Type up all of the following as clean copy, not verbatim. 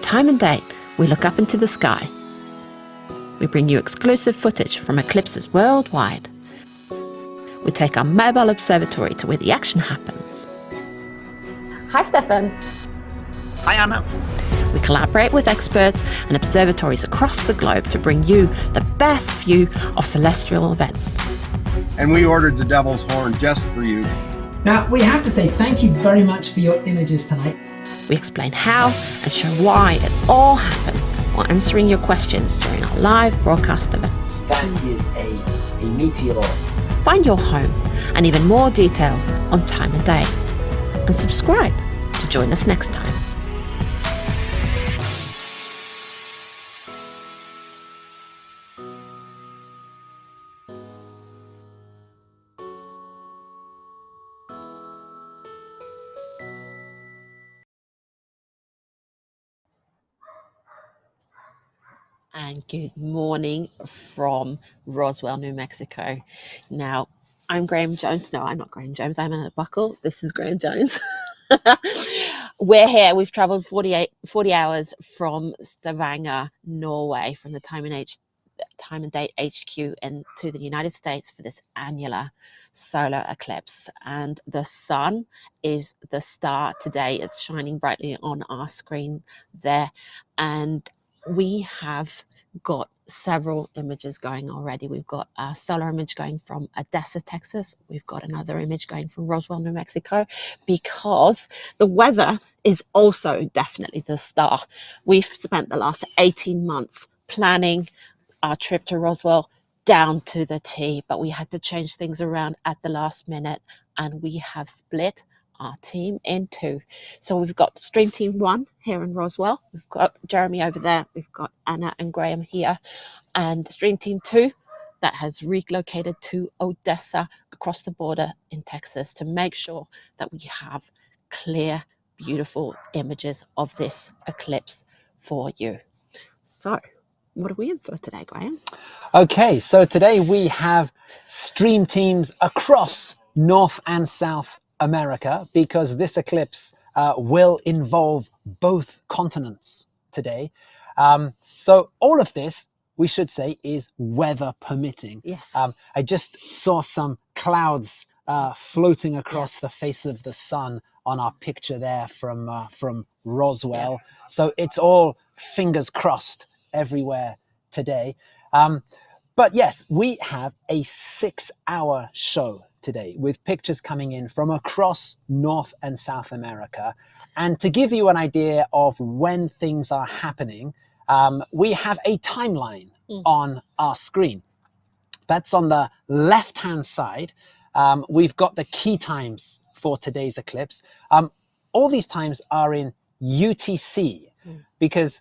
time and date, we look up into the sky. We bring you exclusive footage from eclipses worldwide. We take our mobile observatory to where the action happens. Hi, Stefan. Hi, Anna. We collaborate with experts and observatories across the globe to bring you the best view of celestial events. And we ordered the Devil's Horn just for you. Now, we have to say thank you very much for your images tonight. We explain how and show why it all happens while answering your questions during our live broadcast events. That is a meteor. Find your home and even more details on time and day. And subscribe to join us next time. And good morning from Roswell, New Mexico. Now, I'm Graham Jones. No, I'm not Graham Jones. I'm Anna Buckle. This is Graham Jones. We're here. We've traveled 40 hours from Stavanger, Norway, from the Time and Date HQ into the United States for this annular solar eclipse. And the sun is the star today. It's shining brightly on our screen there. And we have got several images going already. We've got a solar image going from Odessa, Texas. We've got another image going from Roswell, New Mexico, because the weather is also definitely the star. We've spent the last 18 months planning our trip to Roswell down to the T, but we had to change things around at the last minute, and we have split our team in two. So we've got Stream Team 1 here in Roswell. We've got Jeremy over there. We've got Anna and Graham here. And Stream Team 2 that has relocated to Odessa across the border in Texas to make sure that we have clear, beautiful images of this eclipse for you. So what are we in for today, Graham? Okay, so today we have stream teams across North and South America, because this eclipse will involve both continents today. So all of this, we should say, is weather permitting. Yes. I just saw some clouds floating across the face of the sun on our picture there from Roswell. Yeah. So it's all fingers crossed everywhere today. But yes, we have a 6-hour show today with pictures coming in from across North and South America. And to give you an idea of when things are happening, we have a timeline on our screen. That's on the left-hand side. We've got the key times for today's eclipse. All these times are in UTC because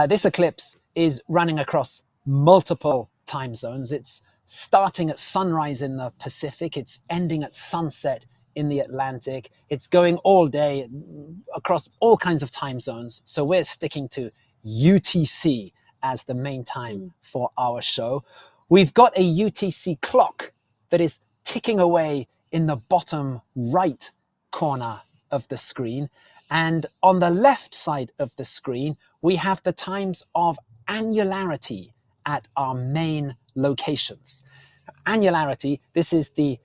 this eclipse is running across multiple time zones. It's starting at sunrise in the Pacific. It's ending at sunset in the Atlantic. It's going all day across all kinds of time zones. So we're sticking to UTC as the main time for our show. We've got a UTC clock that is ticking away in the bottom right corner of the screen. And on the left side of the screen, we have the times of annularity at our main locations. Annularity, this is the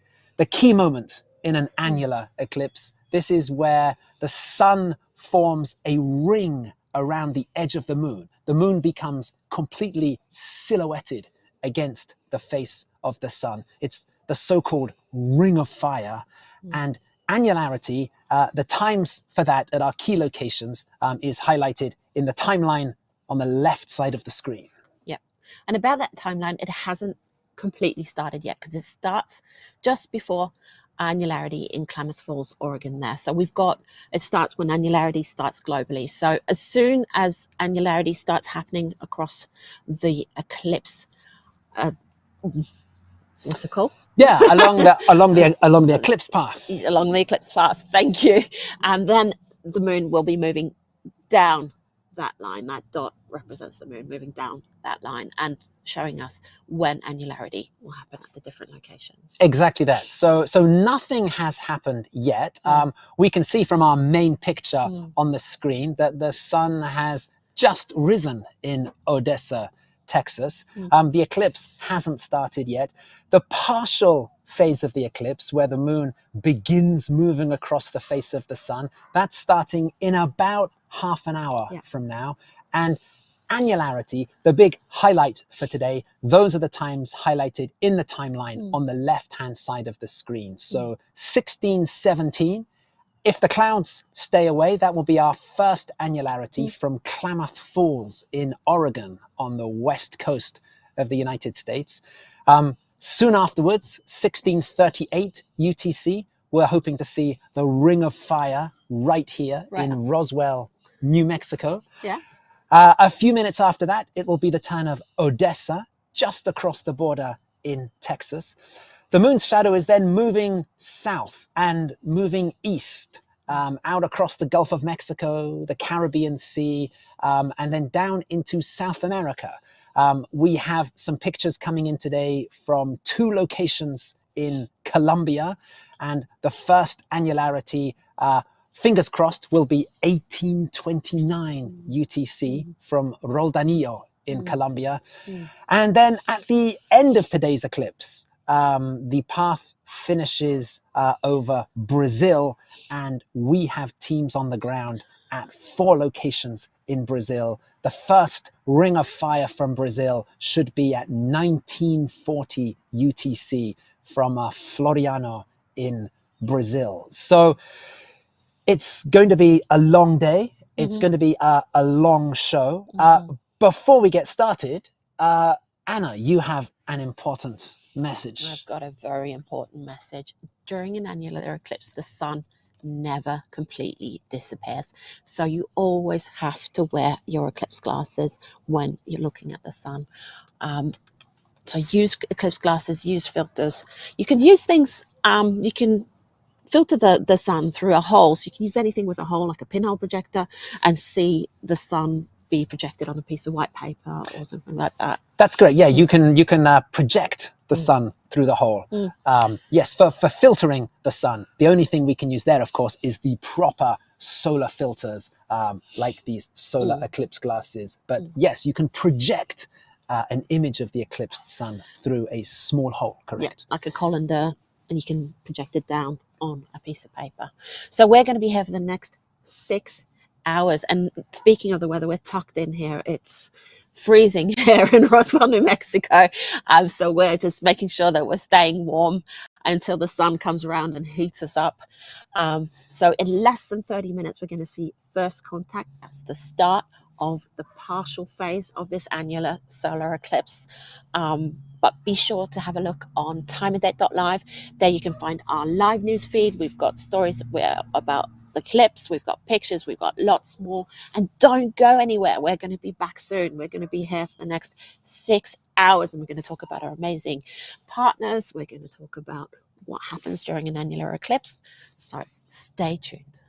key moment in an annular eclipse. This is where the sun forms a ring around the edge of the moon. The moon becomes completely silhouetted against the face of the sun. It's the so-called ring of fire. And annularity, the times for that at our key locations is highlighted in the timeline on the left side of the screen. Yeah. And about that timeline, it hasn't completely started yet because it starts just before Annularity in Klamath Falls, Oregon there. So it starts when Annularity starts globally. So as soon as Annularity starts happening across the eclipse, what's it called? Yeah, along the eclipse path. Along the eclipse path, thank you. And then the moon will be moving down that line. That dot represents the moon moving down that line and showing us when annularity will happen at the different locations. Exactly that. So nothing has happened yet. We can see from our main picture on the screen that the sun has just risen in Odessa, Texas. The eclipse hasn't started yet. The partial phase of the eclipse, where the moon begins moving across the face of the sun, that's starting in about half an hour from now. And annularity, the big highlight for today, those are the times highlighted in the timeline on the left-hand side of the screen. So 1617. If the clouds stay away, that will be our first annularity from Klamath Falls in Oregon on the west coast of the United States. Soon afterwards, 1638 UTC, we're hoping to see the Ring of Fire right here in Roswell, New Mexico. Yeah. A few minutes after that, it will be the turn of Odessa, just across the border in Texas. The moon's shadow is then moving south and moving east, out across the Gulf of Mexico, the Caribbean Sea, and then down into South America. We have some pictures coming in today from 2 locations in Colombia, and the first annularity, fingers crossed, will be 1829 UTC from Roldanillo in Colombia. And then at the end of today's eclipse, the path finishes over Brazil, and we have teams on the ground at 4 locations in Brazil. The first Ring of Fire from Brazil should be at 1940 UTC from Floriano in Brazil. So it's going to be a long day. It's going to be a long show. Before we get started, Anna, you have an important message. I've got a very important message. During an annular eclipse, the sun never completely disappears. So you always have to wear your eclipse glasses when you're looking at the sun. So use eclipse glasses, use filters. You can use things, you can filter the sun through a hole. So you can use anything with a hole, like a pinhole projector, and see the sun be projected on a piece of white paper or something like that. That's great. Yeah, you can project the sun through the hole. Yes, for filtering the sun, the only thing we can use there, of course, is the proper solar filters, like these solar eclipse glasses. But yes, you can project an image of the eclipsed sun through a small hole, correct? Yeah, like a colander, and you can project it down on a piece of paper. So we're going to be here for the next 6 hours. And speaking of the weather, we're tucked in here. It's freezing here in Roswell, New Mexico. So we're just making sure that we're staying warm until the sun comes around and heats us up. So in less than 30 minutes, we're going to see first contact. That's the start of the partial phase of this annular solar eclipse. But be sure to have a look on timeanddate.live. There you can find our live news feed. We've got stories about the eclipse, we've got pictures, we've got lots more. And don't go anywhere. We're going to be back soon. We're going to be here for the next 6 hours, and we're going to talk about our amazing partners. We're going to talk about what happens during an annular eclipse. So stay tuned.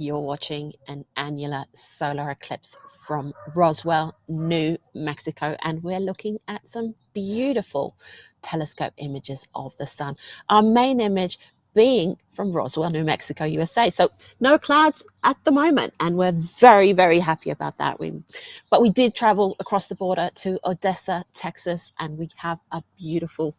You're watching an annular solar eclipse from Roswell, New Mexico, and we're looking at some beautiful telescope images of the sun. Our main image being from Roswell, New Mexico, USA. So no clouds at the moment, and we're very, very happy about that. But we did travel across the border to Odessa, Texas, and we have a beautiful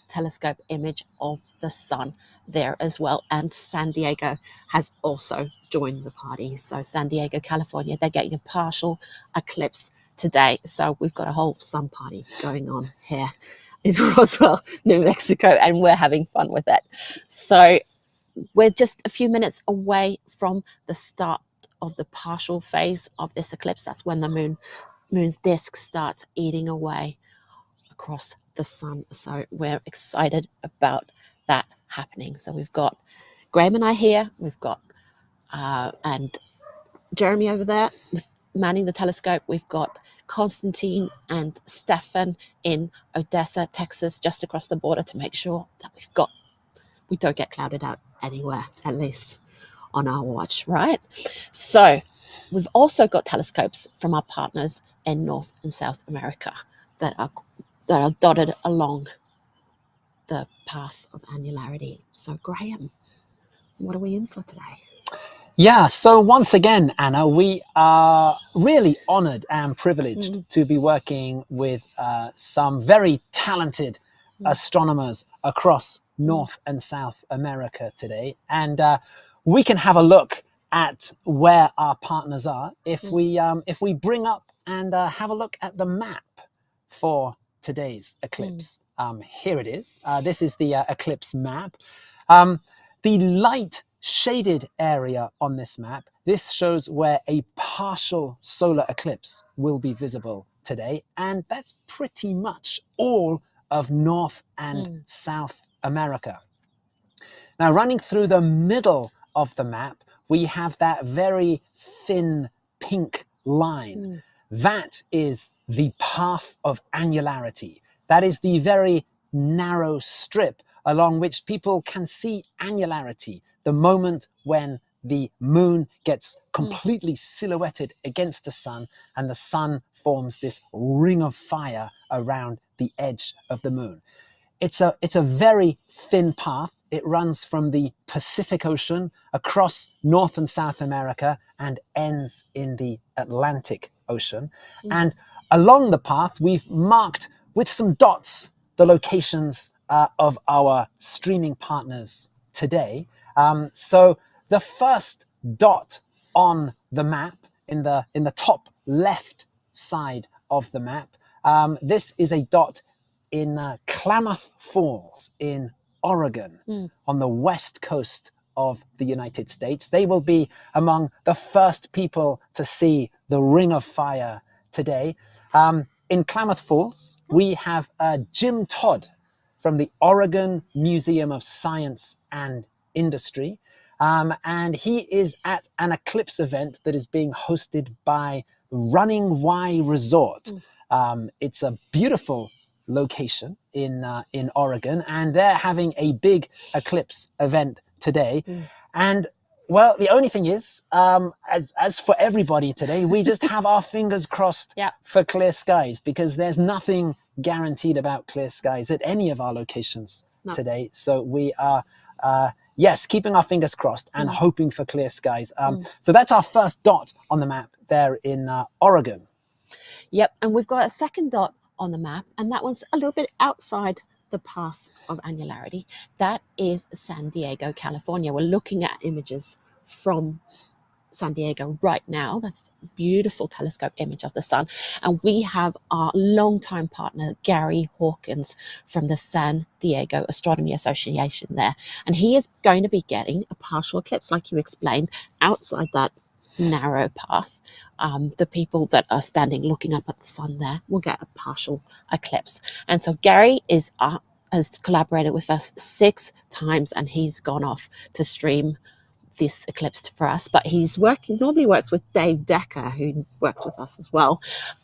telescope image of the sun there as well. And San Diego has also joined the party. So San Diego, California, they're getting a partial eclipse today. So we've got a whole sun party going on here in Roswell, New Mexico, and we're having fun with it. So we're just a few minutes away from the start of the partial phase of this eclipse. That's when the moon's disk starts eating away across the sun. So we're excited about that happening. So we've got Graham and I here. We've got and Jeremy over there manning the telescope. We've got Konstantin and Stefan in Odessa, Texas, just across the border, to make sure that we don't get clouded out anywhere, at least on our watch, right? So we've also got telescopes from our partners in North and South America that are dotted along the path of annularity. So Graham, what are we in for today? Yeah, so once again, Anna, we are really honored and privileged to be working with some very talented astronomers across North and South America today. And we can have a look at where our partners are if we bring up and have a look at the map for today's eclipse. Here it is. This is the eclipse map. The light shaded area on this map, this shows where a partial solar eclipse will be visible today. And that's pretty much all of North and South America. Now, running through the middle of the map, we have that very thin pink line. That is the path of annularity. That is the very narrow strip along which people can see annularity, the moment when the moon gets completely silhouetted against the sun and the sun forms this ring of fire around the edge of the moon. It's a very thin path. It runs from the Pacific Ocean across North and South America and ends in the Atlantic Ocean. And along the path, we've marked with some dots the locations of our streaming partners today. So the first dot on the map in the top left side of the map, this is a dot in Klamath Falls in Oregon on the west coast of the United States. They will be among the first people to see the ring of fire today. In Klamath Falls, we have Jim Todd from the Oregon Museum of Science and Industry. And he is at an eclipse event that is being hosted by Running Y Resort. It's a beautiful location in Oregon, and they're having a big eclipse event today. And well, the only thing is, as for everybody today, we just have our fingers crossed for clear skies, because there's nothing guaranteed about clear skies at any of our locations today. So we are, yes, keeping our fingers crossed and hoping for clear skies. So that's our first dot on the map there in Oregon. Yep, and we've got a second dot on the map, and that one's a little bit outside the path of annularity. That is San Diego, California. We're looking at images from San Diego right now. That's a beautiful telescope image of the sun. And we have our longtime partner, Gary Hawkins, from the San Diego Astronomy Association there. And he is going to be getting a partial eclipse, like you explained, outside that narrow path. The people that are standing looking up at the sun there will get a partial eclipse. And so Gary has collaborated with us 6 times, and he's gone off to stream this eclipse for us. But normally works with Dave Decker, who works with us as well.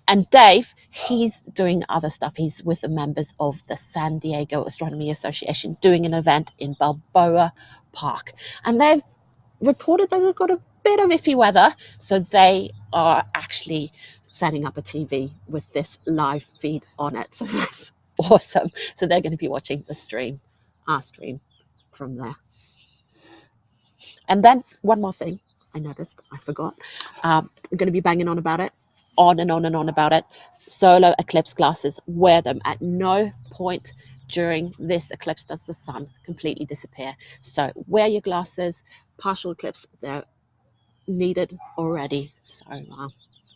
And Dave, he's doing other stuff. He's with the members of the San Diego Astronomy Association doing an event in Balboa Park. And they've reported that they've got a bit of iffy weather, so they are actually setting up a TV with this live feed on it. So that's awesome. So they're going to be watching the stream, our stream from there. And then one more thing I noticed, I forgot. I'm going to be banging on about it, on and on and on about it. Solar eclipse glasses, wear them. At no point during this eclipse does the sun completely disappear. So wear your glasses. Partial eclipse, they're needed already. So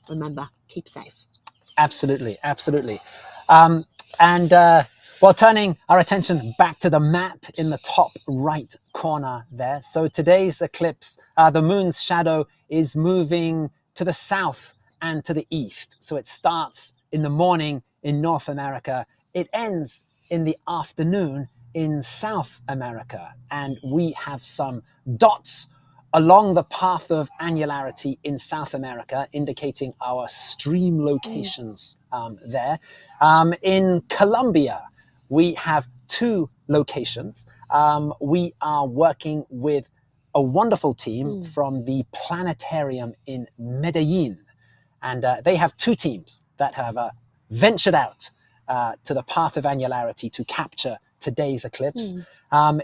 remember, keep safe. Absolutely, absolutely. Well, turning our attention back to the map in the top right corner there. So today's eclipse, the moon's shadow is moving to the south and to the east. So it starts in the morning in North America. It ends in the afternoon in South America. And we have some dots along the path of annularity in South America, indicating our stream locations there. In Colombia, we have 2 locations. We are working with a wonderful team from the planetarium in Medellin. And they have 2 teams that have ventured out to the path of annularity to capture today's eclipse.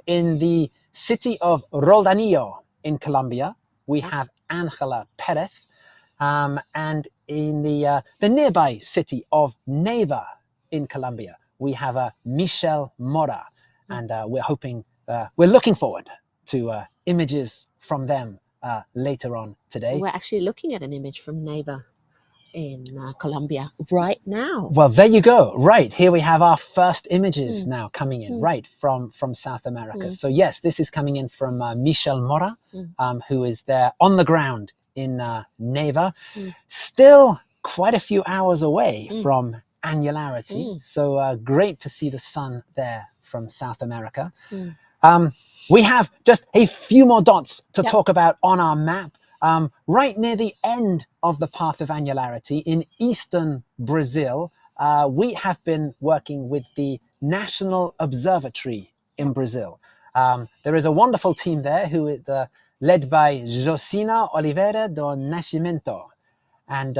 In the city of Roldanillo in Colombia, we have Ángela Pérez. And in the nearby city of Neiva in Colombia, we have Michelle Mora. And we're looking forward to images from them later on today. We're actually looking at an image from Neiva in Colombia right now. Well, there you go. Right, here we have our first images now coming in, right, from South America. So yes, this is coming in from Michelle Mora, who is there on the ground in Neiva. Still quite a few hours away from annularity. So great to see the sun there from South America. We have just a few more dots to talk about on our map. Right near the end of the path of annularity in eastern Brazil, we have been working with the National Observatory in Brazil. There is a wonderful team there who is led by Josina Oliveira do Nascimento. And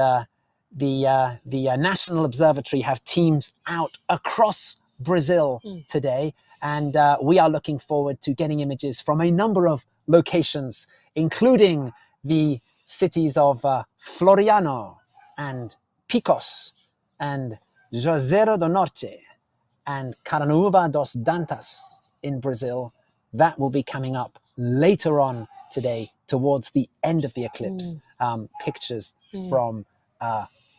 the National Observatory have teams out across Brazil today. And we are looking forward to getting images from a number of locations, including the cities of Floriano and Picos and Juazeiro do Norte and Carnaúba dos Dantas in Brazil. That will be coming up later on today towards the end of the eclipse. Pictures from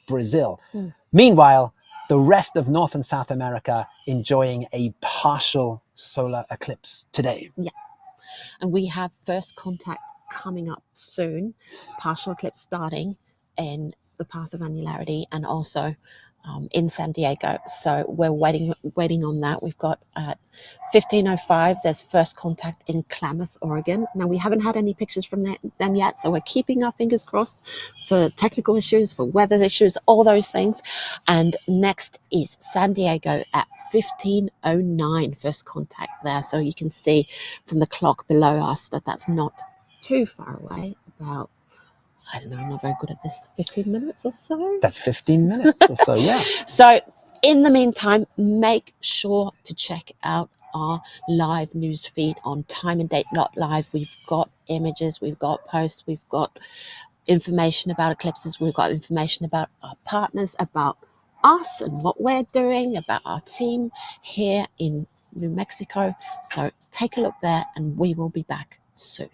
Brazil. Meanwhile, the rest of North and South America enjoying a partial solar eclipse today. Yeah. And we have first contact coming up soon, partial eclipse starting in the path of annularity and also in San Diego. So we're waiting on that. We've got at 15:05, there's first contact in Klamath, Oregon. Now, we haven't had any pictures from them yet, so we're keeping our fingers crossed for technical issues, for weather issues, all those things. And next is San Diego at 15:09, first contact there. So you can see from the clock below us that that's not too far away, about, I don't know, I'm not very good at this, 15 minutes or so? That's 15 minutes or so, yeah. So in the meantime, make sure to check out our live news feed on Time and Date Not Live. We've got images, we've got posts, we've got information about eclipses, we've got information about our partners, about us and what we're doing, about our team here in New Mexico. So take a look there and we will be back soon.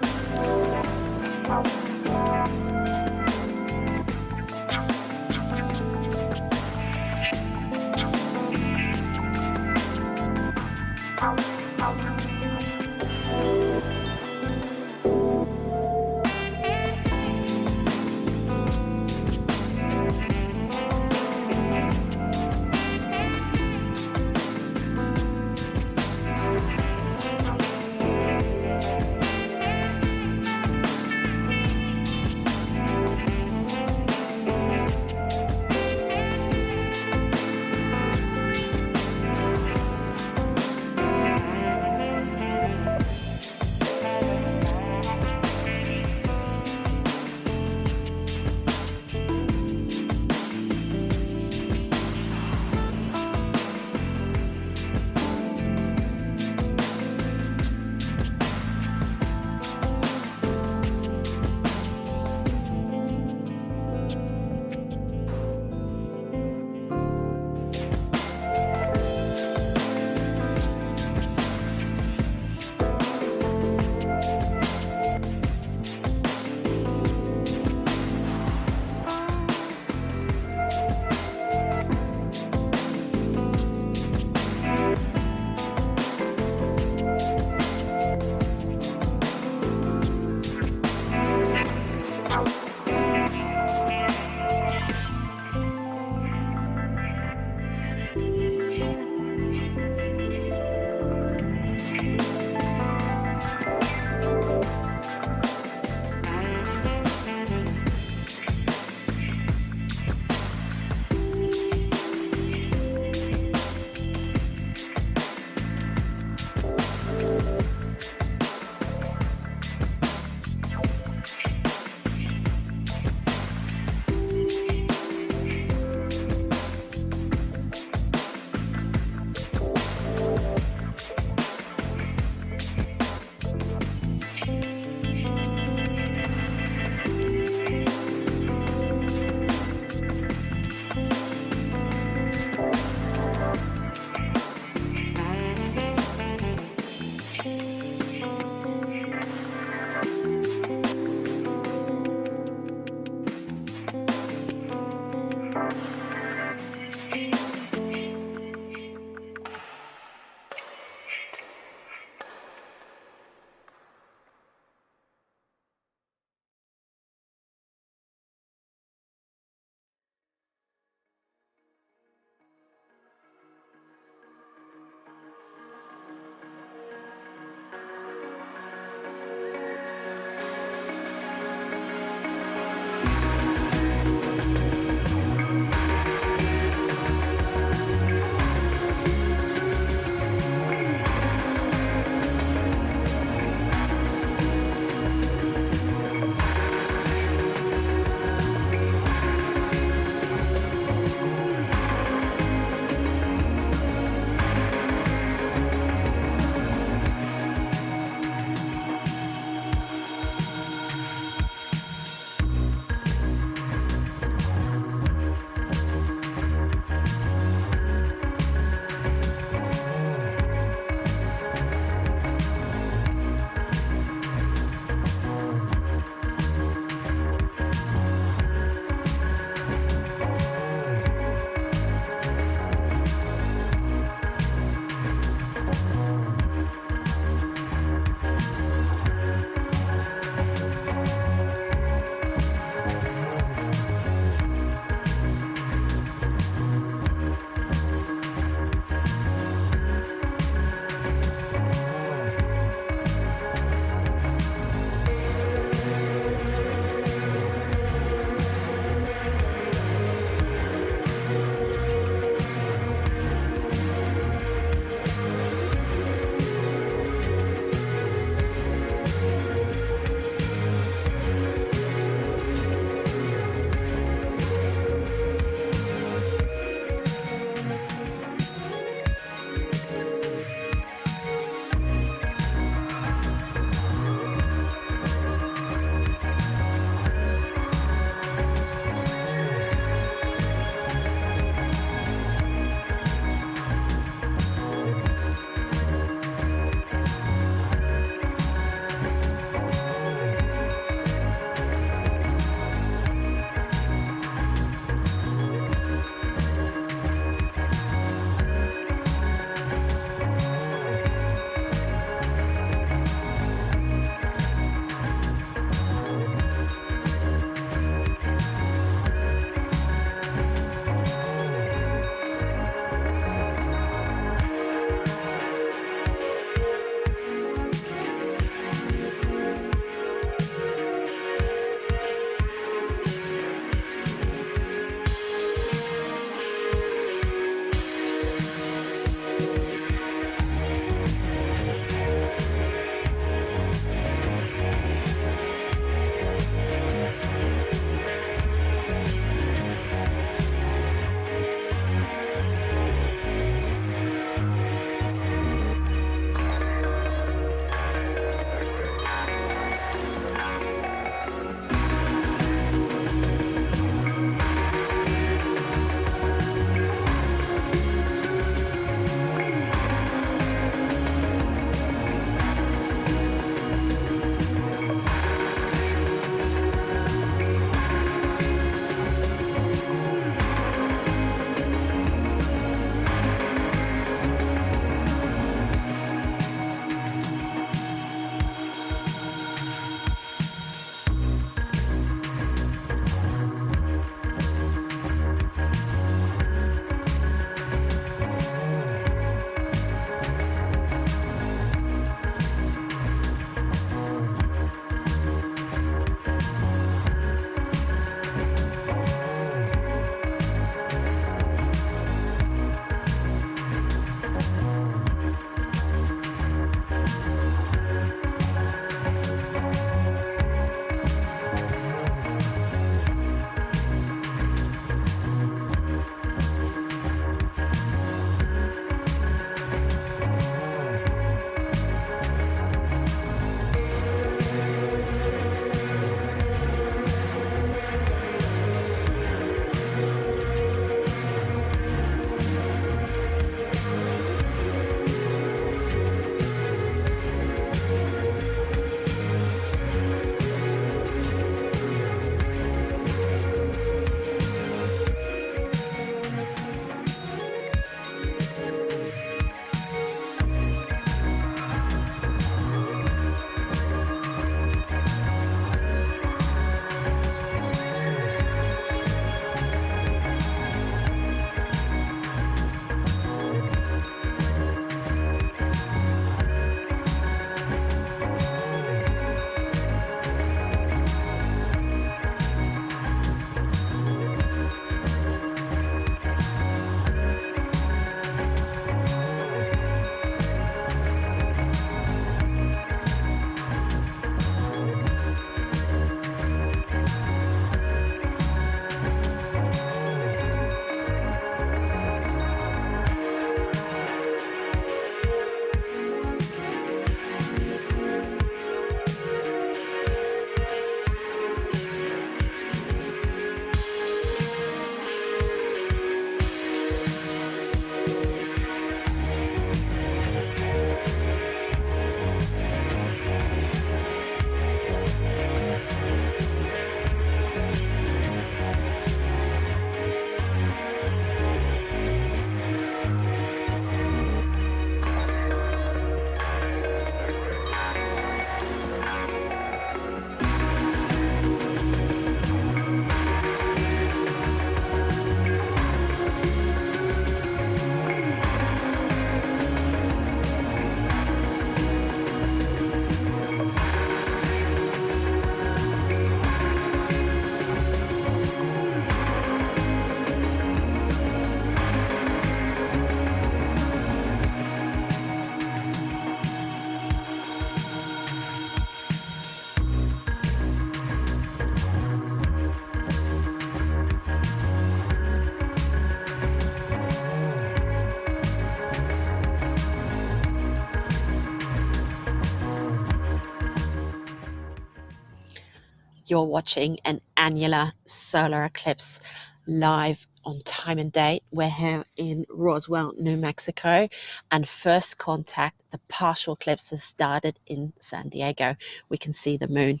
You're watching an annular solar eclipse live on time and date. We're here in Roswell, New Mexico, and first contact, the partial eclipse has started in San Diego. We can see the moon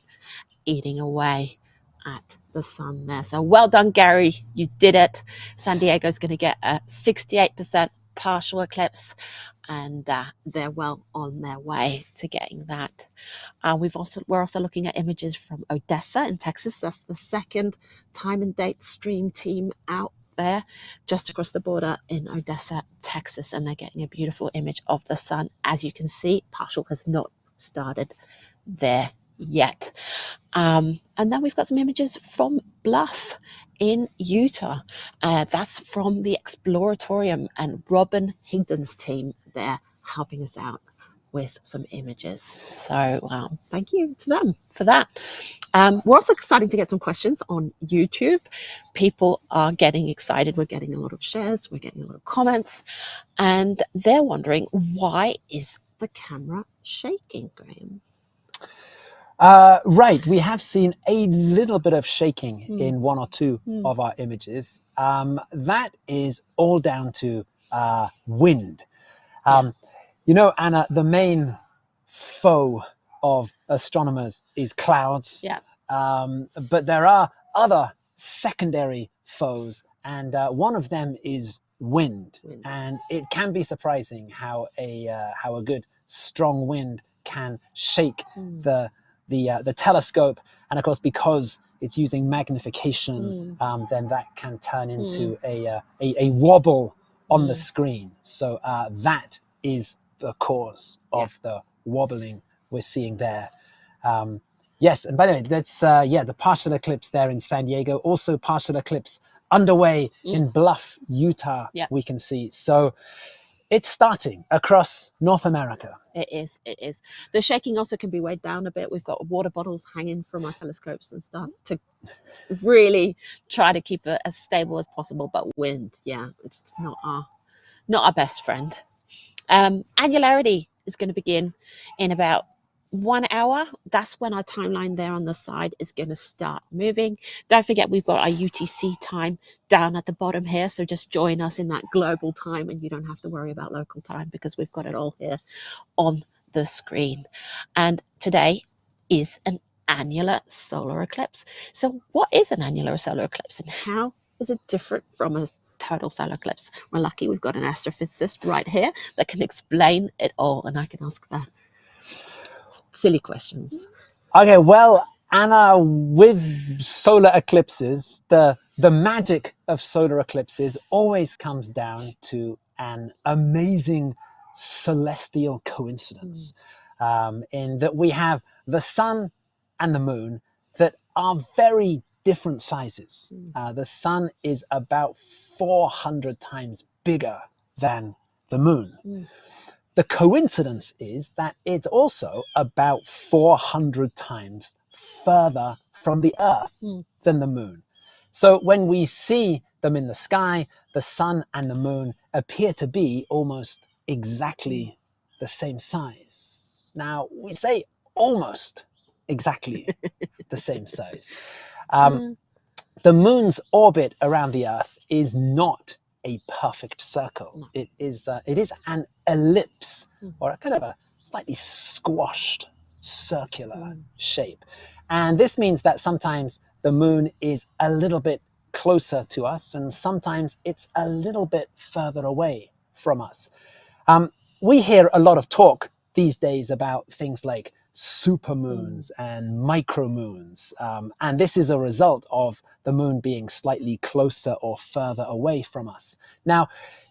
eating away at the sun there. So well done, Gary. You did it. San Diego's going to get a 68% partial eclipse, and they're well on their way to getting that. We're also looking at images from Odessa in Texas. That's the second time and date stream team out there, just across the border in Odessa, Texas, and they're getting a beautiful image of the sun. As you can see, partial has not started there yet. And then we've got some images from Bluff in Utah. That's from the Exploratorium and Robin Higdon's team there helping us out with some images. So thank you to them for that. We're also starting to get some questions on YouTube. People are getting excited. We're getting a lot of shares. We're getting a lot of comments. And they're wondering, why is the camera shaking, Graham? Right, we have seen a little bit of shaking in one or two of our images. That is all down to wind. You know, Anna, the main foe of astronomers is clouds. Yeah. But there are other secondary foes, and one of them is wind. And it can be surprising how a good strong wind can shake the telescope, and of course because it's using magnification, then that can turn into a wobble on the screen. So that is the cause of the wobbling we're seeing there. Yes, and by the way, that's the partial eclipse there in San Diego. Also partial eclipse underway in Bluff, Utah, we can see. So it's starting across North America. It is. The shaking also can be weighed down a bit. We've got water bottles hanging from our telescopes and stuff to really try to keep it as stable as possible. But wind, it's not our best friend. Annularity is going to begin in about 1 hour. That's when our timeline there on the side is going to start moving. Don't forget, we've got our UTC time down at the bottom here, so just join us in that global time and you don't have to worry about local time because we've got it all here on the screen. And today is an annular solar eclipse. So what is an annular solar eclipse and how is it different from a total solar eclipse? We're lucky we've got an astrophysicist right here that can explain it all, and I can ask the silly questions. Okay, well, Anna, with solar eclipses, the magic of solar eclipses always comes down to an amazing celestial coincidence, in that we have the sun and the moon that are very different sizes. The sun is about 400 times bigger than the moon. The coincidence is that it's also about 400 times further from the Earth than the moon. So when we see them in the sky, the sun and the moon appear to be almost exactly the same size. Now, we say almost exactly the same size. The moon's orbit around the Earth is not a perfect circle. No. It is an ellipse, or a kind of a slightly squashed circular shape. And this means that sometimes the moon is a little bit closer to us and sometimes it's a little bit further away from us. We hear a lot of talk these days about things like supermoons and micromoons, and this is a result of the moon being slightly closer or further away from us. Now,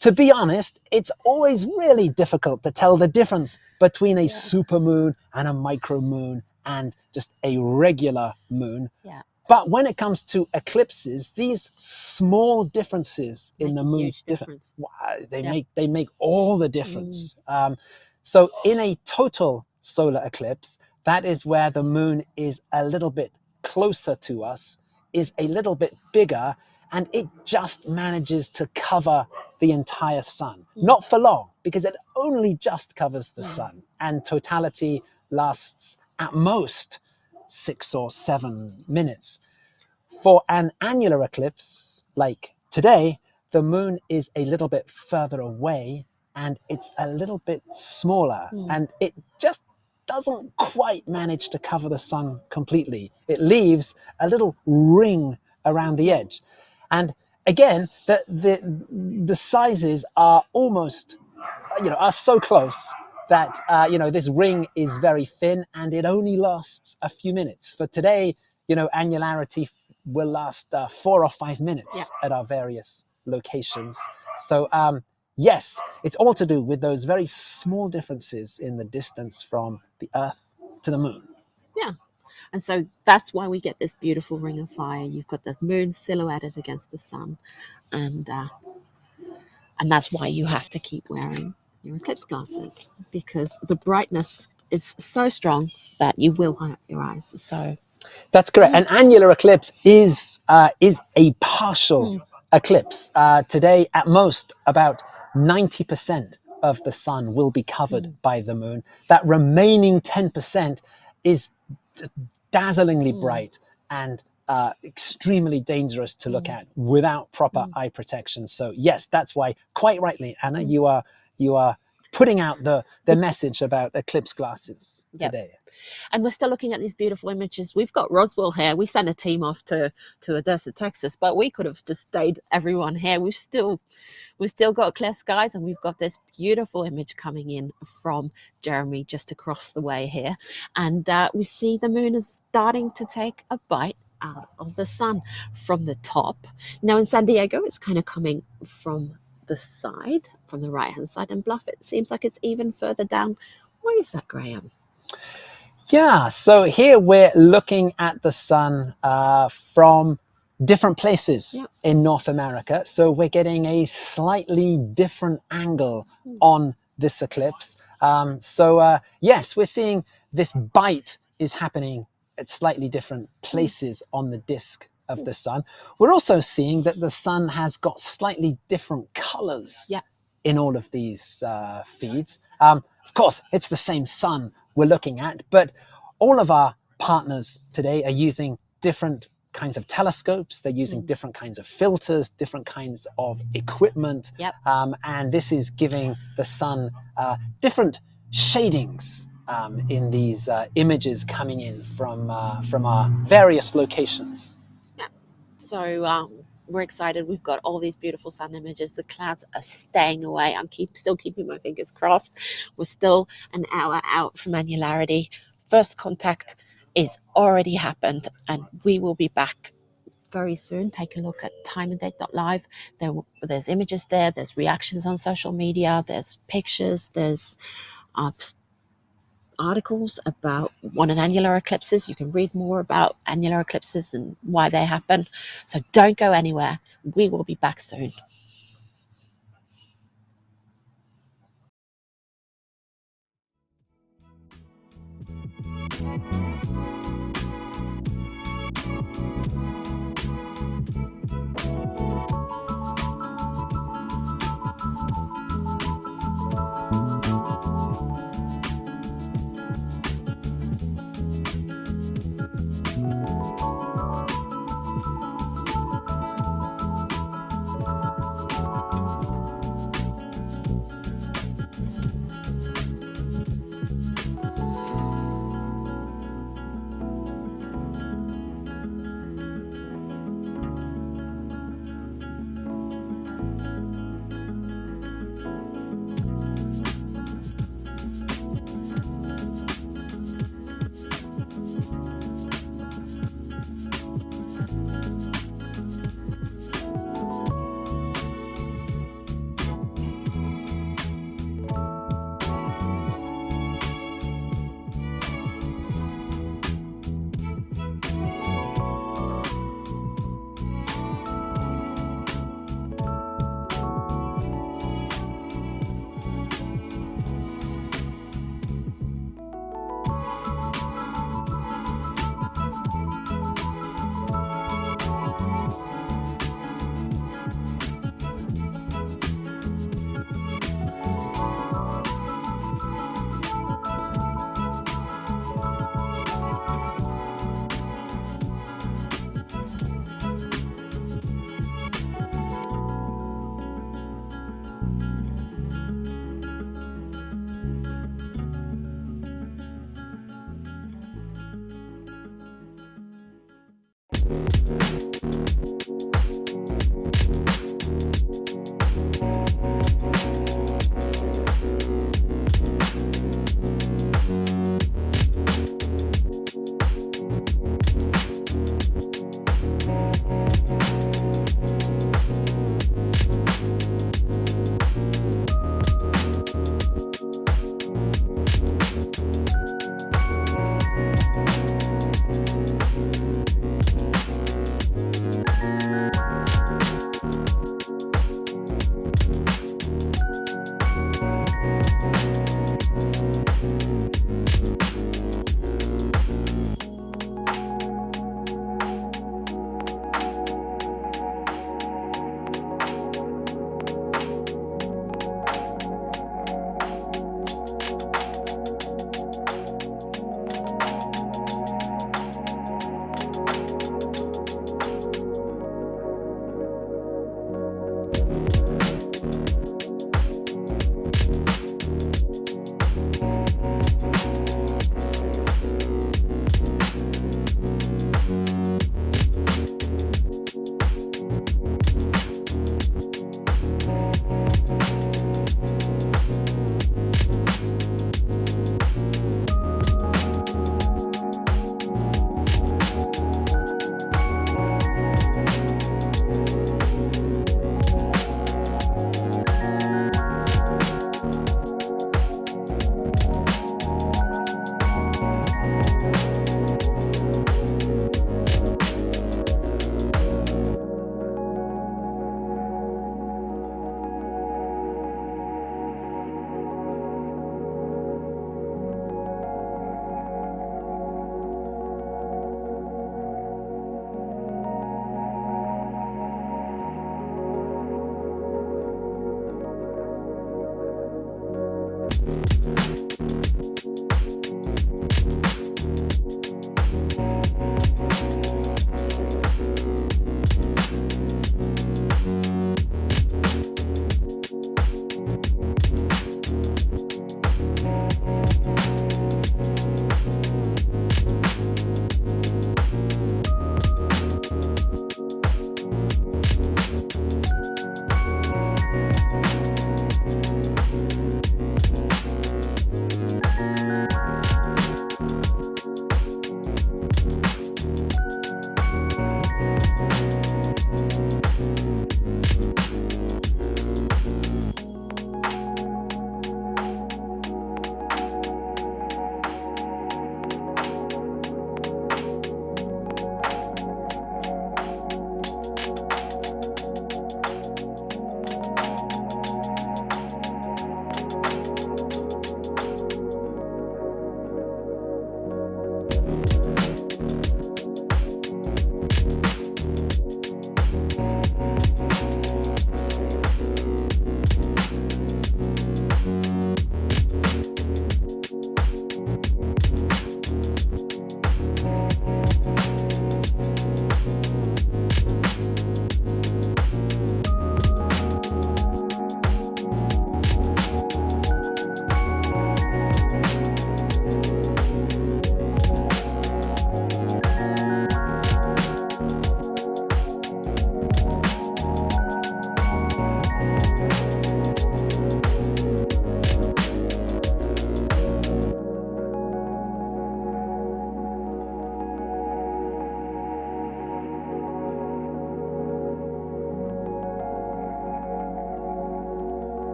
to be honest, it's always really difficult to tell the difference between a supermoon and a micromoon and just a regular moon. But when it comes to eclipses, these small differences in the moon's difference, they make all the difference. So in a total solar eclipse, that is where the moon is a little bit closer to us, is a little bit bigger, and it just manages to cover the entire sun. Not for long, because it only just covers the sun, and totality lasts at most 6 or 7 minutes. For an annular eclipse, like today, the moon is a little bit further away and it's a little bit smaller, and it just doesn't quite manage to cover the sun completely. It leaves a little ring around the edge. And again, the sizes are almost, are so close that, this ring is very thin and it only lasts a few minutes. For today, annularity will last 4 or 5 minutes at our various locations. So, yes, it's all to do with those very small differences in the distance from the Earth to the moon. Yeah. And so that's why we get this beautiful ring of fire. You've got the moon silhouetted against the sun. And that's why you have to keep wearing your eclipse glasses, because the brightness is so strong that you will hurt your eyes. So that's correct. An annular eclipse is a partial eclipse. Today, at most, about 90% of the sun will be covered by the moon. That remaining 10% is dazzlingly bright and extremely dangerous to look at without proper eye protection. So yes, that's why, quite rightly, Anna, you are putting out the message about eclipse glasses today. And we're still looking at these beautiful images. We've got Roswell here. We sent a team off to Odessa, Texas, but we could have just stayed everyone here. We've still got clear skies, and we've got this beautiful image coming in from Jeremy just across the way here. And we see the moon is starting to take a bite out of the sun from the top. Now in San Diego, it's kind of coming from the side, from the right hand side, and Bluff, it seems like it's even further down. Why is that, Graham? Yeah, so here we're looking at the sun from different places in North America. So we're getting a slightly different angle on this eclipse. Yes, we're seeing this bite is happening at slightly different places on the disk of the sun. We're also seeing that the sun has got slightly different colors in all of these feeds. Of course, it's the same sun we're looking at, but all of our partners today are using different kinds of telescopes. They're using different kinds of filters, different kinds of equipment. And this is giving the sun different shadings in these images coming in from our various locations. So we're excited. We've got all these beautiful sun images. The clouds are staying away. I'm still keeping my fingers crossed. We're still an hour out from annularity. First contact is already happened, and we will be back very soon. Take a look at timeanddate.live. There's images there. There's reactions on social media. There's pictures. There's articles about what an annular eclipse is. You can read more about annular eclipses and why they happen. So don't go anywhere. We will be back soon.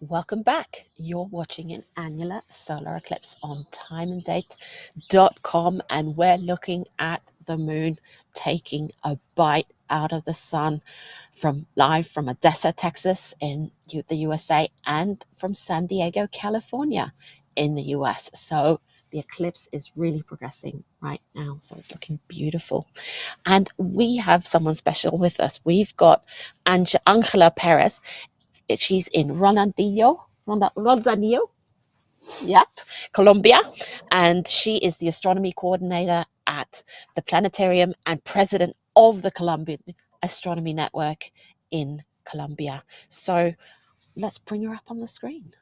Welcome back. You're watching an annular solar eclipse on timeanddate.com, and we're looking at the moon taking a bite out of the sun live from Odessa, Texas in the USA, and from San Diego, California in the US. So the eclipse is really progressing right now. So it's looking beautiful. And we have someone special with us. We've got Ángela Pérez. She's in Ronaldinho, yep, Colombia, and she is the astronomy coordinator at the planetarium and president of the Colombian Astronomy Network in Colombia. So let's bring her up on the screen.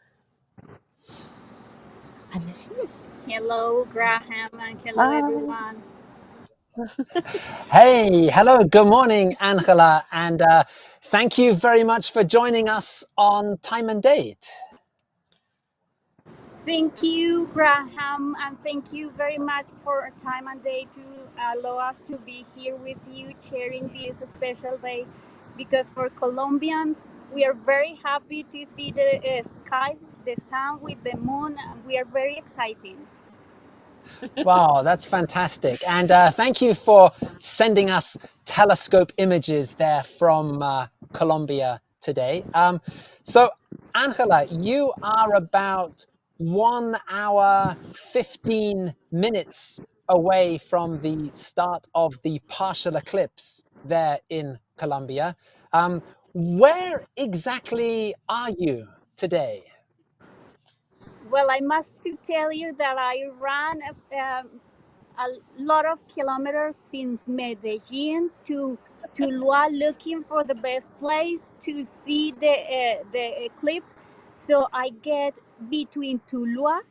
And there she is. Hello, Graham, and hello, everyone. Hey, hello, good morning, Ángela, and thank you very much for joining us on Time and Date. Thank you, Graham, and thank you very much for Time and Day to allow us to be here with you, sharing this special day. Because for Colombians, we are very happy to see the sky, the sun with the moon, and we are very excited. Wow, that's fantastic. And thank you for sending us telescope images there from Colombia today. So, Ángela, you are about 1 hour, 15 minutes away from the start of the partial eclipse there in Colombia. Where exactly are you today? Well, I must to tell you that I ran a lot of kilometers since Medellin to Tuluá, looking for the best place to see the eclipse. So I get between Tuluá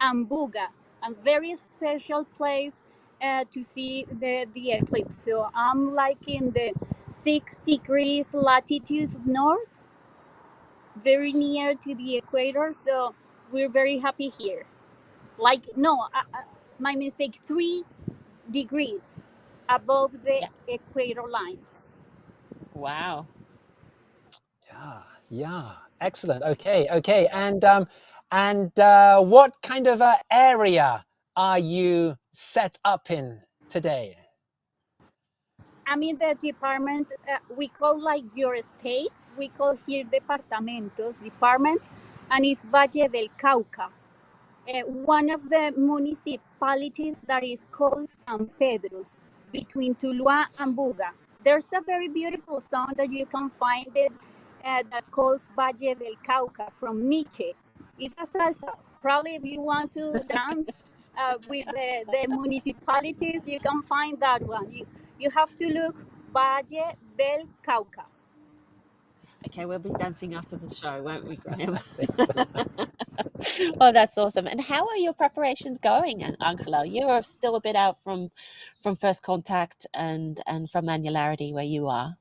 and Buga, a very special place to see the eclipse. So I'm like in the 6 degrees latitude north, very near to the equator. So we're very happy here. My mistake, 3 degrees above the equator line. Wow. Yeah, excellent. Okay. And what kind of area are you set up in today? I'm in the department we call like your states. We call here departamentos, departments, and it's Valle del Cauca. One of the municipalities that is called San Pedro, between Tuluá and Buga. There's a very beautiful song that you can find it that calls Valle del Cauca from Nietzsche. It's a salsa. Probably if you want to dance with the municipalities, you can find that one. You have to look Valle del Cauca. Okay, we'll be dancing after the show, won't we, Graham? Oh, that's awesome. And how are your preparations going, Ángela? You're still a bit out from first contact and from Annularity where you are.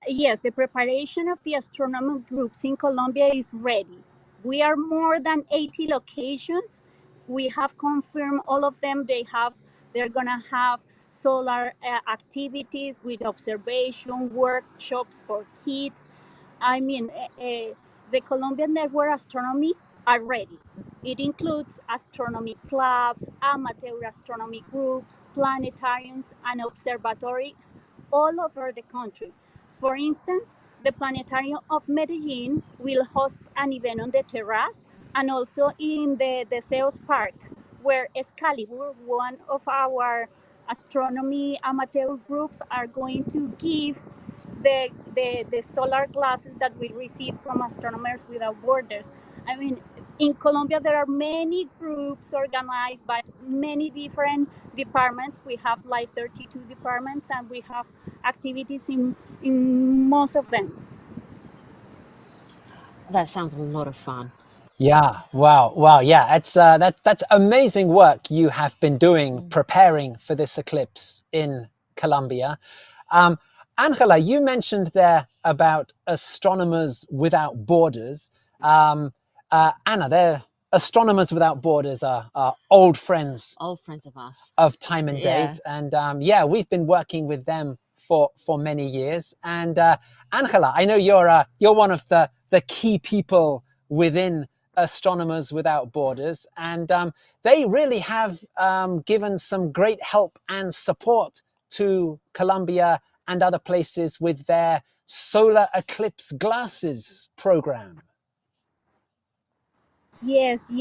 Yes, the preparation of the astronomy groups in Colombia is ready. We are more than 80 locations. We have confirmed all of them. They're gonna have solar activities with observation workshops for kids. I mean, the Colombian Network Astronomy are ready. It includes astronomy clubs, amateur astronomy groups, planetariums, and observatories all over the country. For instance, the Planetarium of Medellin will host an event on the terrace and also in the Zeus Park, where Excalibur, one of our astronomy amateur groups, are going to give the solar glasses that we receive from Astronomers Without Borders. I mean, in Colombia, there are many groups organized by many different departments. We have like 32 departments, and we have activities in most of them. That sounds a lot of fun. Yeah, wow, yeah, it's that's amazing work you have been doing preparing for this eclipse in Colombia. Angela, you mentioned there about Astronomers Without Borders. Anna, they're Astronomers Without Borders are old friends of us of Time and Date, and yeah, we've been working with them for many years. And Angela, I know you're one of the key people within Astronomers Without Borders, and they really have given some great help and support to Colombia and other places with their solar eclipse glasses program. Yes.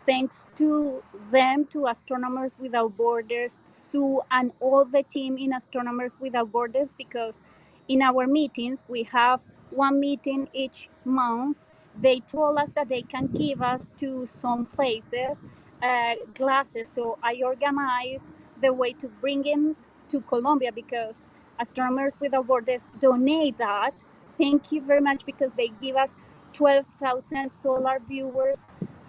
Thanks to them, to Astronomers Without Borders, Sue, and all the team in Astronomers Without Borders, because in our meetings, we have one meeting each month. They told us that they can give us to some places glasses. So I organized the way to bring in to Colombia, because Astronomers Without Borders donate that. Thank you very much, because they give us 12,000 solar viewers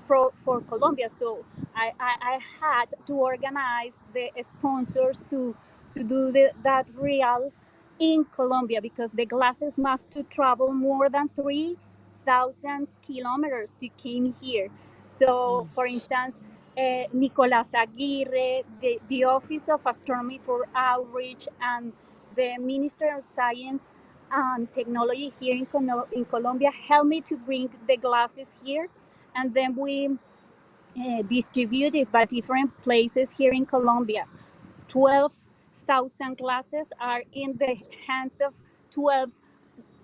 for Colombia. So I had to organize the sponsors to do that real in Colombia, because the glasses must to travel more than 3,000 kilometers to come here. So, for instance, Nicolás Aguirre, the Office of Astronomy for Outreach, and the Minister of Science and Technology here in Colombia helped me to bring the glasses here, and then we distribute it by different places here in Colombia. 12,000 glasses are in the hands of 12,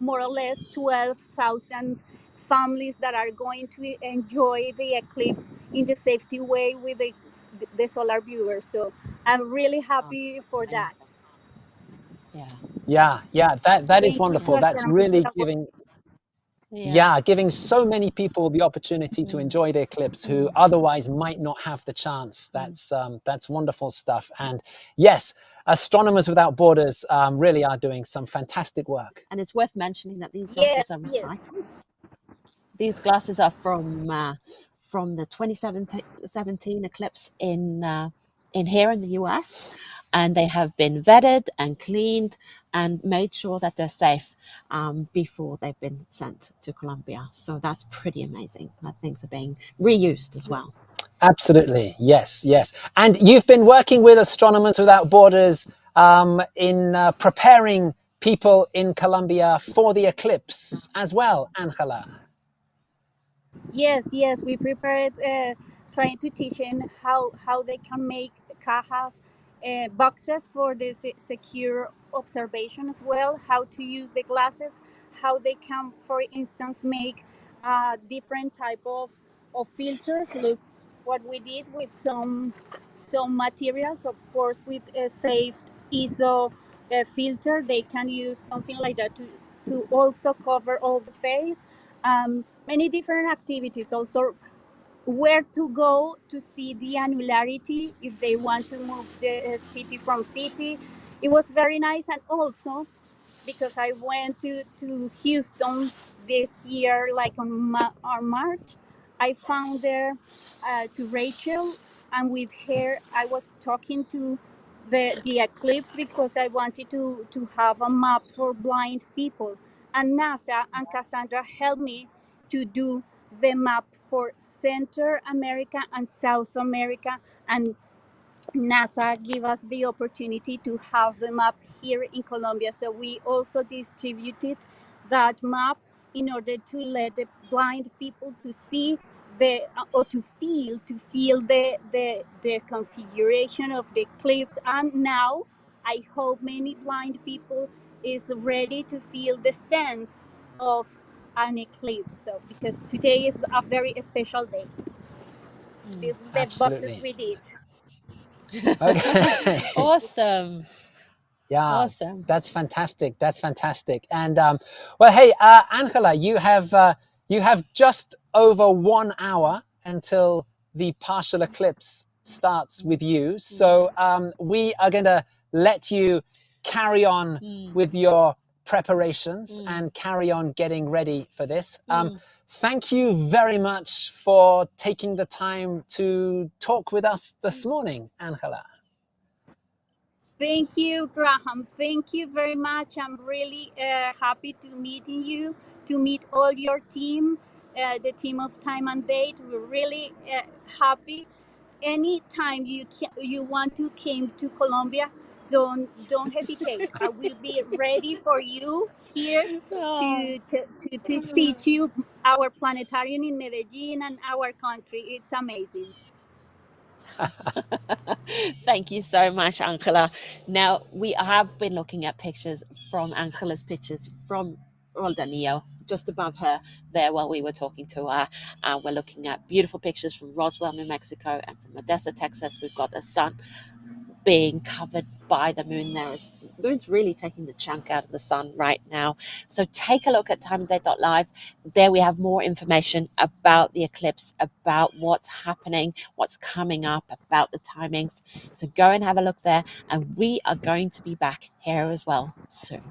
more or less 12,000 families that are going to enjoy the eclipse in the safety way with the solar viewer. So I'm really happy for that. Yeah, that is Thank you wonderful. to That's Astronomers really Without giving giving so many people the opportunity to enjoy the eclipse who otherwise might not have the chance. That's wonderful stuff. And yes, Astronomers Without Borders really are doing some fantastic work. And it's worth mentioning that these glasses are recycled. These glasses are from the 2017 eclipse in here in the US, and they have been vetted and cleaned and made sure that they're safe before they've been sent to Colombia. So that's pretty amazing that things are being reused as well. Absolutely, yes. And you've been working with Astronomers Without Borders in preparing people in Colombia for the eclipse as well, Angela. Yes, we prepared trying to teach them how they can make cajas, boxes for the secure observation as well, how to use the glasses, how they can, for instance, make different type of filters. Look what we did with some materials, of course, with a safe ISO filter. They can use something like that to also cover all the face. Many different activities, also where to go to see the annularity if they want to move the city from city. It was very nice. And also, because I went to Houston this year, like on March, I found there to Rachel, and with her I was talking to the eclipse, because I wanted to have a map for blind people, and NASA and Cassandra helped me to do the map for Central America and South America, and NASA give us the opportunity to have the map here in Colombia. So we also distributed that map in order to let the blind people to see the or to feel the configuration of the eclipse. And now I hope many blind people is ready to feel the sense of an eclipse. So because today is a very special day. These are the boxes Absolutely. we did. Okay. Awesome. Yeah, Awesome. that's fantastic. That's fantastic. And well, hey, Angela, you have just over 1 hour until the partial eclipse starts with you. So we are going to let you carry on with your preparations and carry on getting ready for this. Thank you very much for taking the time to talk with us this morning, Angela. Thank you, Graham. Thank you very much. I'm really happy to meeting you, to meet all your team, the team of Time and Date. We're really happy. Anytime you want to come to Colombia, don't hesitate. I will be ready for you here to teach you our planetarium in Medellin and our country. It's amazing. Thank you so much, Ángela. Now, we have been looking at pictures from Ángela's pictures from Roldanillo, just above her there while we were talking to her. We're looking at beautiful pictures from Roswell, New Mexico, and from Odessa, Texas. We've got the sun being covered by the moon. Moon's really taking the chunk out of the sun right now. So take a look at timeanddate.live. There we have more information about the eclipse, about what's happening, what's coming up, about the timings. So go and have a look there. And we are going to be back here as well soon.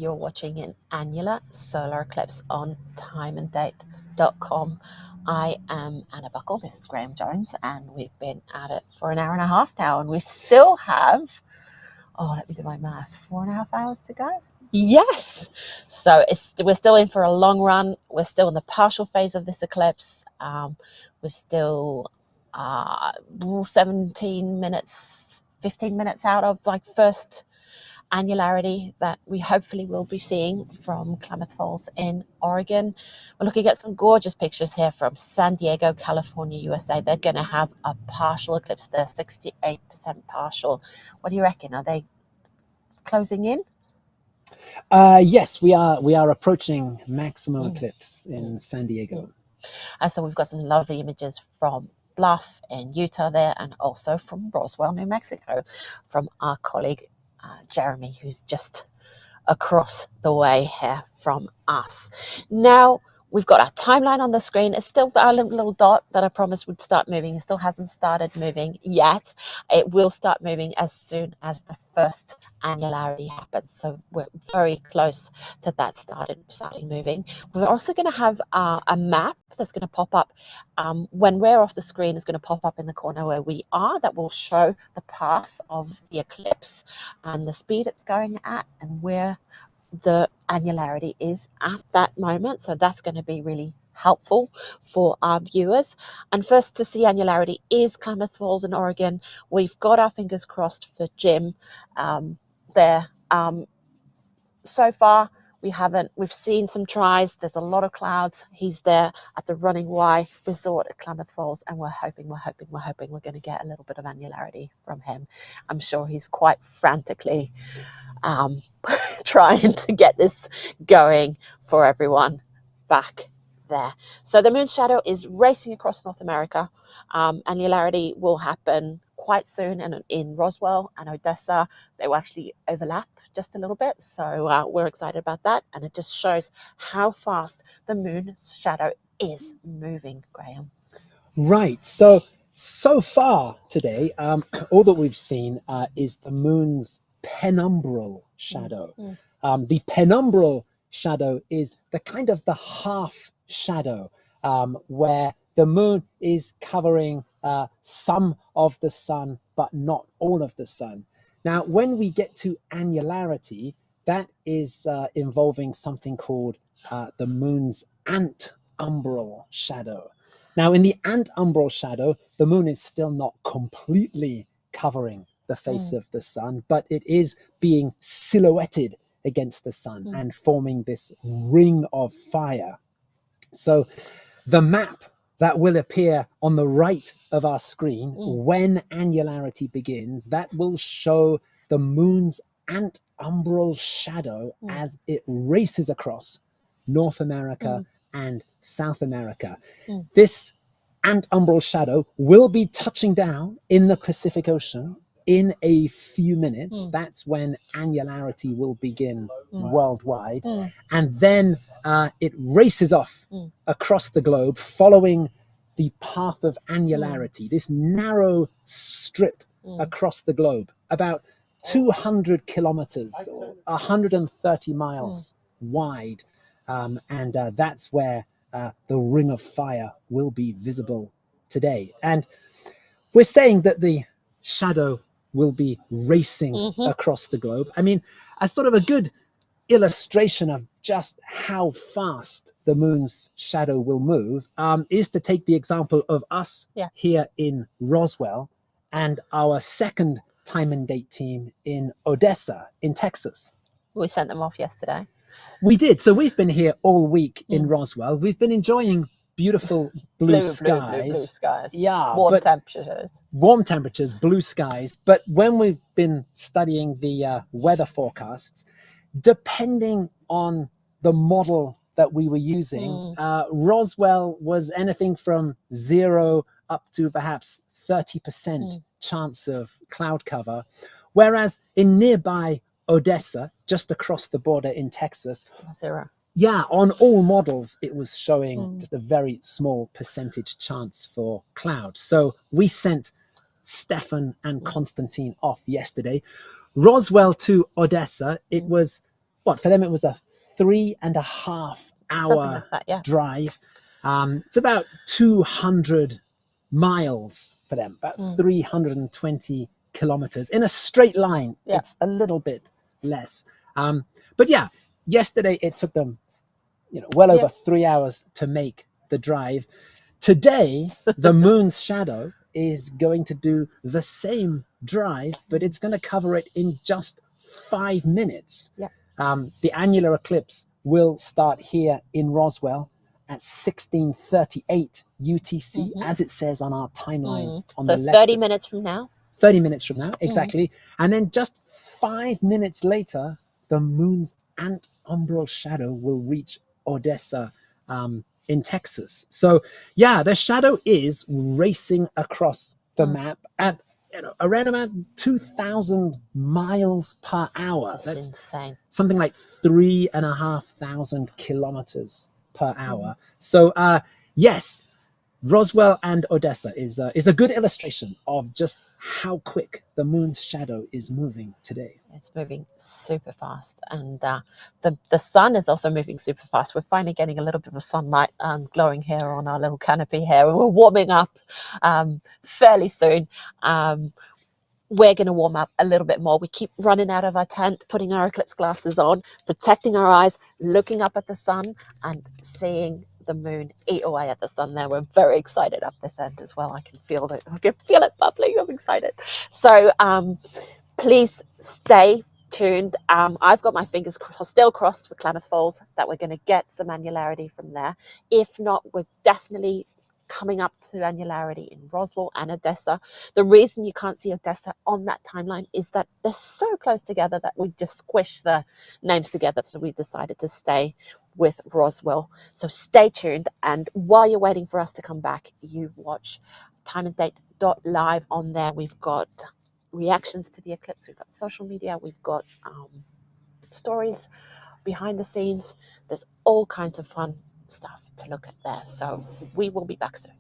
You're watching an annular solar eclipse on timeanddate.com. I am Anna Buckle. This is Graham Jones, and we've been at it for an hour and a half now, and we still have, let me do my math, 4.5 hours to go. Yes. So we're still in for a long run. We're still in the partial phase of this eclipse. We're still 17 minutes, 15 minutes out of like first annularity that we hopefully will be seeing from Klamath Falls in Oregon. We're looking at some gorgeous pictures here from San Diego, California, USA. They're going to have a partial eclipse there, 68% partial. What do you reckon? Are they closing in? Yes, we are approaching maximum eclipse in San Diego. So we've got some lovely images from Bluff in Utah there, and also from Roswell, New Mexico, from our colleague Jeremy, who's just across the way here from us. Now, we've got our timeline on the screen. It's still our little dot that I promised would start moving. It still hasn't started moving yet. It will start moving as soon as the first annularity happens. So we're very close to that starting moving. We're also going to have a map that's going to pop up when we're off the screen. It's going to pop up in the corner where we are. That will show the path of the eclipse and the speed it's going at and where the annularity is at that moment. So that's going to be really helpful for our viewers. And first to see annularity is Klamath Falls in Oregon. We've got our fingers crossed for Jim there. So far we've seen some tries. There's a lot of clouds. He's there at the Running Y Resort at Klamath Falls, and we're hoping we're going to get a little bit of annularity from him. I'm sure he's quite frantically trying to get this going for everyone back there. So the moon shadow is racing across North America. Annularity will happen quite soon, and in Roswell and Odessa they will actually overlap just a little bit, so we're excited about that, and it just shows how fast the moon's shadow is moving, Graham. Right. So far today, all that we've seen is the moon's penumbral shadow. The penumbral shadow is the kind of the half shadow where the moon is covering some of the sun, but not all of the sun. Now, when we get to annularity, that is involving something called the moon's antumbral shadow. Now, in the antumbral shadow, the moon is still not completely covering the face of the sun, but it is being silhouetted against the sun and forming this ring of fire. So the map that will appear on the right of our screen when annularity begins, that will show the moon's antumbral shadow as it races across North America and South America. This antumbral shadow will be touching down in the Pacific Ocean in a few minutes. That's when annularity will begin worldwide. And then it races off across the globe following the path of annularity, this narrow strip across the globe, about 200 kilometers, or 130 miles wide. And that's where the ring of fire will be visible today. And we're saying that the shadow will be racing across the globe. I mean, as sort of a good illustration of just how fast the moon's shadow will move is to take the example of us here in Roswell and our second time and date team in Odessa in Texas. We sent them off yesterday. We did. So we've been here all week in Roswell. We've been enjoying beautiful blue skies. Blue skies. Yeah. Warm temperatures, blue skies. But when we've been studying the weather forecasts, depending on the model that we were using, Roswell was anything from 0 up to perhaps 30% chance of cloud cover. Whereas in nearby Odessa, just across the border in Texas, 0. Yeah, on all models, it was showing just a very small percentage chance for cloud. So we sent Stefan and Konstantin off yesterday. Roswell to Odessa, it was for them it was a 3.5 hour Something like that, yeah. drive. It's about 200 miles for them, about 320 kilometers in a straight line. Yeah. It's a little bit less. But yeah, yesterday it took them, well over 3 hours to make the drive. Today, the moon's shadow is going to do the same drive, but it's going to cover it in just 5 minutes. Yeah. The annular eclipse will start here in Roswell at 16:38 UTC, as it says on our timeline on So the left. 30 minutes from now? 30 minutes from now, exactly. And then just 5 minutes later, the moon's antumbral shadow will reach Odessa in Texas. So yeah, the shadow is racing across the map at around about 2,000 miles per hour. Just That's insane. something like 3,500 kilometers per hour. So yes, Roswell and Odessa is a good illustration of just how quick the moon's shadow is moving today. It's moving super fast, and the sun is also moving super fast. We're finally getting a little bit of sunlight glowing here on our little canopy here, and we're warming up fairly soon. We're going to warm up a little bit more. We keep running out of our tent, putting our eclipse glasses on, protecting our eyes, looking up at the sun and seeing the moon eat away at the sun there. We're very excited up this end as well. I can feel it bubbling. I'm excited. So please stay tuned. I've got my fingers still crossed for Klamath Falls that we're going to get some annularity from there. If not, we're definitely coming up to annularity in Roswell and Odessa. The reason you can't see Odessa on that timeline is that they're so close together that we just squish the names together. So we decided to stay with Roswell. So stay tuned. And while you're waiting for us to come back, you watch timeanddate.live on there. We've got reactions to the eclipse. We've got social media. We've got stories behind the scenes. There's all kinds of fun stuff to look at there. So we will be back soon.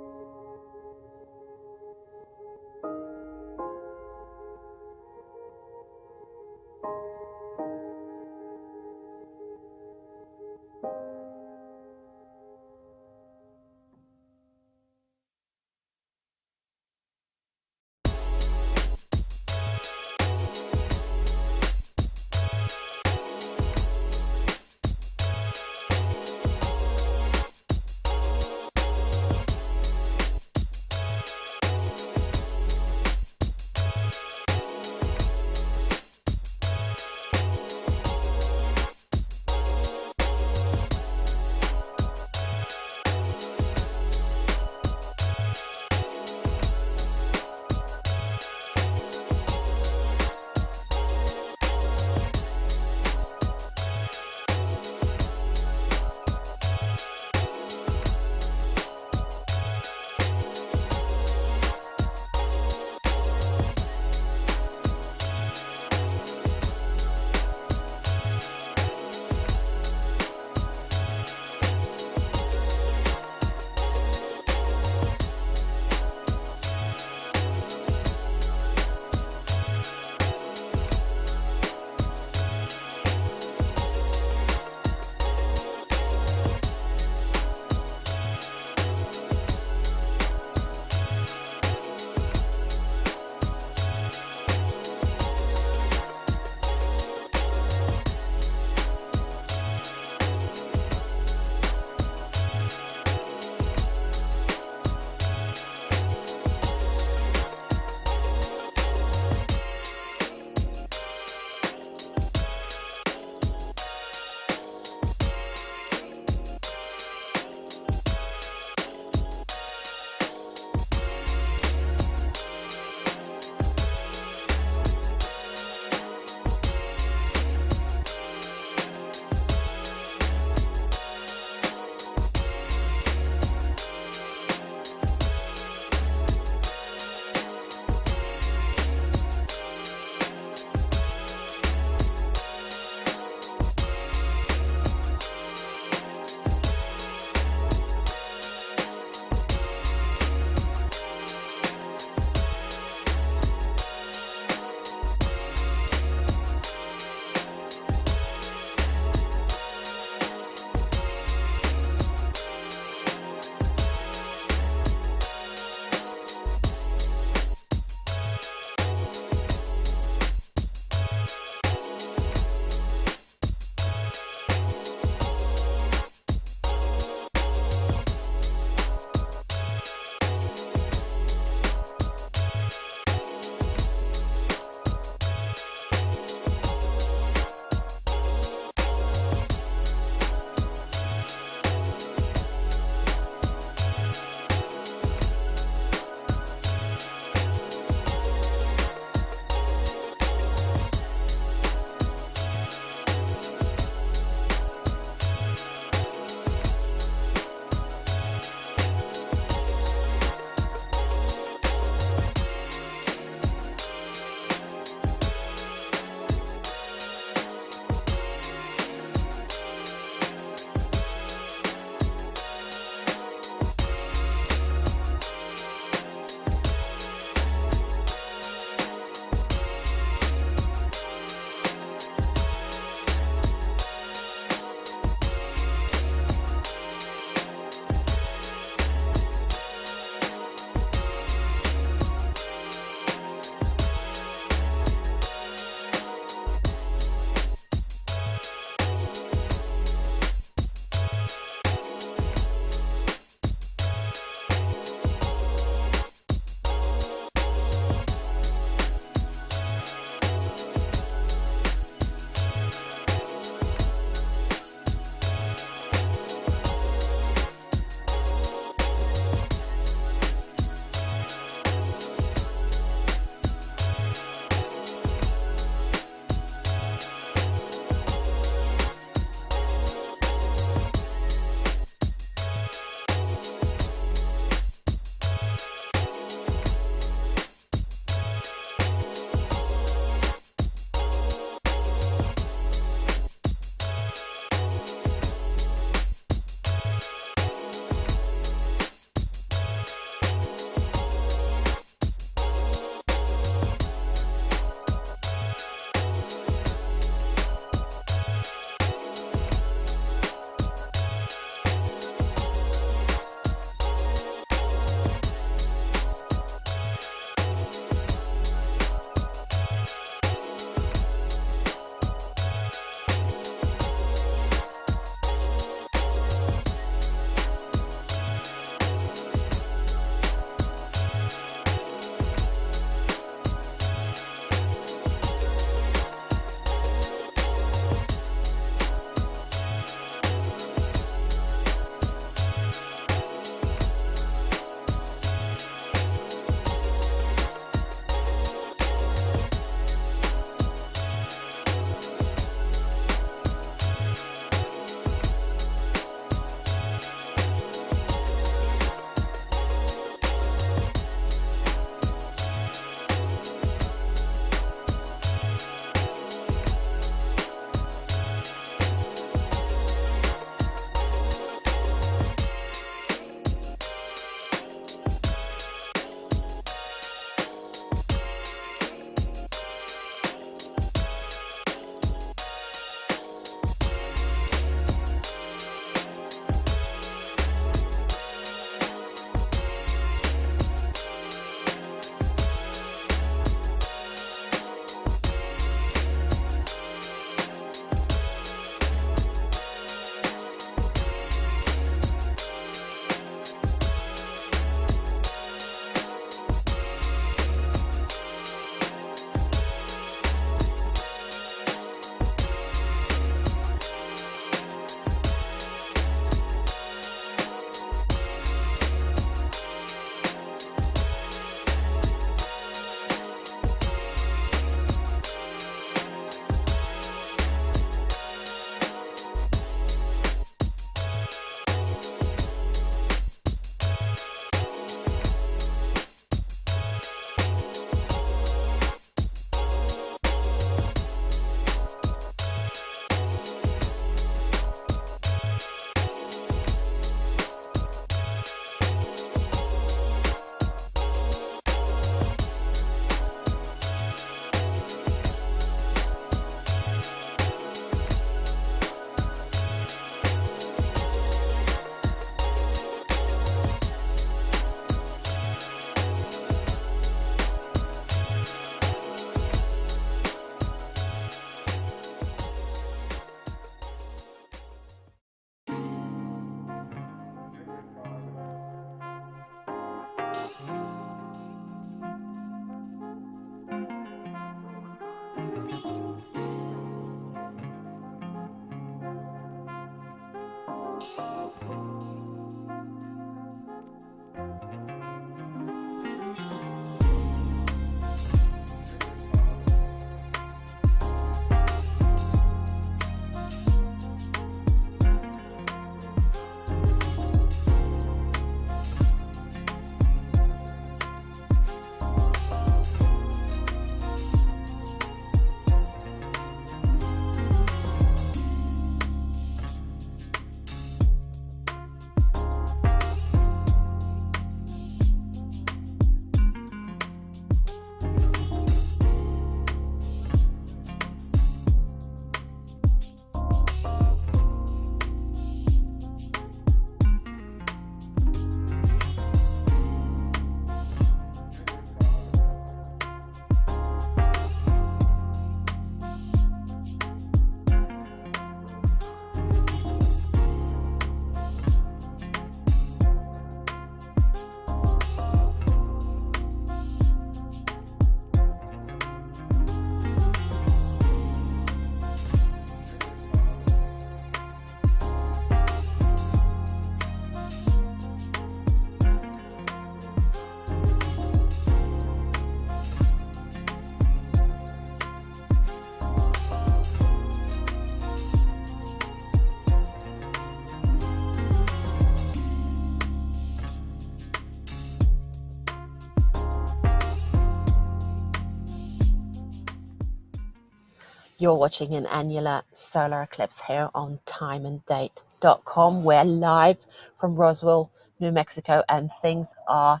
You're watching an annular solar eclipse here on timeanddate.com. We're live from Roswell, New Mexico, and things are,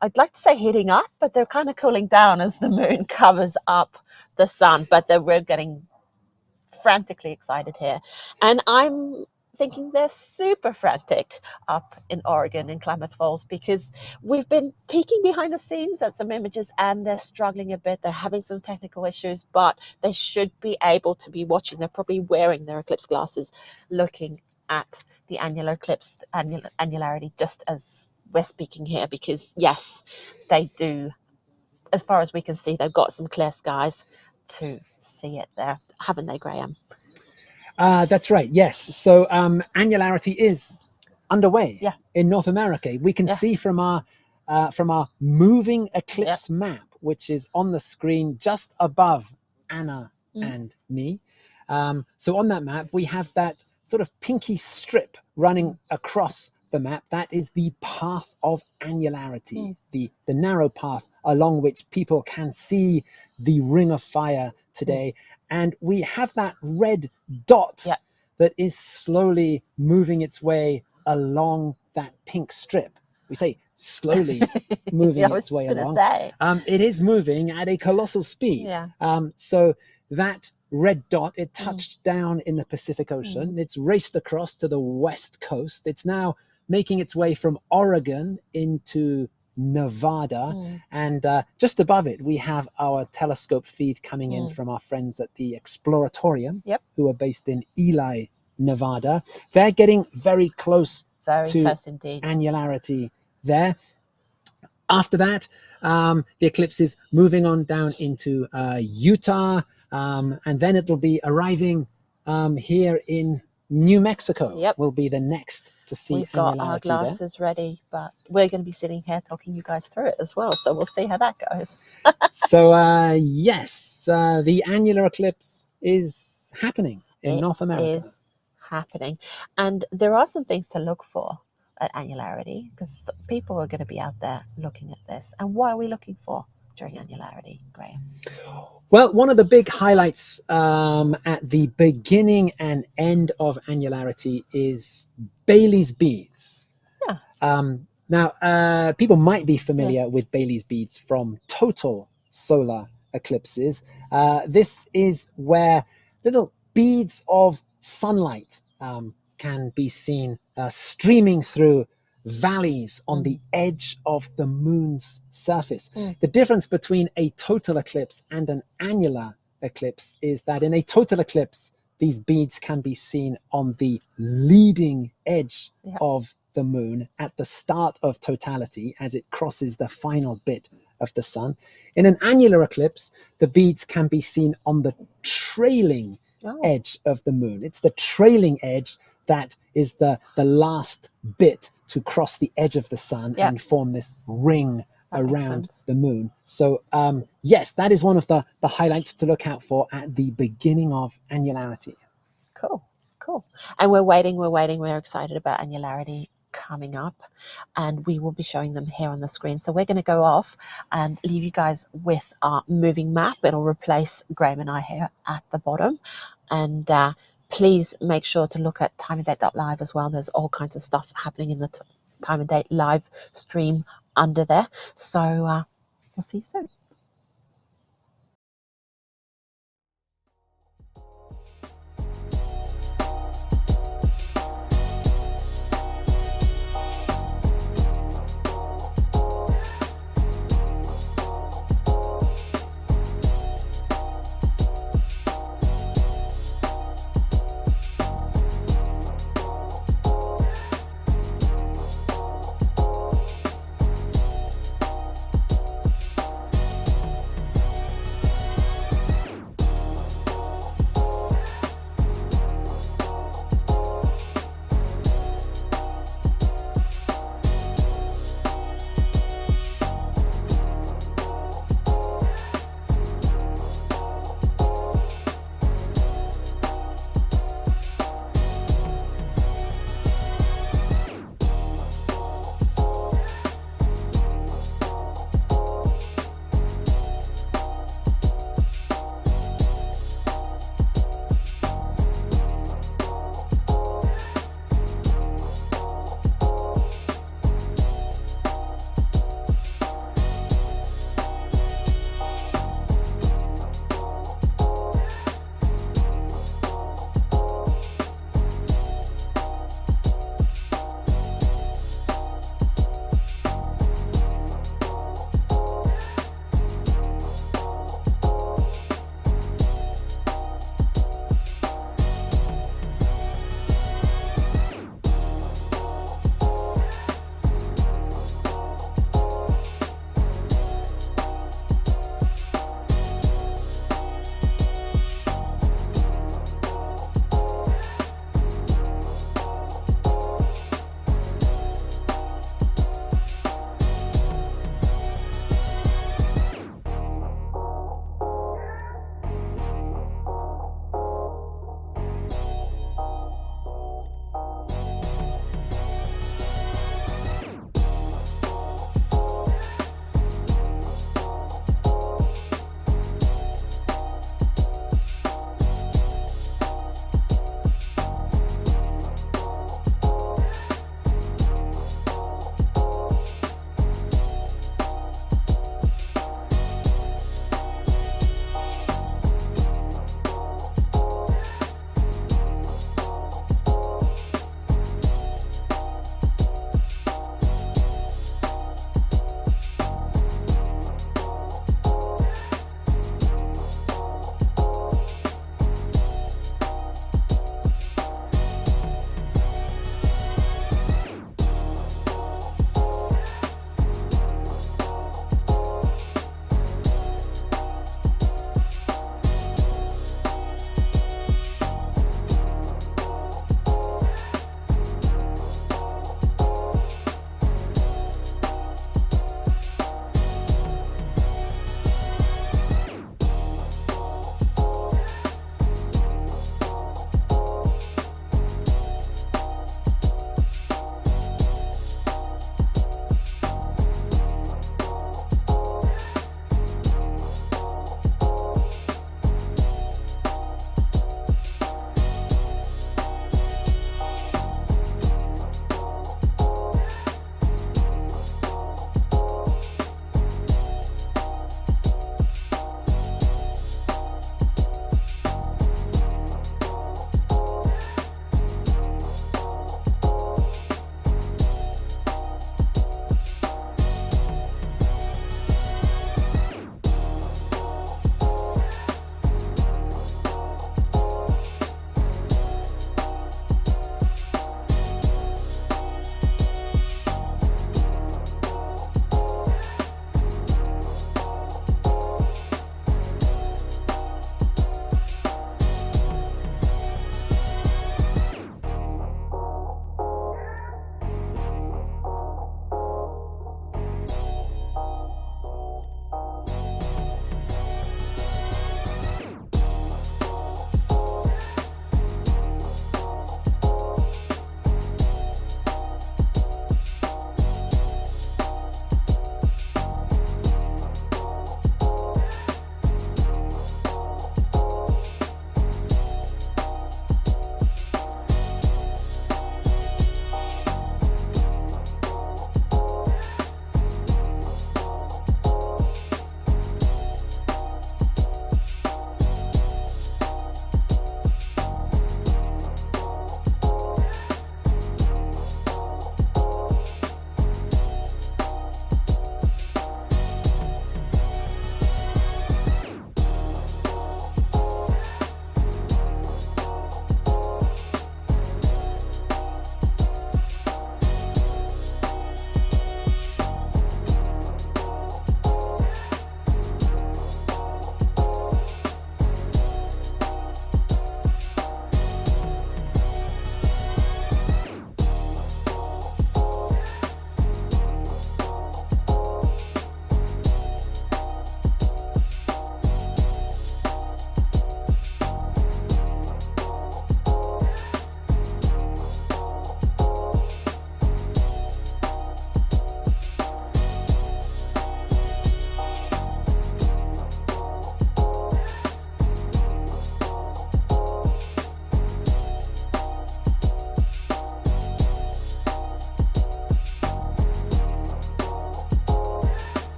I'd like to say heating up, but they're kind of cooling down as the moon covers up the sun. But we're getting frantically excited here. And I'm thinking they're super frantic up in Oregon in Klamath Falls, because we've been peeking behind the scenes at some images and they're struggling a bit. They're having some technical issues, but they should be able to be watching. They're probably wearing their eclipse glasses, looking at the annular eclipse, annularity, just as we're speaking here, because yes, they do. As far as we can see, they've got some clear skies to see it there, haven't they, Graham? That's right, yes. So annularity is underway in North America. We can see from our moving eclipse map, which is on the screen just above Anna and me. So on that map, we have that sort of pinky strip running across the map. That is the path of annularity, the narrow path along which people can see the ring of fire today. And we have that red dot that is slowly moving its way along that pink strip. We say slowly moving its way along. It is moving at a colossal speed. So that red dot, it touched down in the Pacific Ocean. It's raced across to the west coast. It's now making its way from Oregon into Nevada, and just above it we have our telescope feed coming in from our friends at the Exploratorium, who are based in Ely, Nevada. They're getting very close indeed. Annularity there. After that, the eclipse is moving on down into Utah, and then it'll be arriving here in New Mexico. Will be the next to see. We've got our glasses ready, but we're going to be sitting here talking you guys through it as well, so we'll see how that goes. So yes, the annular eclipse is happening in North America. It is happening, and there are some things to look for at annularity, because people are going to be out there looking at this. And what are we looking for during annularity, Graham? Well, one of the big highlights at the beginning and end of annularity is Bailey's beads. Now, people might be familiar with Bailey's beads from total solar eclipses. This is where little beads of sunlight can be seen streaming through valleys on the edge of the moon's surface. The difference between a total eclipse and an annular eclipse is that in a total eclipse, these beads can be seen on the leading edge of the moon at the start of totality as it crosses the final bit of the sun. In an annular eclipse, the beads can be seen on the trailing edge of the moon. It's the trailing edge that is the last bit to cross the edge of the sun and form this ring around the moon. So yes, that is one of the highlights to look out for at the beginning of annularity. Cool. And we're waiting. We're excited about Annularity coming up, and we will be showing them here on the screen. So we're going to go off and leave you guys with our moving map. It'll replace Graham and I here at the bottom. And please make sure to look at timeanddate.live as well. There's all kinds of stuff happening in the Time and Date live stream under there. So we'll see you soon.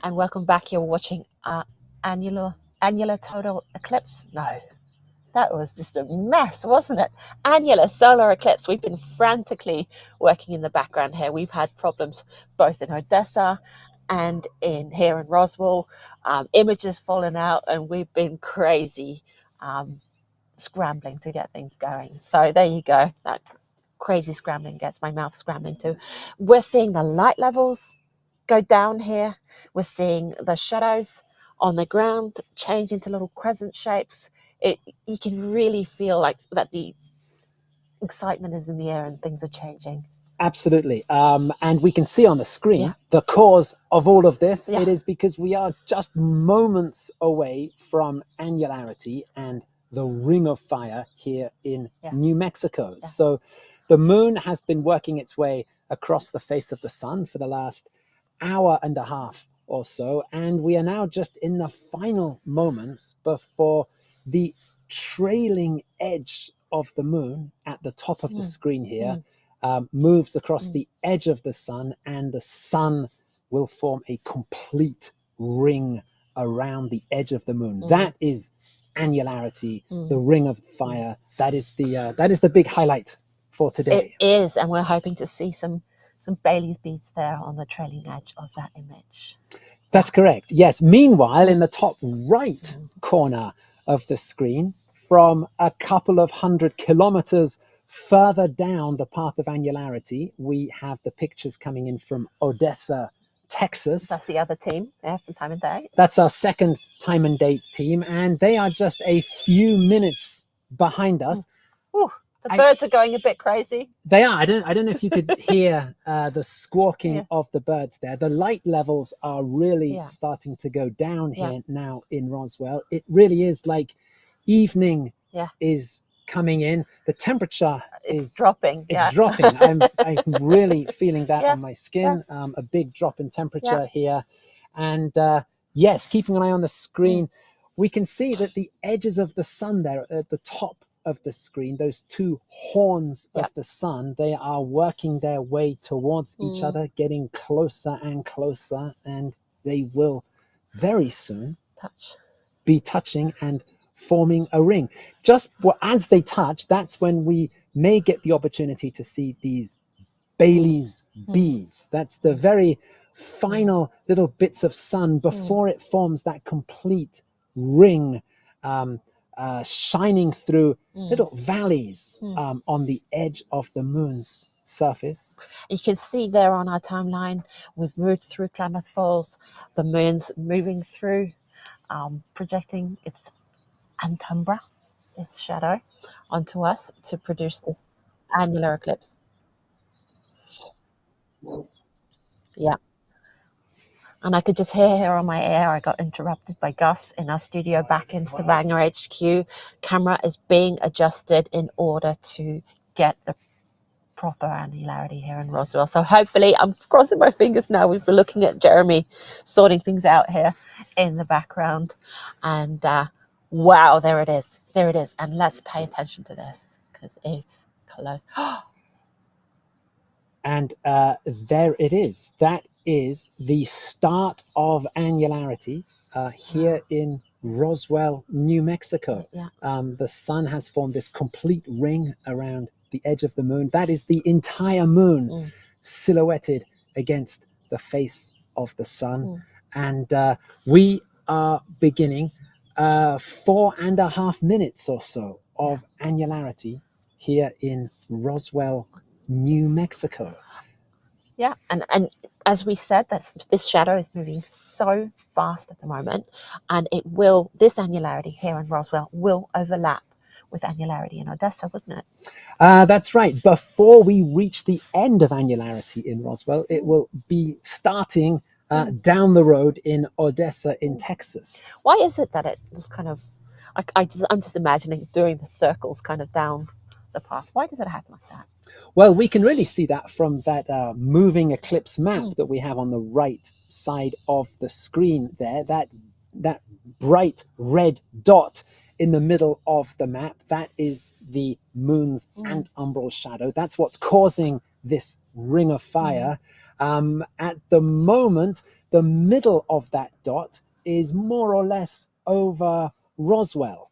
and welcome back. You're watching annular total eclipse. No, that was just a mess, wasn't it? Annular solar eclipse. We've been frantically working in the background here. We've had problems both in Odessa and here in Roswell. Images fallen out, and we've been crazy scrambling to get things going. So there you go. That crazy scrambling gets my mouth scrambling too. We're seeing the light levels go down here. We're seeing the shadows on the ground change into little crescent shapes. You can really feel like that the excitement is in the air and things are changing. Absolutely. And we can see on the screen the cause of all of this. Yeah. It is because we are just moments away from Annularity and the Ring of Fire here in New Mexico. Yeah. So the moon has been working its way across the face of the sun for the last hour and a half or so. And we are now just in the final moments before the trailing edge of the moon at the top of the screen here moves across the edge of the sun, and the sun will form a complete ring around the edge of the moon. That is Annularity, the Ring of Fire. That is the big highlight for today. It is, and we're hoping to see some Bailey's beads there on the trailing edge of that image. That's correct. Yes. Meanwhile, in the top right corner of the screen, from a couple of 100 kilometers further down the path of Annularity, we have the pictures coming in from Odessa, Texas. That's the other team from Time and Date. That's our second Time and Date team, and they are just a few minutes behind us. Ooh, the birds are going a bit crazy. They are. I don't know if you could hear the squawking of the birds there. The light levels are really starting to go down here now in Roswell. It really is like evening is coming in. The temperature is dropping. It's dropping. I'm really feeling that on my skin. A big drop in temperature here. And yes, keeping an eye on the screen, we can see that the edges of the sun there at the top of the screen, those two horns of the sun, they are working their way towards each other, getting closer and closer, and they will very soon be touching and forming a ring. Just as they touch, that's when we may get the opportunity to see these Bailey's beads. That's the very final little bits of sun before it forms that complete ring, shining through little valleys on the edge of the moon's surface. You can see there on our timeline, we've moved through Klamath Falls. The moon's moving through, projecting its antumbra, its shadow, onto us to produce this annular eclipse. Yeah. And I could just hear here on my air, I got interrupted by Gus in our studio back in Stavanger HQ. Camera is being adjusted in order to get the proper annularity here in Roswell. So hopefully, I'm crossing my fingers now. We've been looking at Jeremy sorting things out here in the background. And wow, there it is. There it is. And let's pay attention to this because it's close. And there it is. That is the start of Annularity here in Roswell, New Mexico. The sun has formed this complete ring around the edge of the moon. That is the entire moon silhouetted against the face of the sun. And we are beginning 4.5 minutes or so of Annularity here in Roswell, New Mexico. Yeah, and as we said, this shadow is moving so fast at the moment, and this annularity here in Roswell will overlap with annularity in Odessa, wouldn't it? That's right. Before we reach the end of Annularity in Roswell, it will be starting down the road in Odessa in Texas. Why is it that it just kind of, I'm just imagining doing the circles kind of down the path. Why does it happen like that? Well, we can really see that from that moving eclipse map that we have on the right side of the screen there. That bright red dot in the middle of the map, that is the moon's antumbral shadow. That's what's causing this ring of fire. At the moment, the middle of that dot is more or less over Roswell.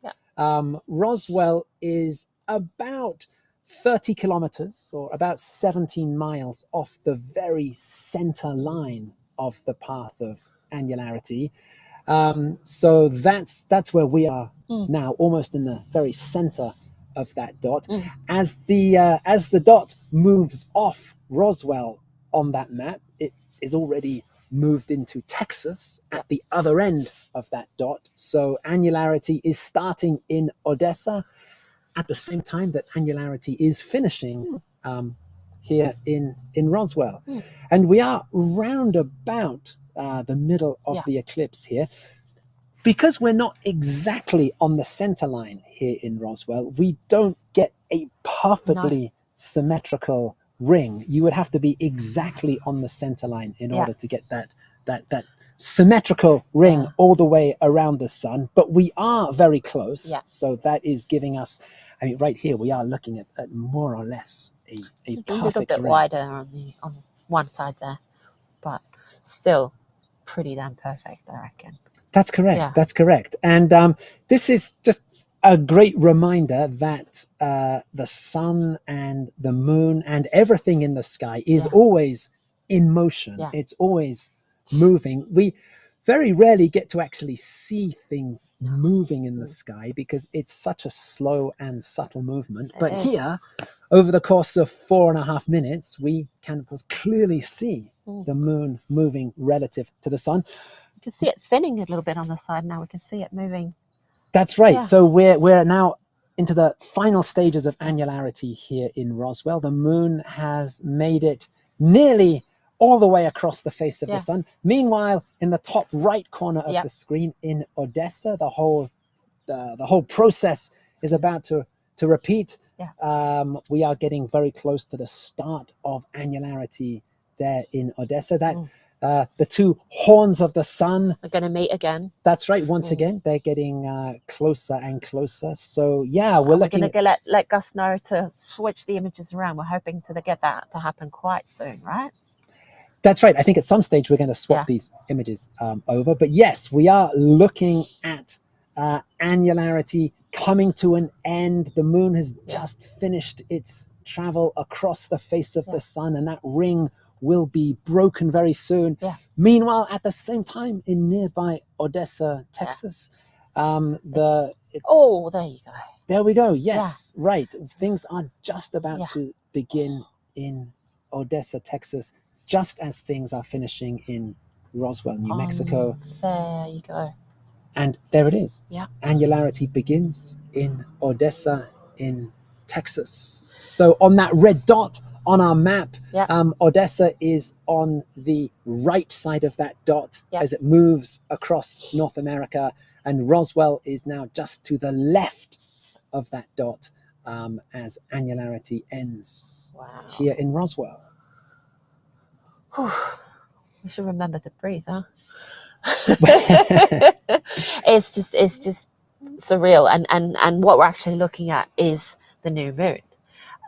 Roswell is about 30 kilometers or about 17 miles off the very center line of the path of Annularity. So that's where we are now, almost in the very center of that dot. As the dot moves off Roswell on that map, it is already moved into Texas at the other end of that dot. So Annularity is starting in Odessa at the same time that Annularity is finishing here in Roswell. And we are round about the middle of the eclipse here. Because we're not exactly on the center line here in Roswell, we don't get a perfectly symmetrical ring. You would have to be exactly on the center line in order to get that symmetrical ring all the way around the sun. But we are very close. So that is giving us, I mean, right here, we are looking at more or less a perfect little bit ring. wider on one side there, but still pretty damn perfect, I reckon. That's correct. That's correct. And this is just a great reminder that the sun and the moon and everything in the sky is always in motion. It's always moving. We very rarely get to actually see things moving in the sky because it's such a slow and subtle movement. But here, over the course of 4.5 minutes, we can, of course, clearly see the moon moving relative to the sun. You can see it thinning a little bit on the side now. We can see it moving. That's right. So we're now into the final stages of Annularity here in Roswell. The moon has made it nearly all the way across the face of the sun. Meanwhile, in the top right corner of the screen in Odessa, the whole process is about to repeat. We are getting very close to the start of Annularity there in Odessa. That the two horns of the sun are going to meet again. That's right. Once again, they're getting closer and closer. So yeah, we're looking. We're going to let Gus know to switch the images around. We're hoping to get that to happen quite soon, right? That's right. I think at some stage we're going to swap these images over. But yes, we are looking at Annularity coming to an end. The moon has just finished its travel across the face of the sun, and that ring will be broken very soon. Meanwhile, at the same time, in nearby Odessa, Texas, there you go. There we go. Yes, right. Things are just about to begin in Odessa, Texas, just as things are finishing in Roswell, New Mexico. There you go. And there it is. Annularity begins in Odessa, in Texas. So on that red dot on our map, Odessa is on the right side of that dot as it moves across North America, and Roswell is now just to the left of that dot as Annularity ends here in Roswell. We should remember to breathe, huh? It's just surreal, and what we're actually looking at is the new moon,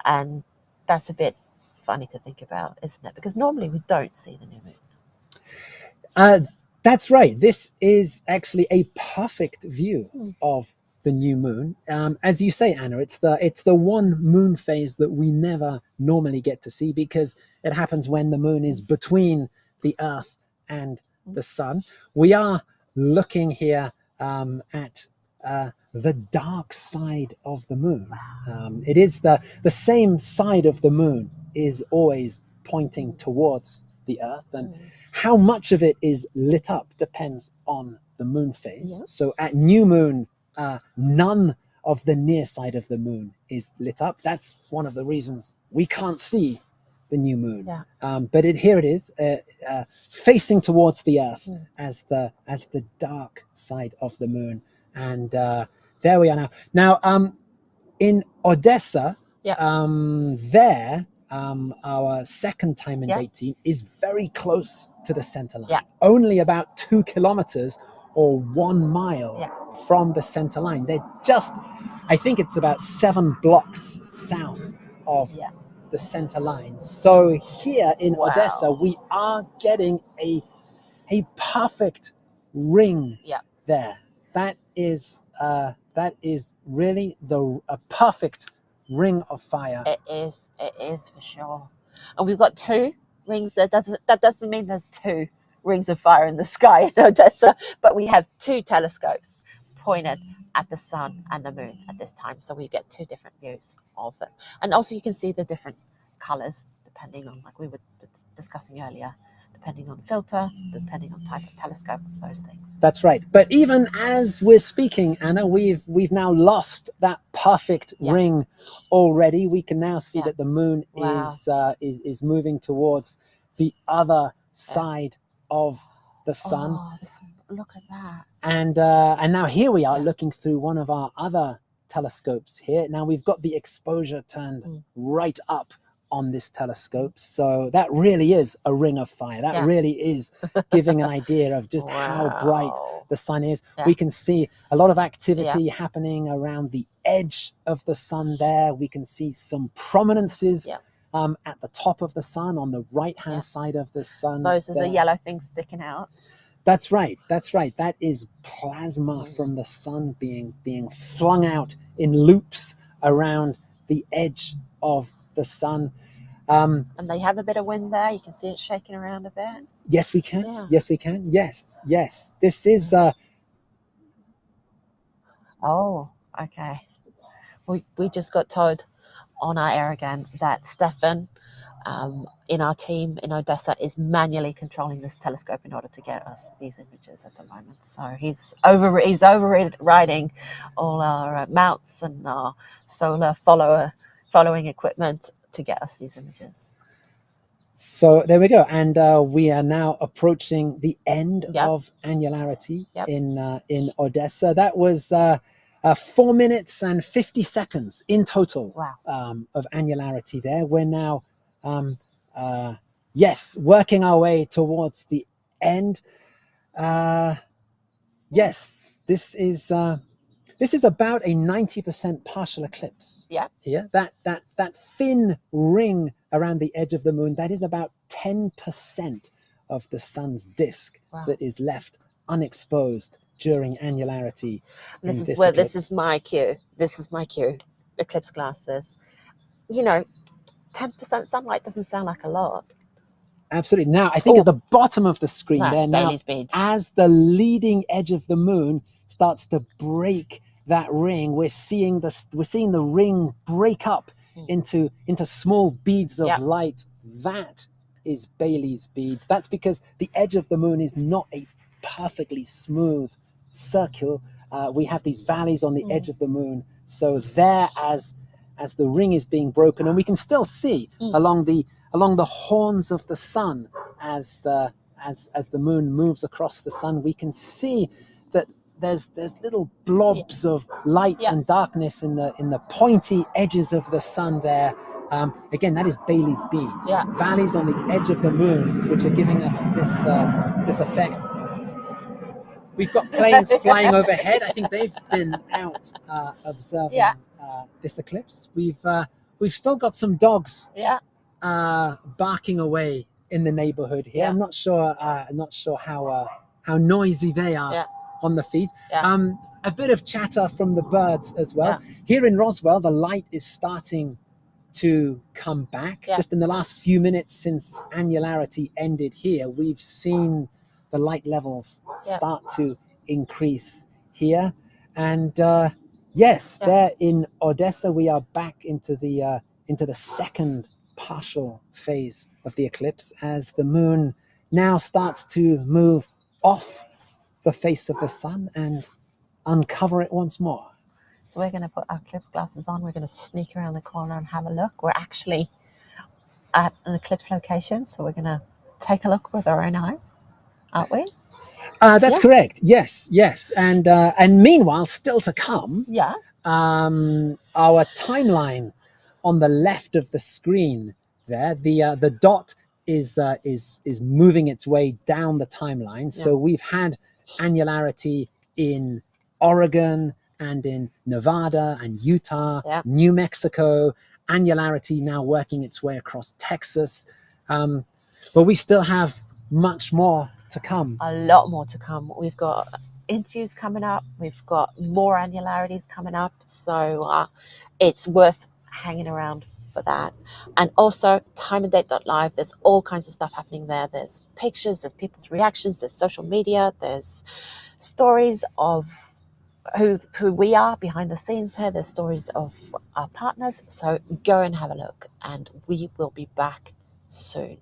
and that's a bit funny to think about, isn't it? Because normally we don't see the new moon. That's right. This is actually a perfect view of the new moon. As you say, Anna, it's the one moon phase that we never normally get to see because it happens when the moon is between the Earth and the sun. We are looking here at the dark side of the moon. It is the same side of the moon is always pointing towards the Earth, and how much of it is lit up depends on the moon phase. So at new moon, none of the near side of the moon is lit up. That's one of the reasons we can't see the new moon. But here it is, facing towards the Earth as the dark side of the moon. And there we are now. Now, in Odessa, our second time and date team is very close to the center line. Only about 2 kilometers or 1 mile from the center line. They're just, I think it's about 7 blocks south of the center line. So here in Wow. Odessa, we are getting a perfect ring Yeah. there. That is really a perfect ring of fire. It is for sure. And we've got two rings. That doesn't mean there's two rings of fire in the sky in Odessa, but we have two telescopes pointed at the sun and the moon at this time, so we get two different views of it. And also you can see the different colors depending on, like we were discussing earlier, depending on filter, depending on type of telescope, those things. That's right. But even as we're speaking, Anna, we've now lost that perfect ring already. We can now see that the moon is moving towards the other side of the sun. Oh, look at that. And now here we are looking through one of our other telescopes here. Now we've got the exposure turned right up on this telescope, so that really is a ring of fire. That really is giving an idea of just how bright the sun is. We can see a lot of activity happening around the edge of the sun there. We can see some prominences at the top of the sun, on the right hand side of the sun. Those are the yellow things sticking out. That's right. That is plasma from the sun being flung out in loops around the edge of the sun. And they have a bit of wind there. You can see it shaking around a bit. Yes, we can. Yeah. Yes, we can. Yes. This is... Oh, okay. We just got told on our air again that Stefan in our team in Odessa is manually controlling this telescope in order to get us these images at the moment. So he's overriding all our mounts and our solar following equipment to get us these images. So there we go, and we are now approaching the end of Annularity in Odessa. That was 4 minutes and 50 seconds in total of Annularity there. We're now working our way towards the end. This is about a 90% partial eclipse. Here, that thin ring around the edge of the moon, that is about 10% of the sun's disk that is left unexposed during Annularity. This is my cue. Eclipse glasses. 10% sunlight doesn't sound like a lot. Absolutely. Now, I think at the bottom of the screen there, Bailey's beads. As the leading edge of the moon starts to break that ring, we're seeing the ring break up into small beads of light. That is Bailey's beads. That's because the edge of the moon is not a perfectly smooth circle. We have these valleys on the edge of the moon. So there, as the ring is being broken, and we can still see along the horns of the sun as the moon moves across the sun, we can see that there's little blobs of light and darkness in the pointy edges of the sun there. Again, that is Bailey's beads. Valleys on the edge of the moon, which are giving us this effect. We've got planes flying overhead. I think they've been out observing this eclipse. We've still got some dogs barking away in the neighborhood here. I'm not sure how noisy they are on the feed. A bit of chatter from the birds as well. Here in Roswell, the light is starting to come back. Just in the last few minutes since Annularity ended here, we've seen the light levels start to increase here. And there in Odessa, we are back into the second partial phase of the eclipse as the moon now starts to move off the face of the sun and uncover it once more. So we're going to put our eclipse glasses on. We're going to sneak around the corner and have a look. We're actually at an eclipse location, so we're going to take a look with our own eyes, aren't we? That's correct. Yes. And meanwhile, still to come, our timeline on the left of the screen there, the dot is moving its way down the timeline. So we've had Annularity in Oregon and in Nevada and Utah, New Mexico, Annularity now working its way across Texas. But we still have much more to come. A lot more to come. We've got interviews coming up. We've got more Annularities coming up. So it's worth hanging around for that. And also timeanddate.live. There's all kinds of stuff happening there. There's pictures, there's people's reactions, there's social media, there's stories of who we are behind the scenes here. There's stories of our partners. So go and have a look, and we will be back soon.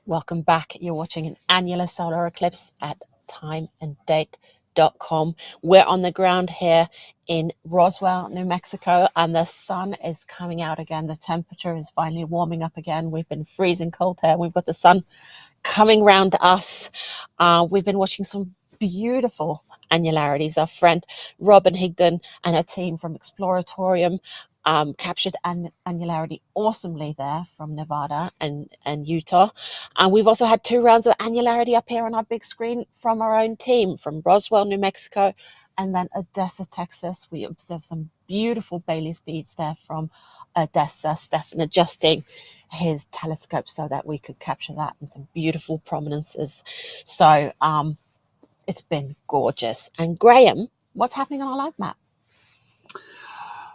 Welcome back. You're watching an annular solar eclipse at timeanddate.com. We're on the ground here in Roswell, New Mexico, and the sun is coming out again. The temperature is finally warming up again. We've been freezing cold here. We've got the sun coming round us. We've been watching some beautiful annularities. Our friend Robin Higdon and her team from Exploratorium captured annularity awesomely there from Nevada and Utah. And we've also had 2 rounds of annularity up here on our big screen from our own team from Roswell, New Mexico, and then Odessa, Texas. We observed some beautiful Bailey's beads there from Odessa. Stefan adjusting his telescope so that we could capture that and some beautiful prominences. So it's been gorgeous. And Graham, what's happening on our live map?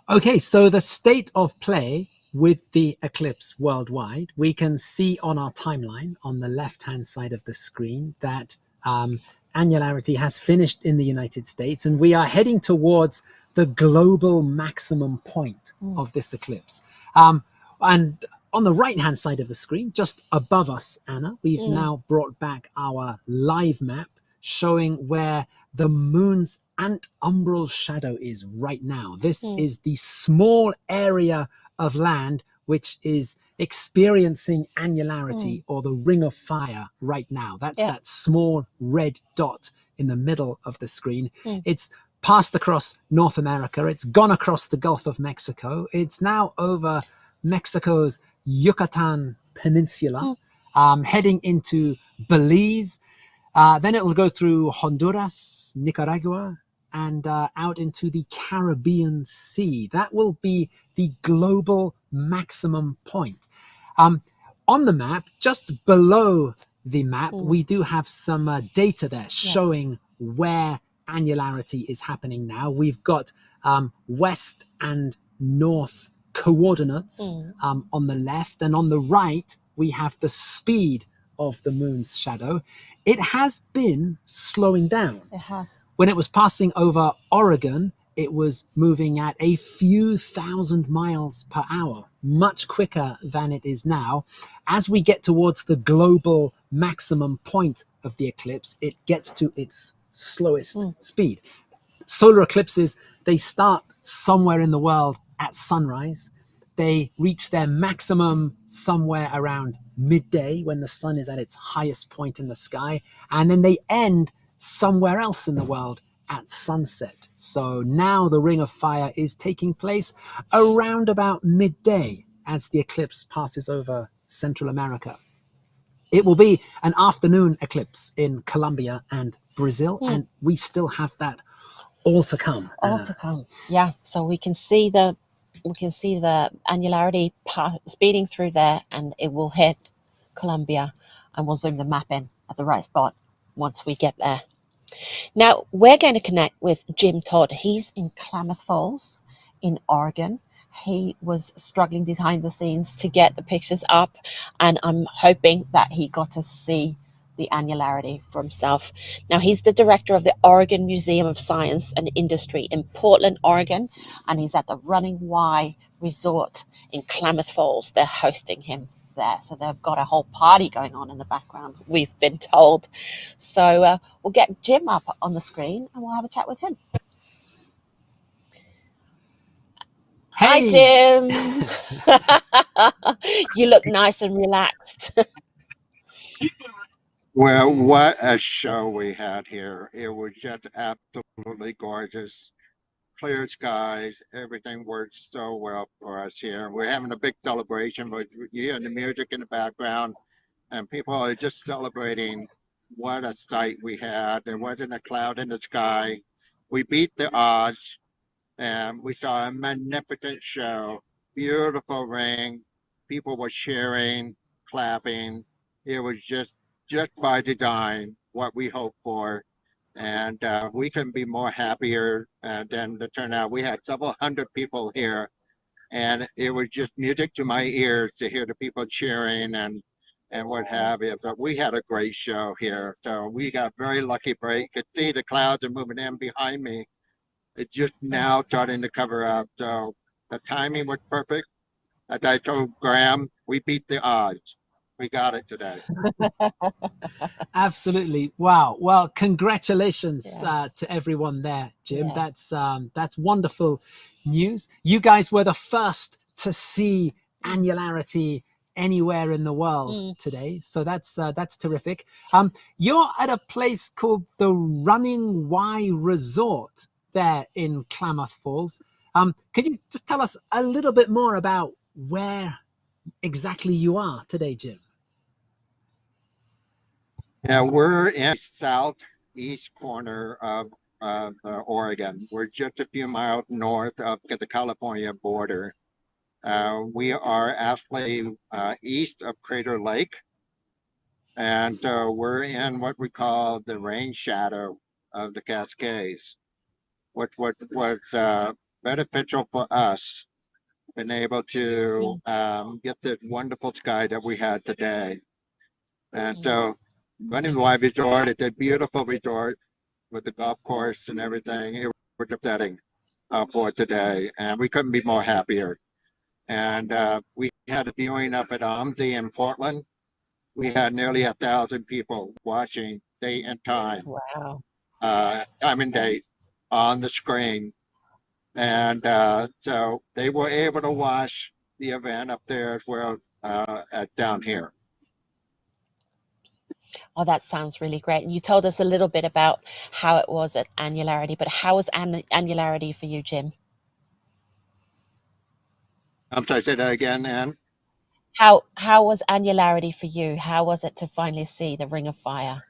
Okay, so the state of play with the eclipse worldwide, we can see on our timeline on the left-hand side of the screen that annularity has finished in the United States, and we are heading towards the global maximum point of this eclipse. And on the right-hand side of the screen, just above us, Anna, we've now brought back our live map showing where the moon's antumbral shadow is right now. This is the small area of land which is experiencing annularity or the ring of fire right now. That's that small red dot in the middle of the screen. It's passed across North America. It's gone across the Gulf of Mexico. It's now over Mexico's Yucatán peninsula, heading into Belize. Then it will go through Honduras, Nicaragua, and out into the Caribbean Sea. That will be the global maximum point. On the map, just below the map, we do have some data there showing where annularity is happening now. We've got west and north coordinates on the left, and on the right, we have the speed of the moon's shadow. It has been slowing down. It has. When it was passing over Oregon, it was moving at a few thousand miles per hour, much quicker than it is now. As we get towards the global maximum point of the eclipse, it gets to its slowest speed. Solar eclipses, they start somewhere in the world at sunrise. They reach their maximum somewhere around midday when the sun is at its highest point in the sky, and then they end somewhere else in the world at sunset. So now the ring of fire is taking place around about midday as the eclipse passes over Central America. It will be an afternoon eclipse in Colombia and Brazil, and we still have that all to come. All to come. Yeah. So we can see the annularity speeding through there, and it will hit Colombia, and we'll zoom the map in at the right spot once we get there. Now we're going to connect with Jim Todd. He's in Klamath Falls in Oregon. He was struggling behind the scenes to get the pictures up, and I'm hoping that he got to see the annularity for himself. Now, he's the director of the Oregon Museum of Science and Industry in Portland, Oregon, and he's at the Running Y Resort in Klamath Falls. They're hosting him there, so they've got a whole party going on in the background, we've been told. So we'll get Jim up on the screen and we'll have a chat with him. Hey. Hi, Jim. You look nice and relaxed. Well, what a show we had here. It was just absolutely gorgeous. Clear skies, everything worked so well for us here. We're having a big celebration, but you hear the music in the background, and people are just celebrating what a sight we had. There wasn't a cloud in the sky. We beat the odds, and we saw a magnificent show. Beautiful ring. People were cheering, clapping. It was just by design what we hoped for. And we couldn't be more happier than the turnout. We had several hundred people here, and it was just music to my ears to hear the people cheering and what have you. But we had a great show here. So we got very lucky break. Could see the clouds are moving in behind me. It's just now starting to cover up. So the timing was perfect. As I told Graham, we beat the odds. we got it today. Absolutely. Wow. Well, congratulations Yeah. to everyone there, Jim. Yeah. That's wonderful news. You guys were the first to see Annularity anywhere in the world today, so that's terrific. You're at a place called the Running Y Resort there in Klamath Falls. Could you just tell us a little bit more about where exactly you are today, Jim? Yeah, we're in the southeast corner of Oregon. We're just a few miles north of the California border. We are actually east of Crater Lake, and we're in what we call the rain shadow of the Cascades, which was beneficial for us, being able to get this wonderful sky that we had today. And so Running Y Resort, it's a beautiful resort with the golf course and everything. It was a setting for today, and we couldn't be more happier. And we had a viewing up at OMSI in Portland. We had nearly 1,000 people watching day and time, Wow. time and date on the screen. And so they were able to watch the event up there as well as down here. Oh, that sounds really great. And you told us a little bit about how it was at Annularity, but how was Annularity for you, Jim? I'm sorry, say that again, Ann. How was Annularity for you? How was it to finally see the Ring of Fire?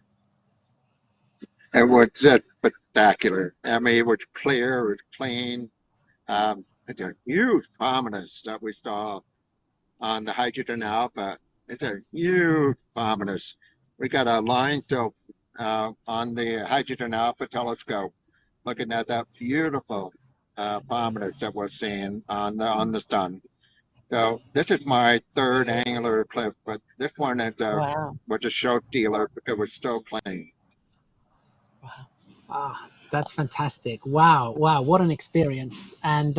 It was just spectacular. I mean, it was clear, it was clean. It's a huge prominence that we saw on the hydrogen alpha. It's a huge prominence. We got a line tilt on the hydrogen alpha telescope, looking at that beautiful prominence that we're seeing on the sun. So this is my third annular eclipse, but this one is Wow. was a show dealer because it was so clean. Wow. Ah, that's fantastic. Wow. What an experience. And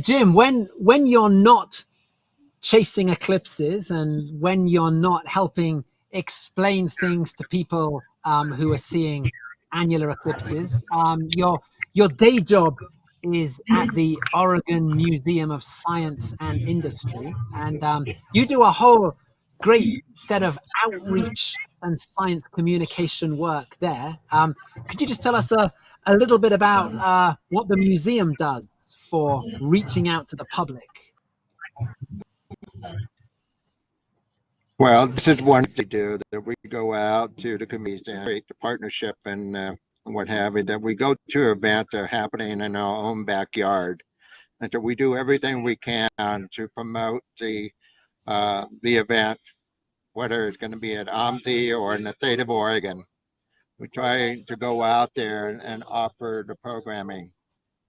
Jim, when you're not chasing eclipses and when you're not helping explain things to people who are seeing annular eclipses, your day job is at the Oregon Museum of Science and Industry, and you do a whole great set of outreach and science communication work there. Could you just tell us a little bit about what the museum does for reaching out to the public? Well, this is one to do that we go out to the communities and create the partnership and what have you, that we go to events that are happening in our own backyard. And so we do everything we can to promote the event, whether it's going to be at OMSI or in the state of Oregon. We try to go out there and offer the programming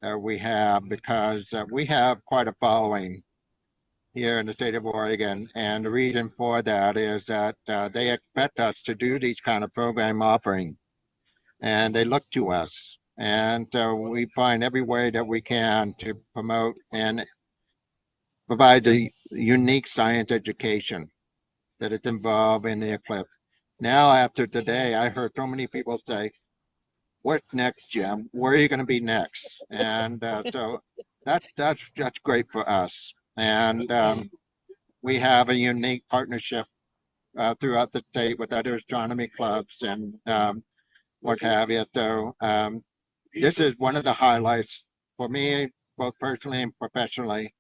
that we have because we have quite a following here in the state of Oregon. And the reason for that is that they expect us to do these kind of program offering, and they look to us. And we find every way that we can to promote and provide the unique science education that is involved in the eclipse. Now, after today, I heard so many people say, "What's next, Jim? Where are you going to be next?" And so that's great for us. And we have a unique partnership throughout the state with other astronomy clubs and what have you. So this is one of the highlights for me, both personally and professionally,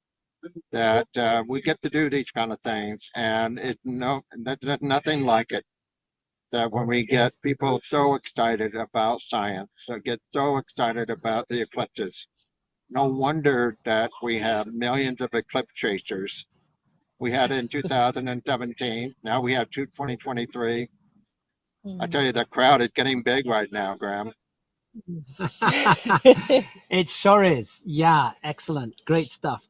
that we get to do these kind of things, and there's nothing like it. That when we get people so excited about science, so get so excited about the eclipses. No wonder that we have millions of eclipse chasers. We had it in 2017. Now we have 2023. I tell you, the crowd is getting big right now, Graham. It sure is. Yeah, excellent. Great stuff.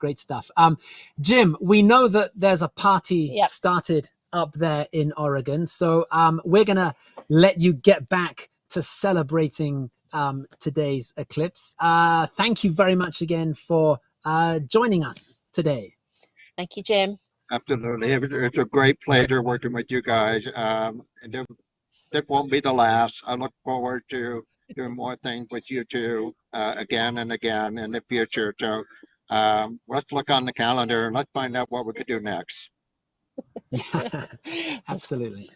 Jim, we know that there's a party started up there in Oregon. So we're going to let you get back to celebrating today's eclipse. Thank you very much again for joining us today. Thank you, Jim. Absolutely. It's a great pleasure working with you guys. And this won't be the last. I look forward to doing more things with you two again and again in the future. So let's look on the calendar and let's find out what we could do next. Yeah, absolutely.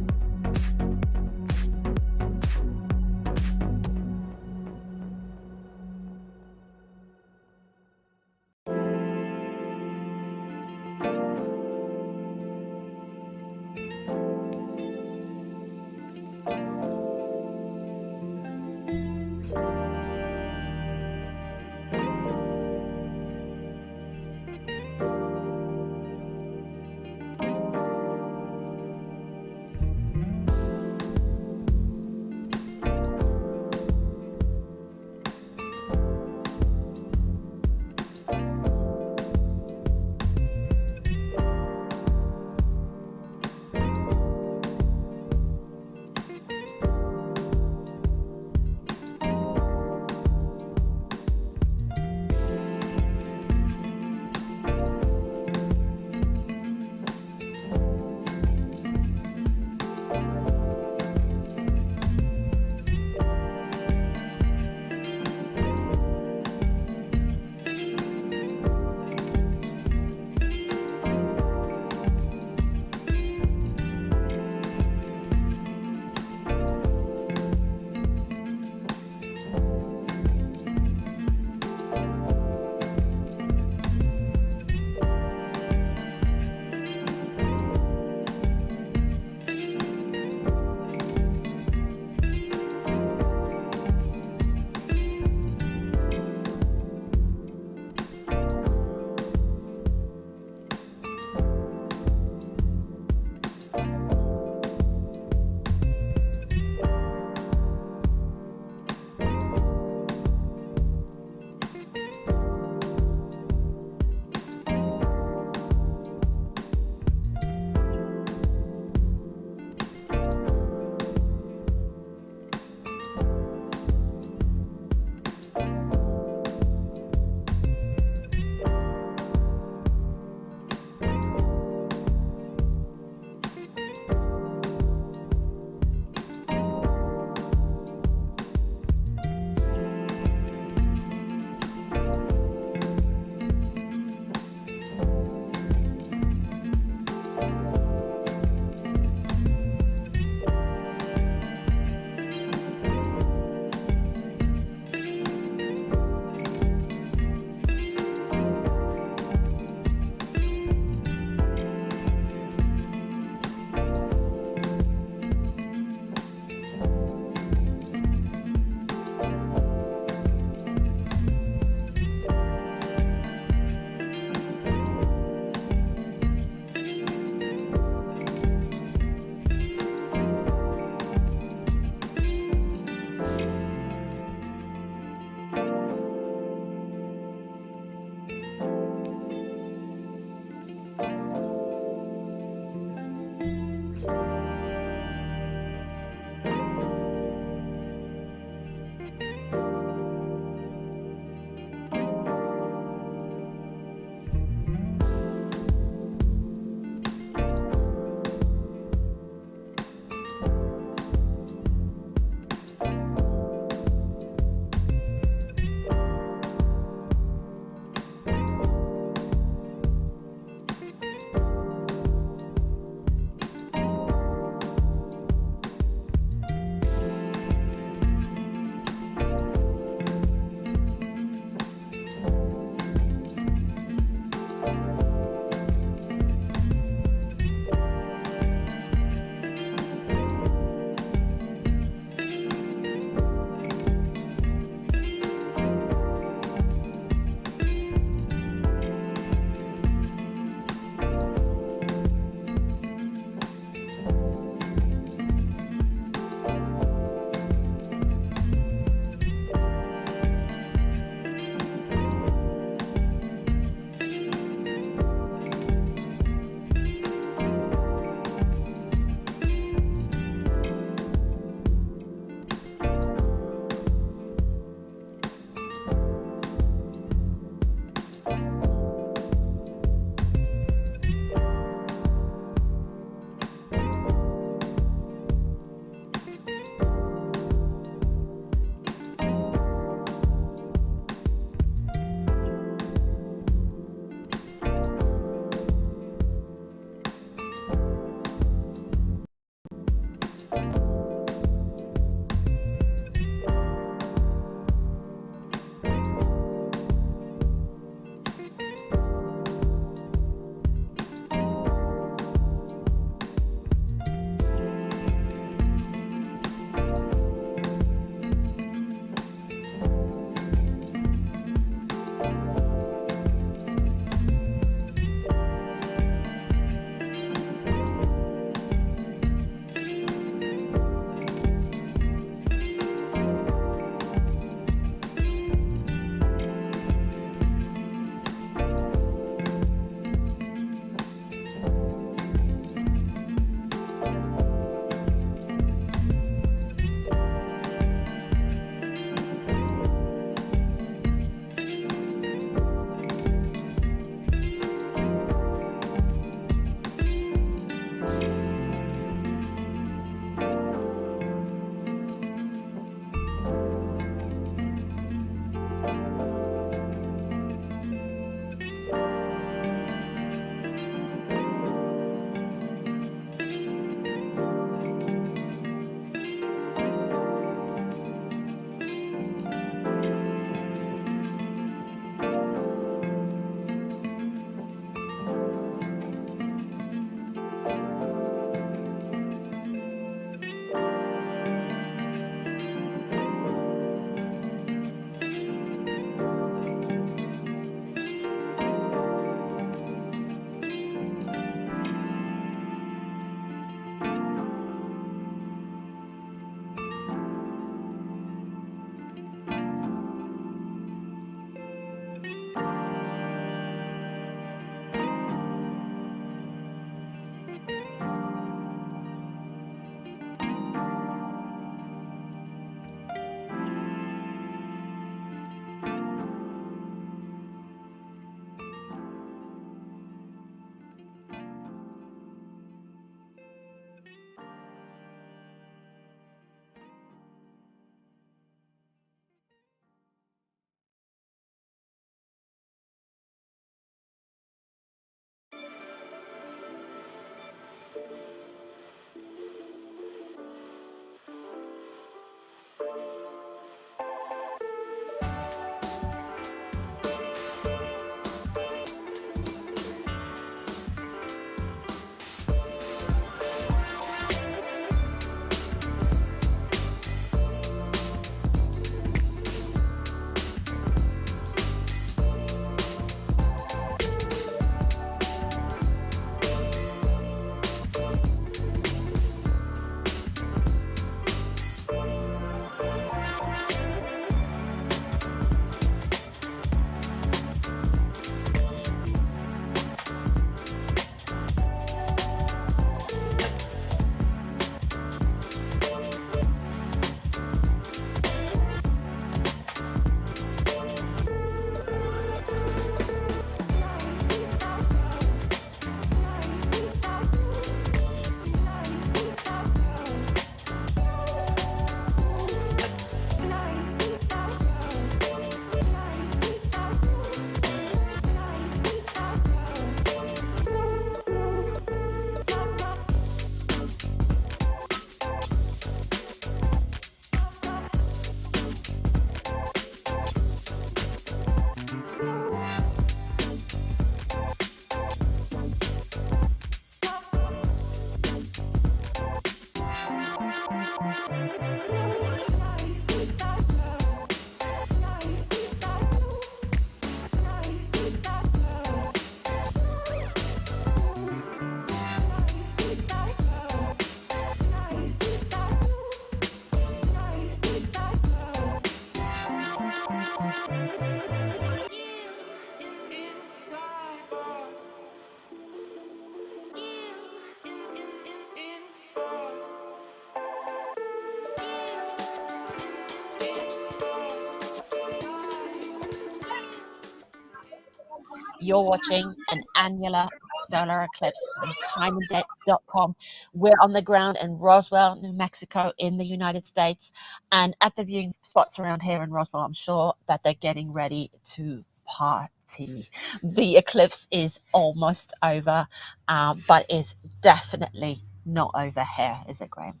You're watching an annular solar eclipse on timeanddate.com. We're on the ground in Roswell, New Mexico, in the United States. And at the viewing spots around here in Roswell, I'm sure that they're getting ready to party. The eclipse is almost over, but is definitely not over here, is it, Graham?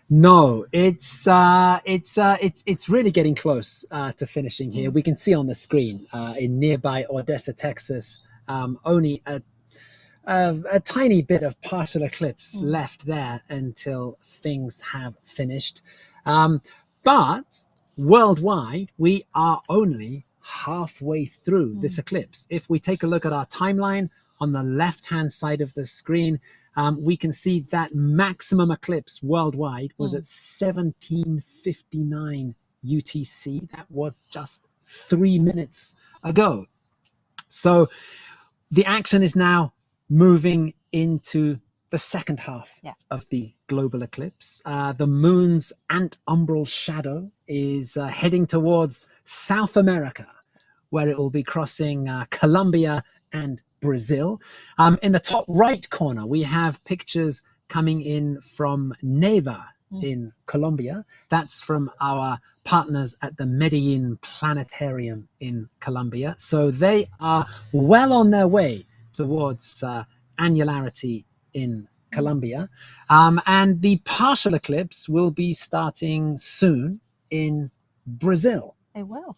No, it's really getting close to finishing here. We can see on the screen in nearby Odessa, Texas, only a tiny bit of partial eclipse left there until things have finished. But worldwide, we are only halfway through this eclipse. If we take a look at our timeline on the left-hand side of the screen, we can see that maximum eclipse worldwide was at 17:59 UTC. That was just 3 minutes ago. So the action is now moving into the second half of the global eclipse. The moon's antumbral shadow is heading towards South America, where it will be crossing Colombia and Brazil. In the top right corner, we have pictures coming in from Neva in Colombia. That's from our partners at the Medellin Planetarium in Colombia. So they are well on their way towards Annularity in Colombia. And the partial eclipse will be starting soon in Brazil. It will.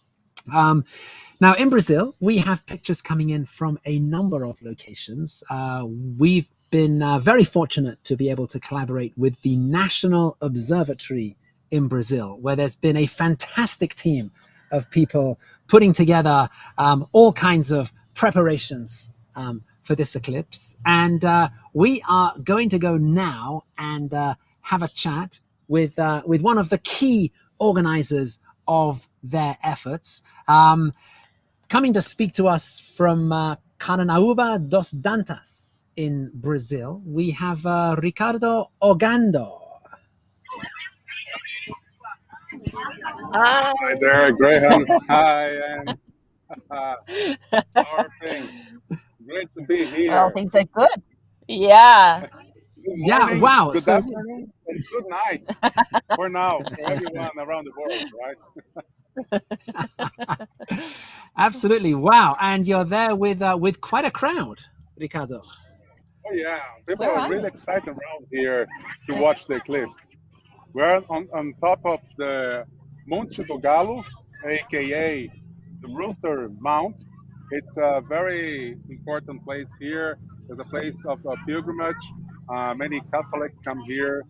Now, in Brazil, we have pictures coming in from a number of locations. We've been very fortunate to be able to collaborate with the National Observatory in Brazil, where there's been a fantastic team of people putting together all kinds of preparations for this eclipse. And we are going to go now and have a chat with one of the key organizers of their efforts. Coming to speak to us from Carnaúba dos Dantas in Brazil, we have Ricardo Ogando. Hi. Hi there, Graham. Hi, and how are things? Great to be here. Well, things are good. Yeah. Good morning, Yeah, wow. good So, afternoon, and good night for now, for everyone around the world, right? absolutely, wow. And you're there with quite a crowd, Ricardo. Oh yeah, people Where are are really you? excited around here to watch the eclipse. We're on top of the Monte do Galo, aka the Rooster Mount. It's a very important place here. It's a place of pilgrimage. Many Catholics come here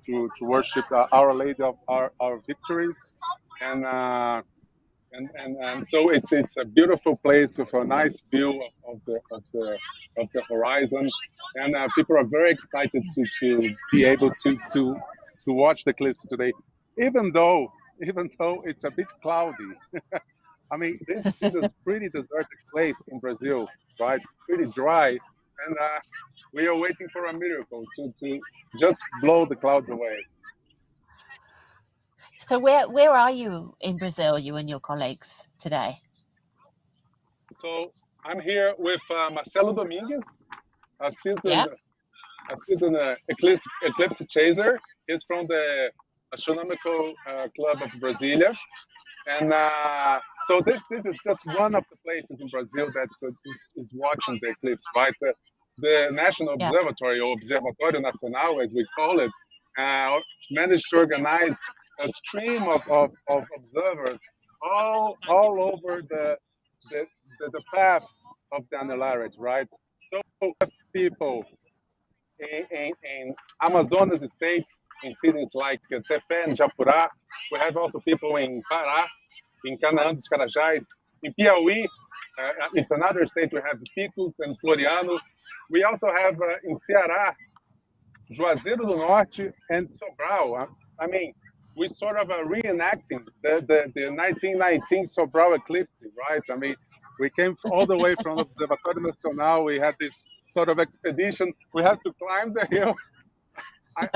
to worship Our Lady of our victories, and so it's a beautiful place with a nice view of the horizon, and people are very excited to be able to watch the eclipse today, even though it's a bit cloudy. I mean, this is pretty deserted place in Brazil, right? Pretty dry, and we are waiting for a miracle to just blow the clouds away. So where are you in Brazil, you and your colleagues today? So I'm here with Marcelo Domingues, a seasoned eclipse chaser. He's from the Astronomical Club of Brasilia. And so this is just one of the places in Brazil that is watching the eclipse, right? The National Observatory, or Observatório Nacional, as we call it, managed to organize a stream of observers all over the path of the Annularity, right? So people in Amazonas state, in cities like Tefé and Japurá. We have also people in Pará, in Canaã dos Carajás, in Piauí. It's another state. We have Picos and Floriano. We also have in Ceará, Juazeiro do Norte and Sobral. I mean, we sort of are reenacting the 1919 Sobral eclipse, right? I mean, we came all the way from Observatório Nacional. We had this sort of expedition. We had to climb the hill. I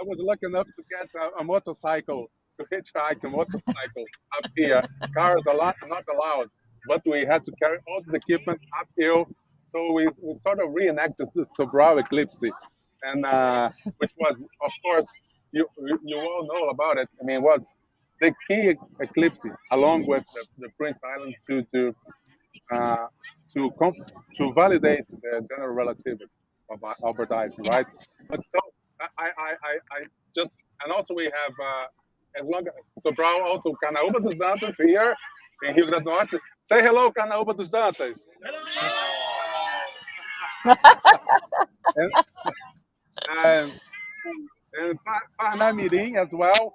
was lucky enough to get a motorcycle, to hitchhike a motorcycle up here. Cars are not allowed. but we had to carry all the equipment uphill. So we sort of reenacted the Sobral eclipse, and which was, of course, you all know about it. I mean, it was the key eclipse, along with the Prince Island, uh, to validate the general relativity of Albert Einstein, right? But so I just, and also we have as long as Sobral also Canaúba dos Dantas here in Rio Grande do Norte. Say hello, Canaúba dos Dantas. and, and Parnamirim as well,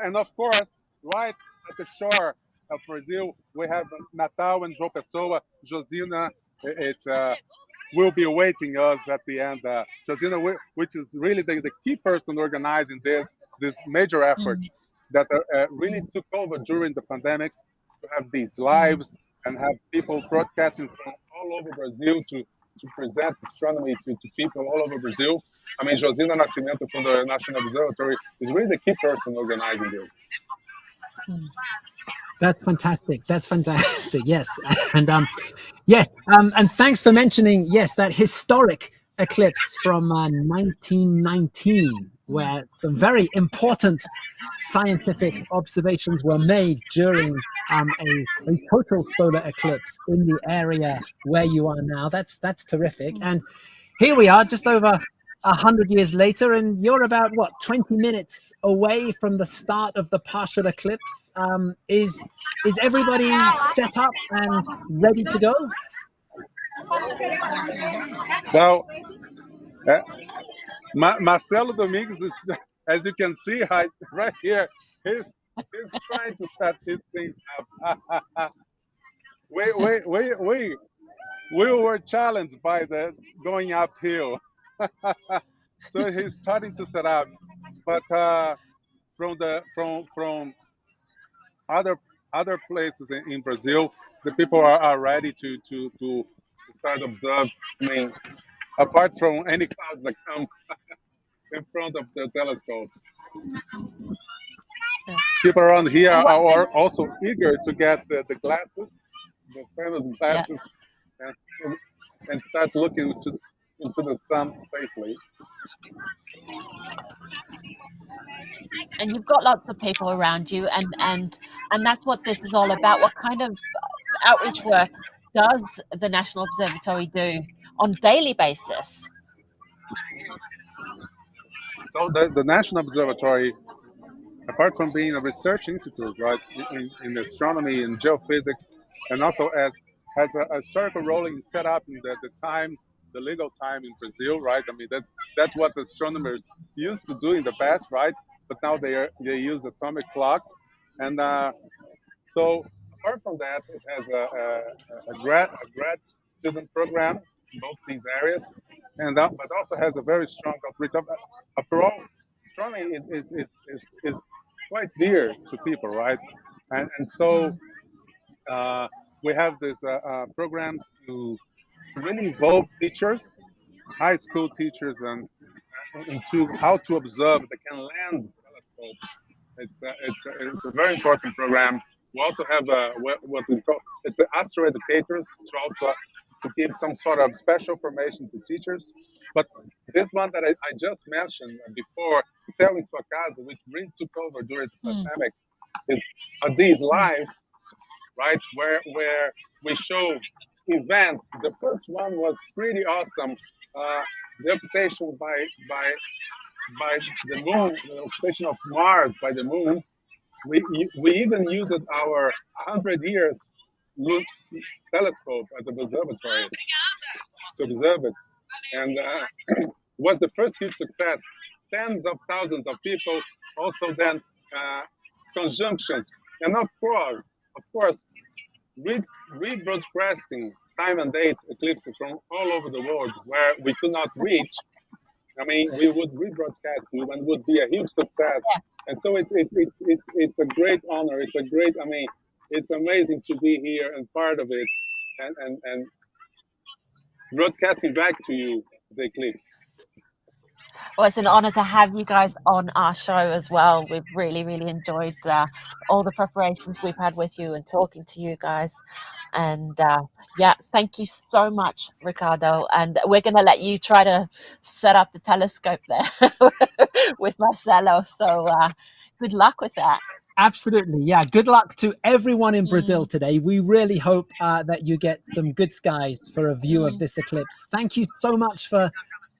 and of course, right at the shore of Brazil, we have Natal and João Pessoa. Josina, it's will be awaiting us at the end. Josina, which is really the key person organizing this major effort that really took over during the pandemic to have these lives and have people broadcasting from all over Brazil to present astronomy to people all over Brazil. I mean, Josina Nascimento from the National Observatory is really the key person organizing this. That's fantastic. That's fantastic. Yes, and yes, and thanks for mentioning that historic eclipse from 1919, where some very important scientific observations were made during a total solar eclipse in the area where you are now. That's terrific. And here we are, just over 100 years later, and you're about 20 minutes away from the start of the partial eclipse. Is everybody set up and ready to go? Well, Marcelo Domingues is, as you can see right here, he's trying to set his things up. we were challenged by the going uphill. So he's starting to set up, but from other places in Brazil, the people are ready to start observe. I mean, apart from any clouds that come in front of the telescope, people around here are also eager to get the glasses, the famous glasses, and start looking into the sun safely. And you've got lots of people around you, and that's what this is all about. What kind of outreach work does the National Observatory do on daily basis? So the National Observatory, apart from being a research institute, right, in astronomy and geophysics, and also has a historical role in set up in the legal time in Brazil, right? I mean, that's what astronomers used to do in the past, right? But now they use atomic clocks, and so apart from that, it has a grad student program in both these areas, and but also has a very strong outreach. After all, astronomy is quite dear to people, right? And so we have these programs to really involve teachers, high school teachers, and into how to observe. They can land telescopes. It's a very important program. We also have what we call it's astro educators to also to give some sort of special formation to teachers. But this one that I just mentioned before, Céu em Sua Casa, which really took over during the pandemic, are these lives, right? Where we show events. The first one was pretty awesome. The occupation by the moon, the occupation of Mars by the moon. We even used our 100 years telescope at the observatory to observe it, and was the first huge success. Tens of thousands of people, also then conjunctions, and of course, rebroadcasting time and date eclipses from all over the world where we could not reach. I mean, we would rebroadcast you and would be a huge success. And so it's a great honor. It's a great. I mean, it's amazing to be here and part of it, and broadcasting back to you the eclipse. Well, it's an honor to have you guys on our show as well. We've really, really enjoyed all the preparations we've had with you and talking to you guys. And yeah, thank you so much, Ricardo. And we're going to let you try to set up the telescope there with Marcelo. So good luck with that. Absolutely. Yeah. Good luck to everyone in Brazil today. We really hope that you get some good skies for a view of this eclipse. Thank you so much for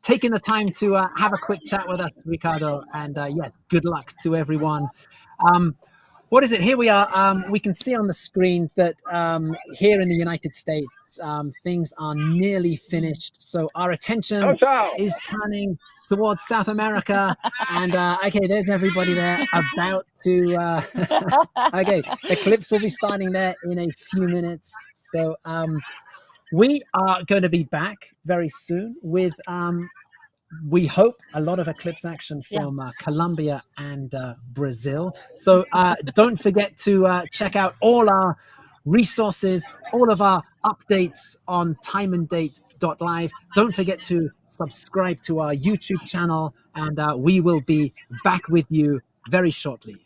taking the time to have a quick chat with us, Ricardo. And yes, good luck to everyone. What is it? Here we are. We can see on the screen that here in the United States, things are nearly finished. So our attention is turning towards South America. And okay, there's everybody there about to. Okay, Eclipse will be starting there in a few minutes. So we are going to be back very soon with. We hope a lot of eclipse action from Colombia and Brazil. So don't forget to check out all our resources, all of our updates on timeanddate.live. Don't forget to subscribe to our YouTube channel, and we will be back with you very shortly.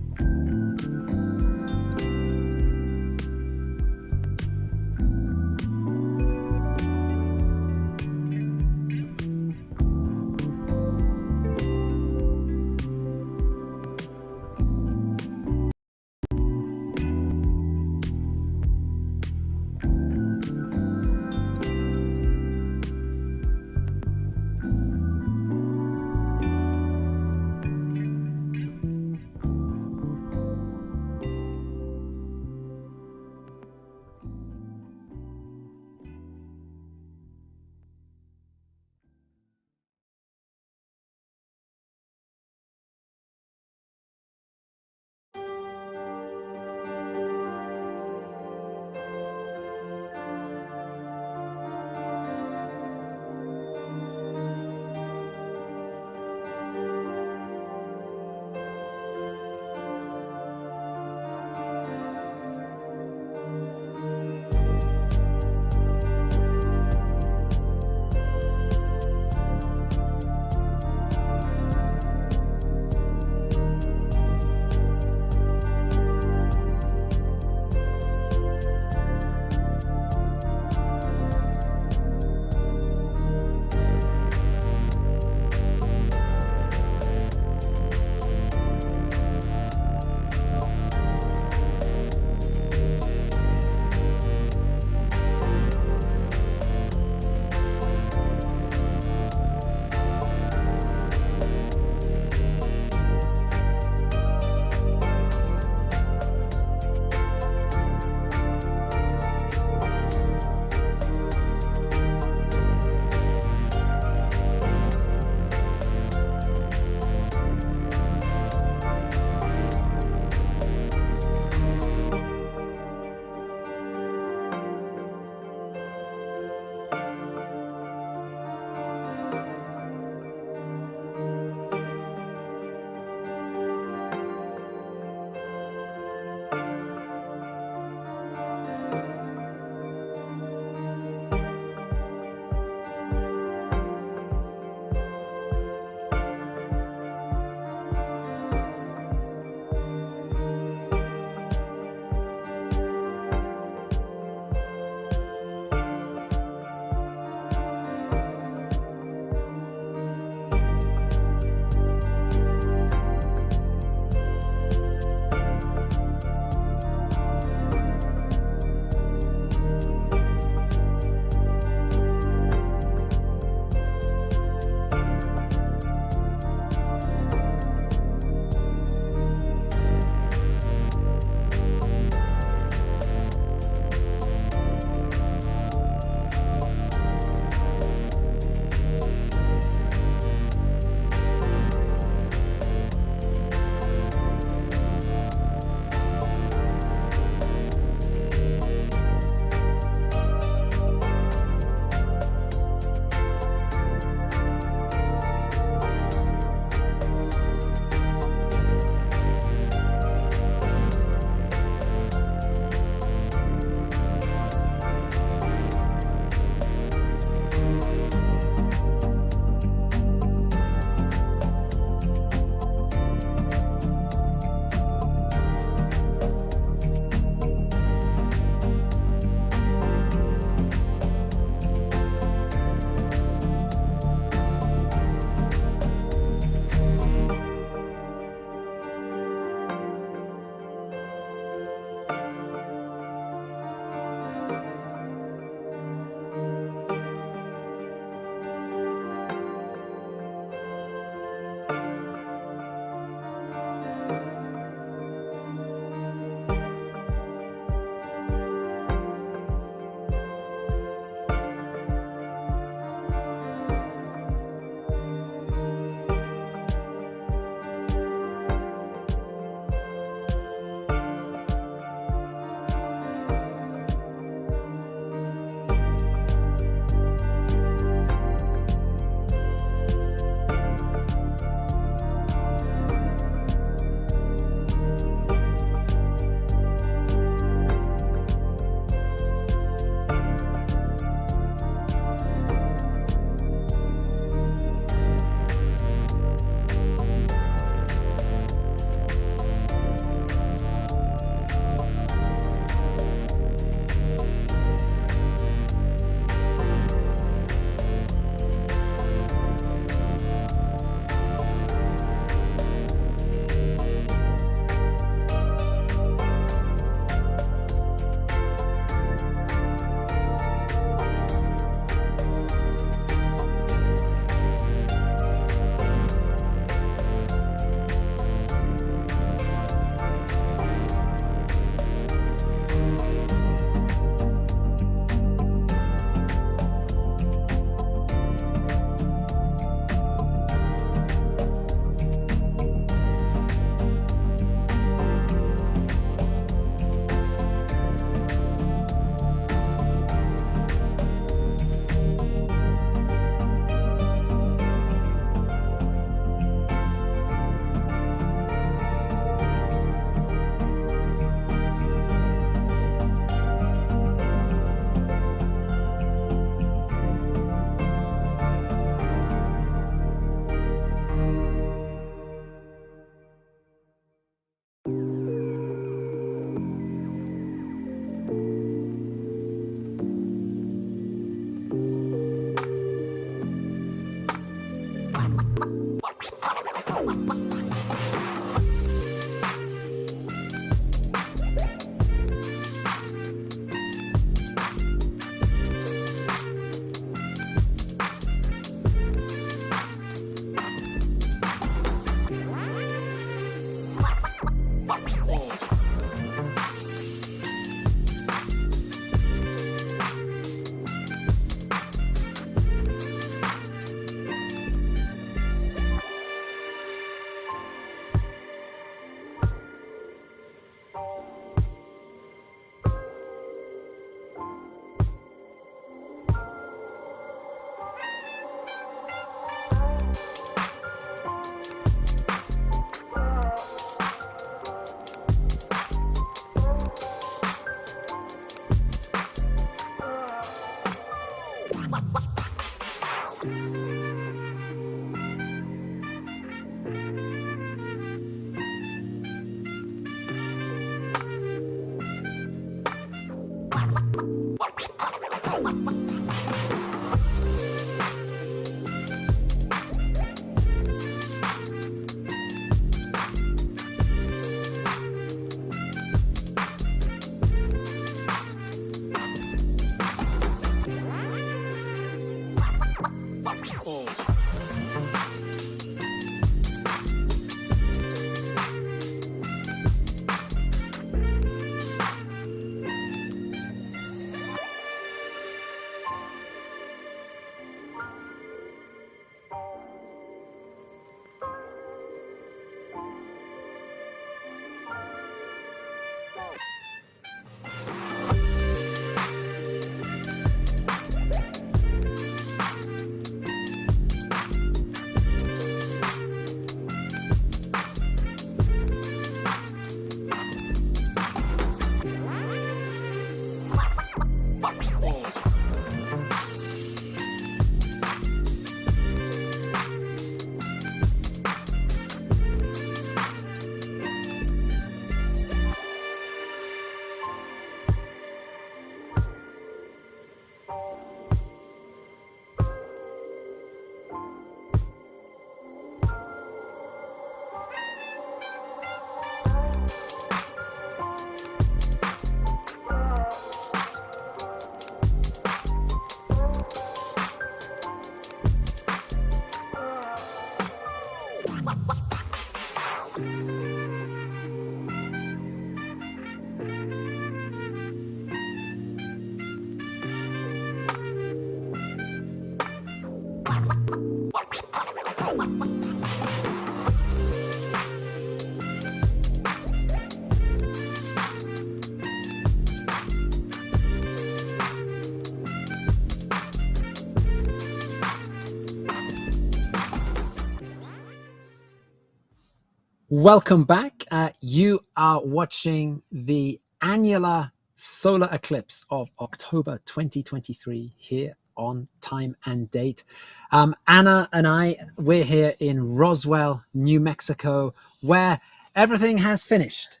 Welcome back. You are watching the annular solar eclipse of October 2023 here on Time and Date. Anna and we're here in Roswell, New Mexico, where everything has finished.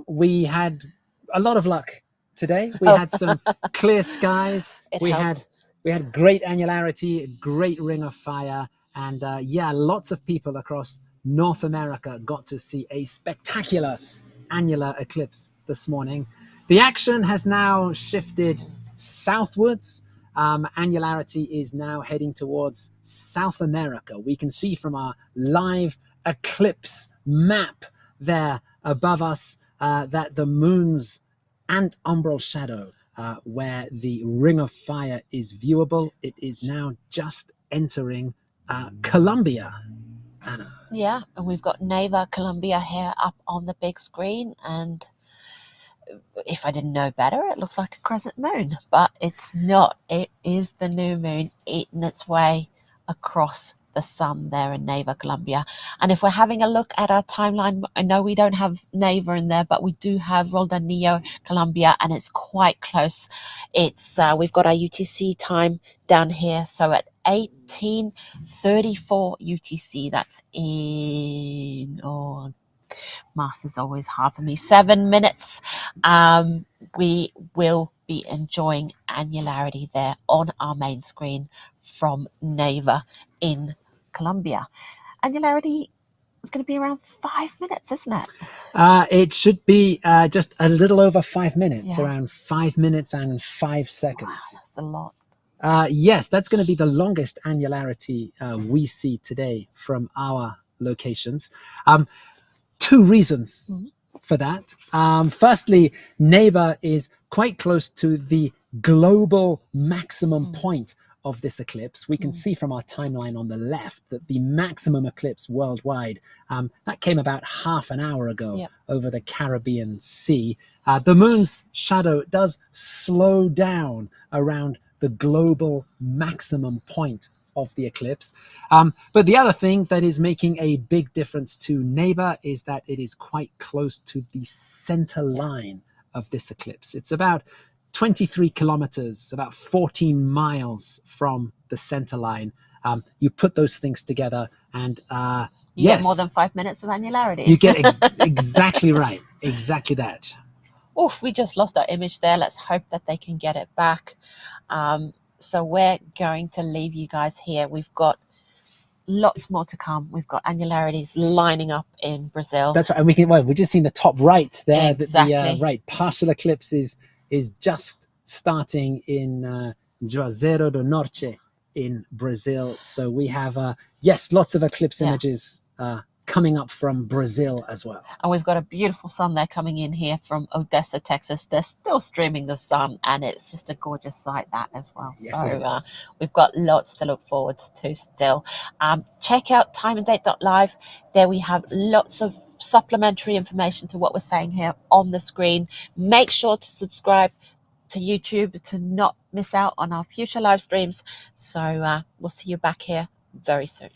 We had a lot of luck today. We had some clear skies. We had great annularity, great ring of fire, and lots of people across North America got to see a spectacular annular eclipse this morning. The action has now shifted southwards. Annularity is now heading towards South America. We can see from our live eclipse map there above us that the moon's ant-umbral shadow, where the ring of fire is viewable, it is now just entering Colombia. Anna. Yeah, and we've got Neighbor Colombia here up on the big screen, and if I didn't know better, it looks like a crescent moon, but it's not. It is the new moon eating its way across the sun there in Neighbor Colombia. And if we're having a look at our timeline, I know we don't have Neighbor in there, but we do have Roldanillo Colombia, and it's quite close. It's we've got our UTC time down here, so at 18:34 UTC, that's in math is always hard for me, 7 minutes. We will be enjoying annularity there on our main screen from Neighbor in Colombia. Annularity is going to be around 5 minutes, isn't it? It should be just a little over 5 minutes, around 5 minutes and 5 seconds. Wow, that's a lot. Yes, that's going to be the longest annularity we see today from our locations. 2 reasons for that. Firstly, Neighbor is quite close to the global maximum point of this eclipse. We can see from our timeline on the left that the maximum eclipse worldwide, that came about half an hour ago over the Caribbean Sea. The moon's shadow does slow down around the global maximum point of the eclipse. But the other thing that is making a big difference to Neighbor is that it is quite close to the center line of this eclipse. It's about 23 kilometers, about 14 miles from the center line. You put those things together and you get more than 5 minutes of annularity. You get exactly right. Exactly that. Oof, we just lost our image there. Let's hope that they can get it back. So we're going to leave you guys here. We've got lots more to come. We've got annularities lining up in Brazil. That's right. And we've just seen the top right there. Exactly. The partial eclipse is just starting in Juazeiro do Norte in Brazil. So we have, lots of eclipse images coming up from Brazil as well. And we've got a beautiful sun there coming in here from Odessa, Texas. They're still streaming the sun, and it's just a gorgeous sight that as well. Yes, so it is. we've got lots to look forward to still. Check out timeanddate.live. There we have lots of supplementary information to what we're saying here on the screen. Make sure to subscribe to YouTube to not miss out on our future live streams. So we'll see you back here very soon.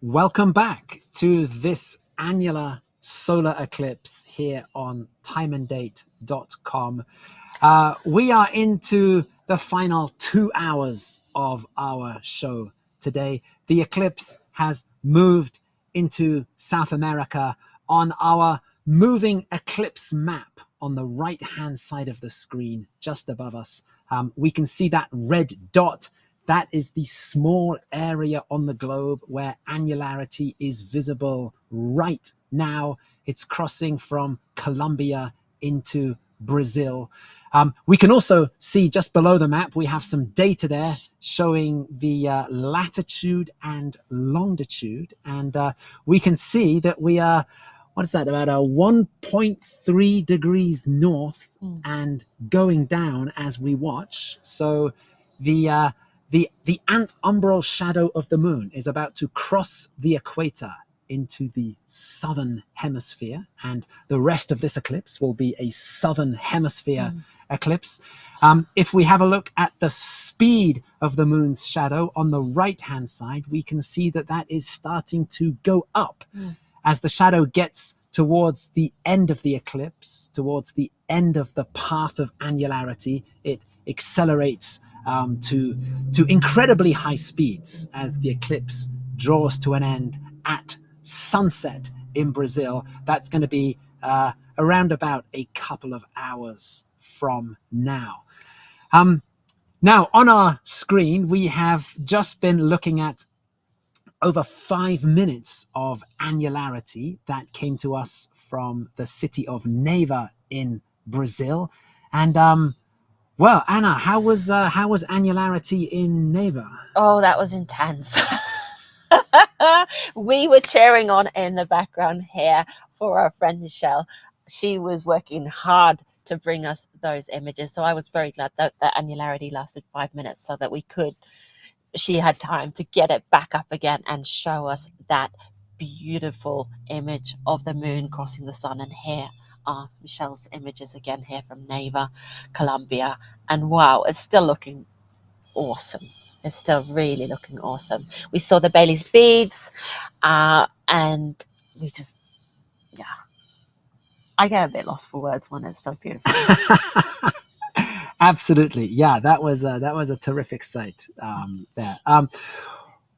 Welcome back to this annular solar eclipse here on timeanddate.com. We are into the final 2 hours of our show today. The eclipse has moved into South America on our moving eclipse map on the right-hand side of the screen, just above us. We can see that red dot. That is the small area on the globe where annularity is visible right now. It's crossing from Colombia into Brazil. We can also see just below the map, we have some data there showing the latitude and longitude. And we can see that we are, what is that, about 1.3 degrees north and going down as we watch. So the antumbral shadow of the moon is about to cross the equator into the southern hemisphere, and the rest of this eclipse will be a southern hemisphere eclipse. If we have a look at the speed of the moon's shadow on the right-hand side, we can see that that is starting to go up. As the shadow gets towards the end of the eclipse, towards the end of the path of annularity, it accelerates to incredibly high speeds as the eclipse draws to an end at sunset in Brazil. That's going to be around about a couple of hours from now. Now, on our screen, we have just been looking at over 5 minutes of annularity that came to us from the city of Neiva in Brazil. And well, Anna, how was annularity in Neiva? Oh, that was intense. We were cheering on in the background here for our friend Michelle. She was working hard to bring us those images. So I was very glad that the annularity lasted 5 minutes so that she had time to get it back up again and show us that beautiful image of the moon crossing the sun. And here are Michelle's images again here from Neiva, Colombia. And wow, it's still looking awesome. It's still really looking awesome. We saw the Bailey's beads and we just, yeah. I get a bit lost for words when it's so beautiful. Absolutely, yeah. That was a terrific sight there.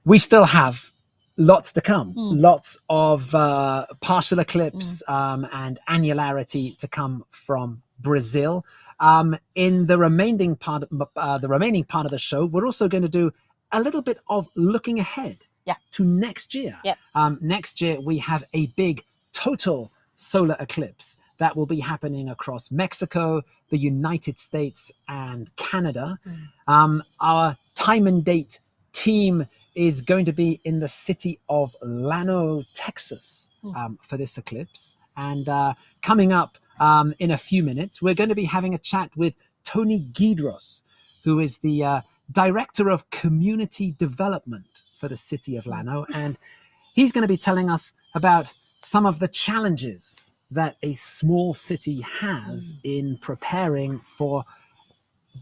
We still have lots to come, lots of partial eclipse and annularity to come from Brazil. In the remaining part of the show, we're also going to do a little bit of looking ahead to next year. Next year we have a big total solar eclipse that will be happening across Mexico, the United States, and Canada. Our time and date team is going to be in the city of Llano, Texas, for this eclipse. And coming up in a few minutes, we're going to be having a chat with Tony Guidroz, who is the Director of Community Development for the city of Llano. And he's going to be telling us about some of the challenges that a small city has in preparing for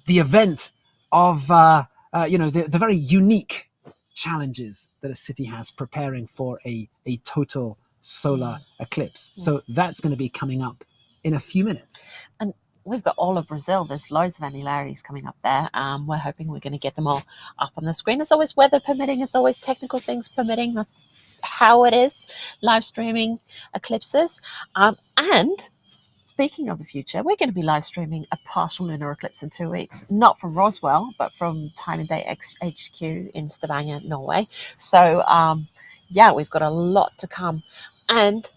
the event of, the very unique challenges that a city has preparing for a total solar eclipse. So that's going to be coming up in a few minutes. And we've got all of Brazil. There's loads of annularities coming up there. We're hoping we're going to get them all up on the screen. It's always weather permitting. It's always technical things permitting. That's how it is, live streaming eclipses. And speaking of the future, we're going to be live streaming a partial lunar eclipse in 2 weeks, not from Roswell, but from Time and Date HQ in Stavanger, Norway. So, we've got a lot to come. And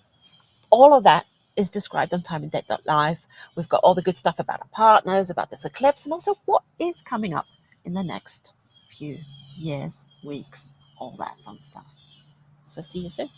all of that is described on timeanddate.live. We've got all the good stuff about our partners, about this eclipse, and also what is coming up in the next few years, weeks, all that fun stuff. So see you soon.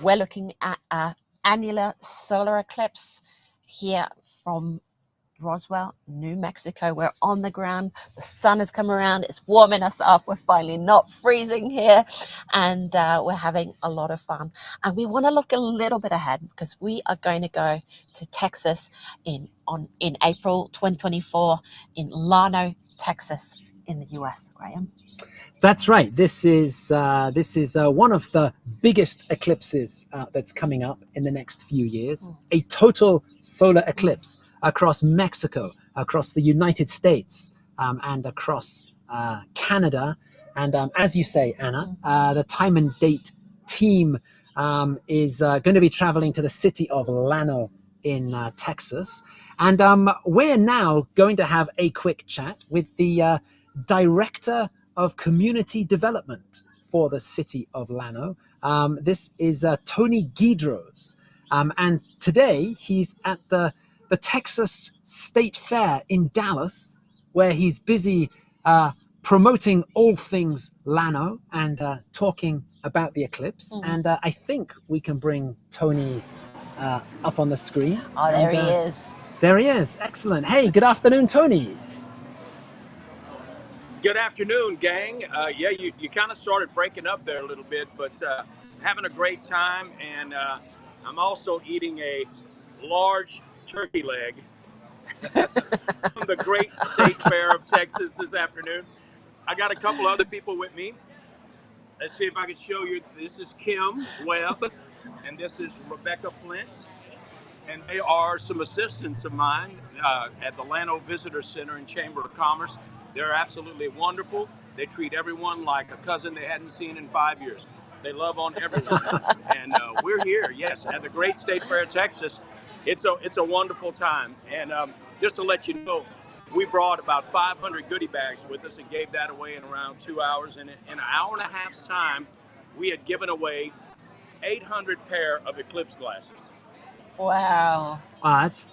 We're looking at an annular solar eclipse here from Roswell, New Mexico. We're on the ground. The sun has come around. It's warming us up. We're finally not freezing here, and we're having a lot of fun. And we want to look a little bit ahead because we are going to go to Texas in April 2024 in Llano, Texas, in the US. Graham. That's right. This is one of the biggest eclipses that's coming up in the next few years. A total solar eclipse across Mexico, across the United States, and across Canada. And as you say, Anna, the time and date team is going to be traveling to the city of Llano in Texas. And we're now going to have a quick chat with the director of community development for the city of Llano. This is Tony Guidroz. And today he's at the Texas State Fair in Dallas, where he's busy promoting all things Llano and talking about the eclipse. And I think we can bring Tony up on the screen. Oh, there he is. There he is. Excellent. Hey, good afternoon, Tony. Good afternoon, gang. Yeah, you kind of started breaking up there a little bit, but having a great time. And I'm also eating a large turkey leg from the Great State Fair of Texas this afternoon. I got a couple other people with me. Let's see if I can show you. This is Kim Webb, and this is Rebecca Flint. And they are some assistants of mine at the Llano Visitor Center and Chamber of Commerce. They're absolutely wonderful. They treat everyone like a cousin they hadn't seen in 5 years. They love on everyone. And we're here, yes, at the Great State Fair of Texas. It's a wonderful time. And just to let you know, we brought about 500 goodie bags with us and gave that away in around 2 hours. And in an hour and a half's time, we had given away 800 pair of eclipse glasses. Wow. That's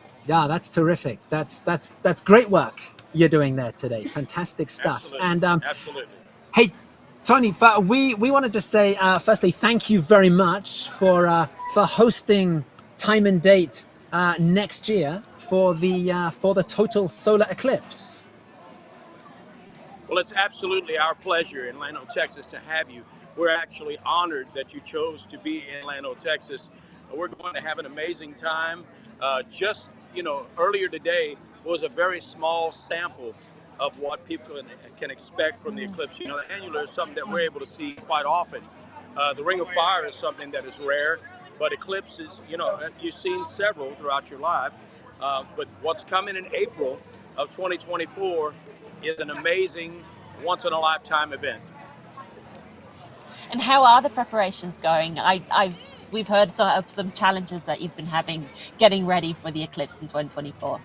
terrific. That's great work you're doing there today. Fantastic stuff. Absolutely. And Absolutely. Hey, Tony, we want to just say firstly, thank you very much for hosting time and date next year for the total solar eclipse. Well, it's absolutely our pleasure in Llano, Texas to have you. We're actually honored that you chose to be in Llano, Texas. We're going to have an amazing time. Just, earlier today was a very small sample of what people can expect from the eclipse. The annular is something that we're able to see quite often. The ring of fire is something that is rare, but eclipses, you've seen several throughout your life. But what's coming in April of 2024 is an amazing, once-in-a-lifetime event. And how are the preparations going? We've heard of some challenges that you've been having getting ready for the eclipse in 2024.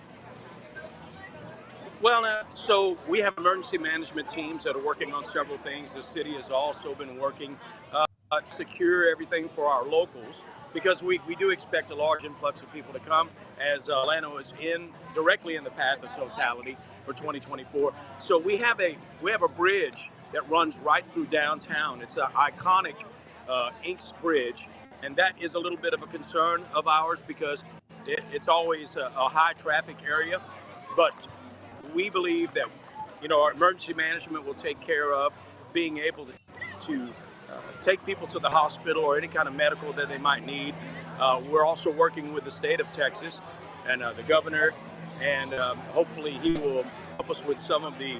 Well, so we have emergency management teams that are working on several things. The city has also been working to secure everything for our locals, because we do expect a large influx of people to come, as Llano is directly in the path of totality for 2024. So we have a bridge that runs right through downtown. It's an iconic Inks Bridge, and that is a little bit of a concern of ours because it's always a high traffic area. But we believe that our emergency management will take care of being able to take people to the hospital or any kind of medical that they might need. We're also working with the state of Texas and the governor, and hopefully he will help us with some of the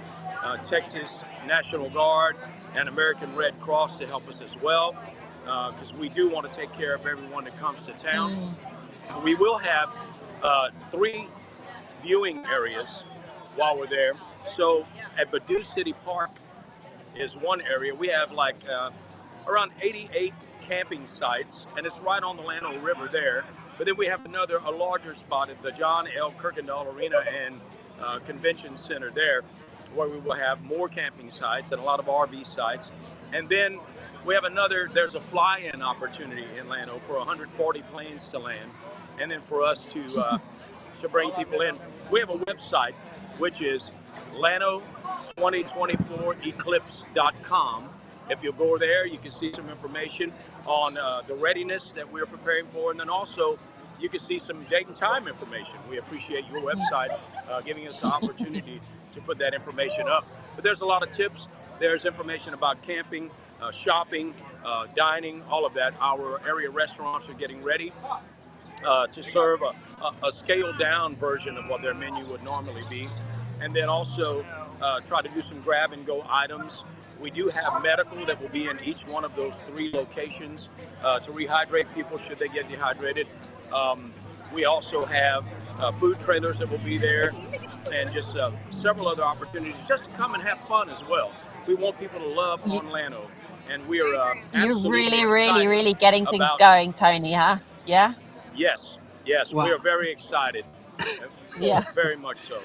Texas National Guard and American Red Cross to help us as well, because we do want to take care of everyone that comes to town. We will have 3 viewing areas while we're there. So at Badoo City Park is one area. We have around 88 camping sites, and it's right on the Llano River there. But then we have a larger spot at the John L. Kirkendall Arena and Convention Center there, where we will have more camping sites and a lot of RV sites. And then we have there's a fly-in opportunity in Llano for 140 planes to land, and then for us to bring people in. We have a website, which is Llano2024eclipse.com, If you'll go there, you can see some information on the readiness that we're preparing for, and then also you can see some date and time information. We appreciate your website giving us the opportunity to put that information up. But there's a lot of tips. There's information about camping, shopping, dining, all of that. Our area restaurants are getting ready to serve a scaled down version of what their menu would normally be. And then also try to do some grab and go items. We do have medical that will be in each one of those 3 locations to rehydrate people should they get dehydrated. We also have food trailers that will be there, and just several other opportunities just to come and have fun as well. We want people to love Orlando, and we are You're really getting things going, Tony, huh? Yeah? Yes, Wow. we are very excited. Yeah. Very much so.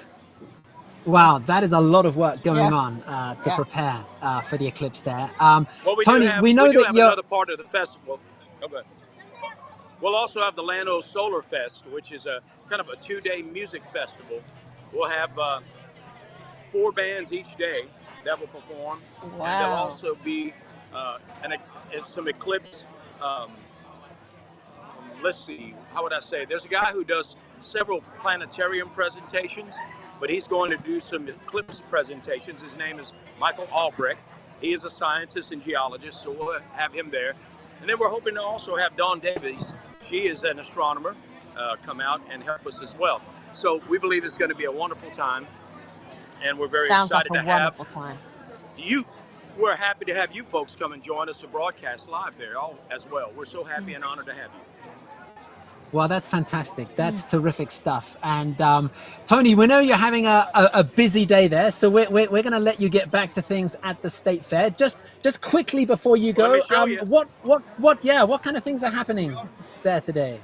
Wow, that is a lot of work going on to prepare for the eclipse there. Tony, we know that you're another part of the festival. Okay. We'll also have the Llano Solar Fest, which is a kind of a 2-day music festival. We'll have 4 bands each day that will perform. Wow. And there'll also be some eclipse. Let's see, how would I say? There's a guy who does several planetarium presentations, but he's going to do some eclipse presentations. His name is Michael Albrecht. He is a scientist and geologist, so we'll have him there. And then we're hoping to also have Dawn Davies. She is an astronomer, come out and help us as well. So we believe it's going to be a wonderful time, and we're very excited to have you. We're happy to have you folks come and join us to broadcast live there as well. We're so happy and honored to have you. Well, that's fantastic. That's terrific stuff. And Tony, we know you're having a busy day there, so we're going to let you get back to things at the State Fair. Just quickly before you go, what kind of things are happening there today?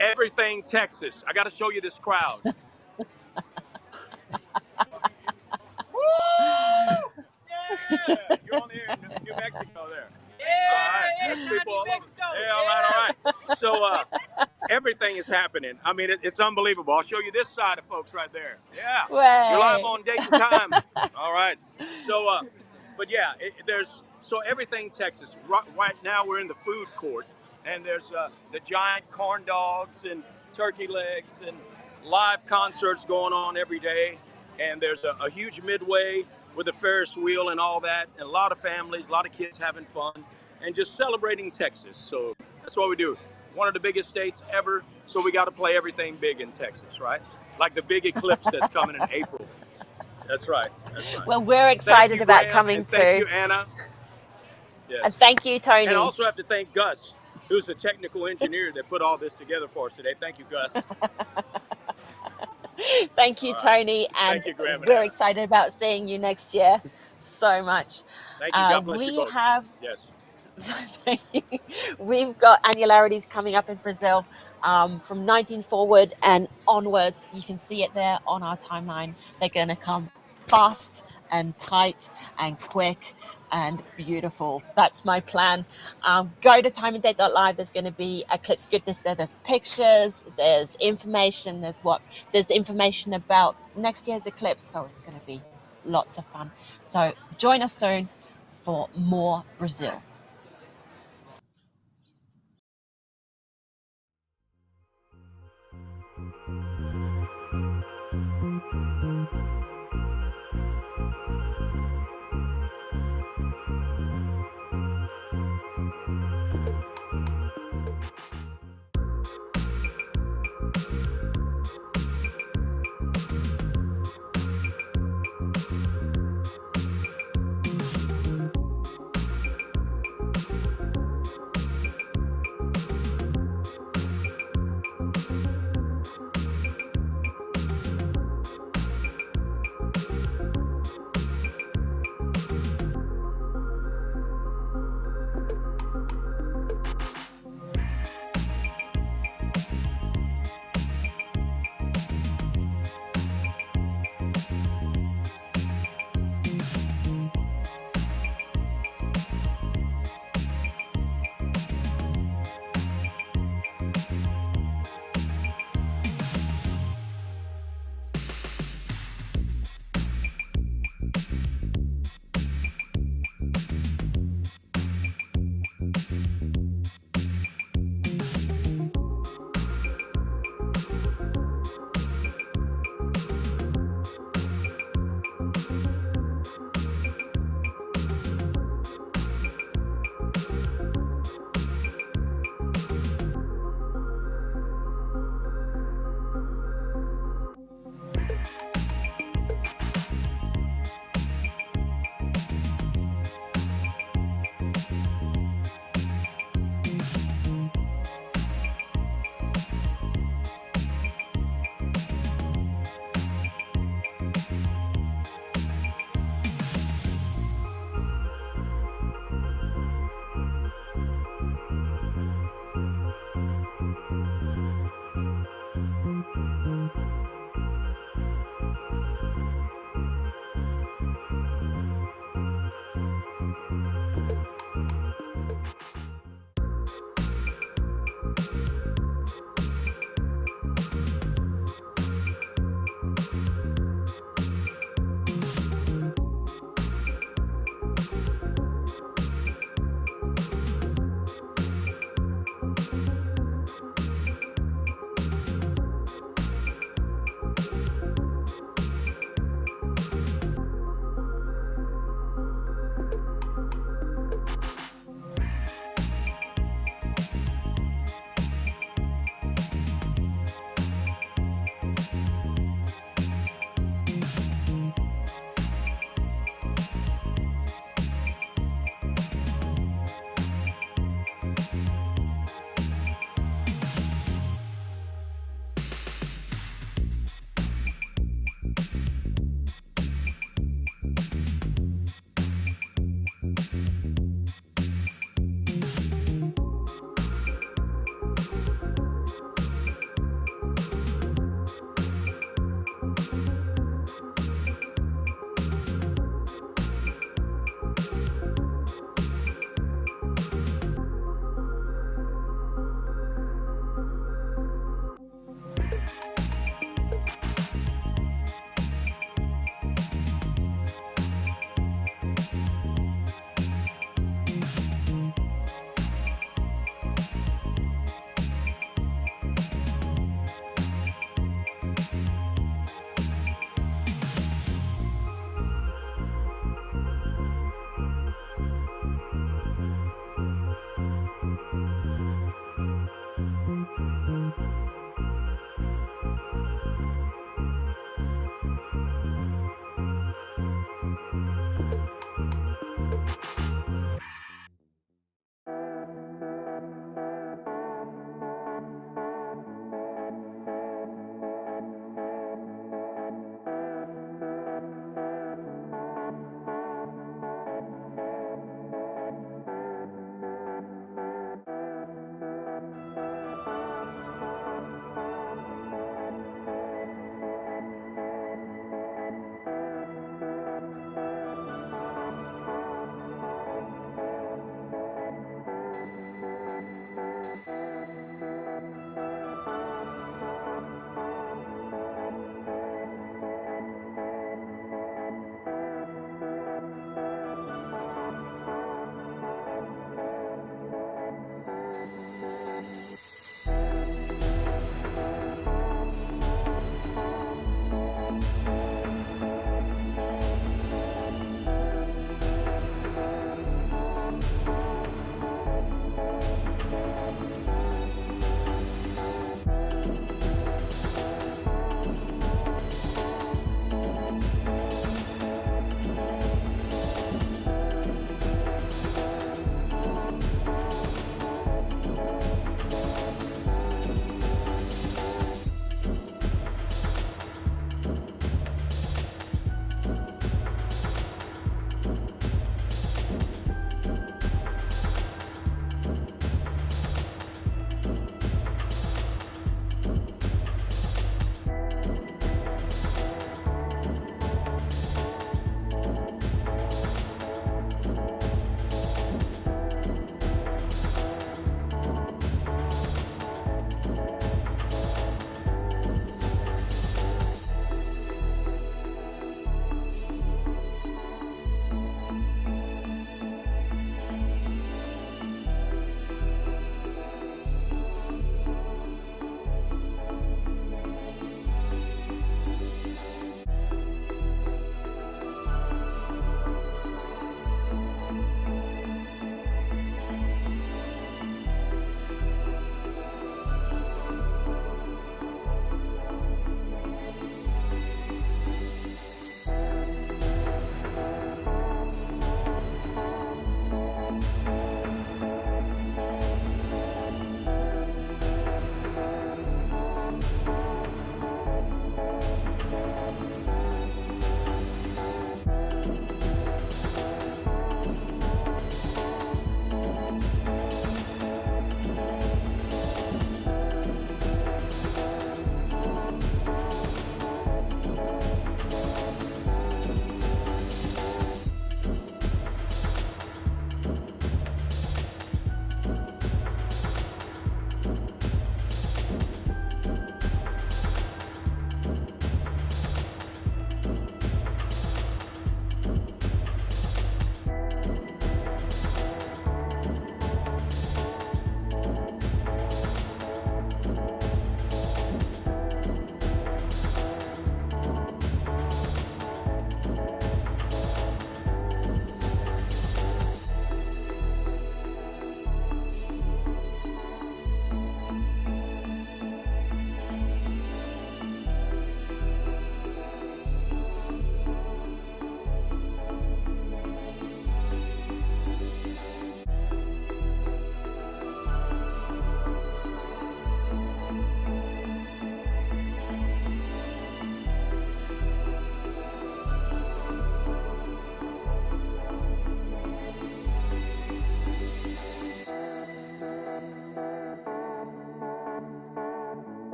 Everything Texas. I got to show you this crowd. Woo! Yeah! You're on here in New Mexico there. Yeah, all right. All right. So everything is happening. I mean, it's unbelievable. I'll show you this side of folks right there. Yeah. You're live on date and time. All right. So, but yeah, so everything Texas. Right now we're in the food court, and there's the giant corn dogs and turkey legs and live concerts going on every day. And there's a huge midway with a Ferris wheel and all that, and a lot of families, a lot of kids having fun, and just celebrating Texas. So that's what we do. One of the biggest states ever, so we got to play everything big in Texas, right? Like the big eclipse that's coming in April. That's right. Well, we're excited about coming too. Thank you, Anna. Yes. And thank you, Tony. And I also have to thank Gus, who's the technical engineer that put all this together for us today. Thank you, Gus. Thank you, Tony, and we're excited about seeing you next year so much. Thank you. God bless you both. Yes. Thank you. We've got Annularities coming up in Brazil from 19 forward and onwards. You can see it there on our timeline. They're going to come fast and tight and quick and beautiful. That's my plan. Go to timeanddate.live. There's going to be eclipse goodness there. There's pictures, there's information, there's information about next year's eclipse. So it's going to be lots of fun. So join us soon for more Brazil.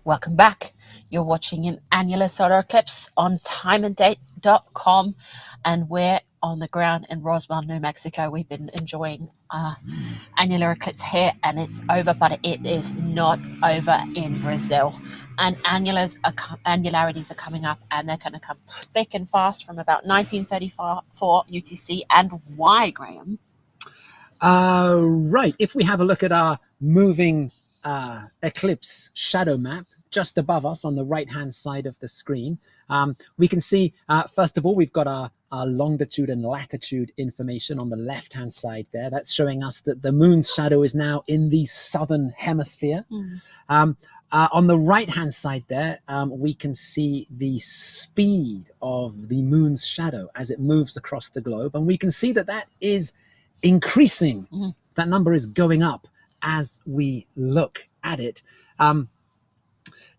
Welcome back. You're watching an annular solar eclipse on timeanddate.com, and we're on the ground in Roswell, New Mexico. We've been enjoying annular eclipse here, and it's over, but it is not over in Brazil. And annularities are coming up, and they're going to come thick and fast from about 1934 UTC. And why, Graham? Right. If we have a look at our moving eclipse shadow map just above us on the right-hand side of the screen, we can see, first of all, we've got our longitude and latitude information on the left-hand side there. That's showing us that the moon's shadow is now in the southern hemisphere. On the right-hand side there, we can see the speed of the moon's shadow as it moves across the globe. And we can see that that is increasing. That number is going up as we look at it.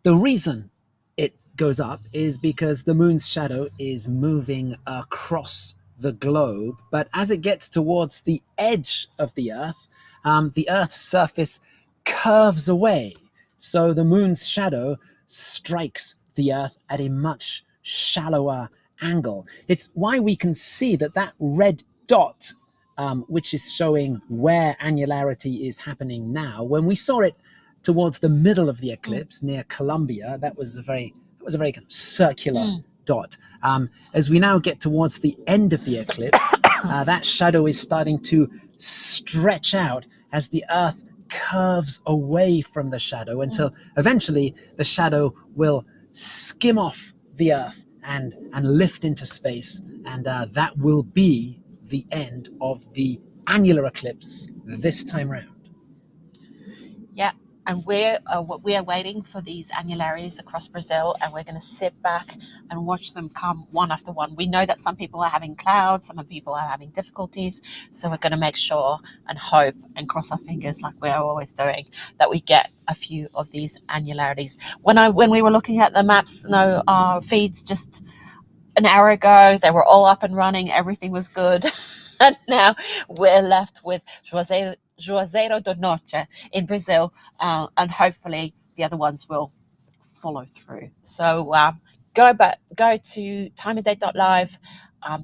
The reason it goes up is because the moon's shadow is moving across the globe, but as it gets towards the edge of the Earth's surface curves away. So the moon's shadow strikes the Earth at a much shallower angle. It's why we can see that that red dot, which is showing where annularity is happening now, when we saw it towards the middle of the eclipse near Colombia, that was a very kind of circular dot. As we now get towards the end of the eclipse, that shadow is starting to stretch out as the Earth curves away from the shadow until eventually the shadow will skim off the Earth and lift into space, and that will be the end of the annular eclipse this time round. Yeah, and we are waiting for these annularies across Brazil, and we're going to sit back and watch them come one after one. We know that some people are having clouds, some people are having difficulties, so we're going to make sure and hope and cross our fingers, like we're always doing, that we get a few of these annularities. When we were looking at the maps, our feeds just an hour ago, they were all up and running, everything was good. And now we're left with Juazeiro do Norte in Brazil, and hopefully the other ones will follow through. So go to timeanddate.live,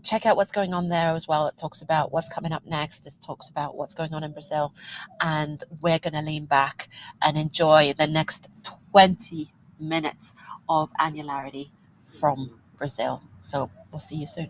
check out what's going on there as well. It talks about what's coming up next. It talks about what's going on in Brazil, and we're going to lean back and enjoy the next 20 minutes of annularity from Brazil. So we'll see you soon.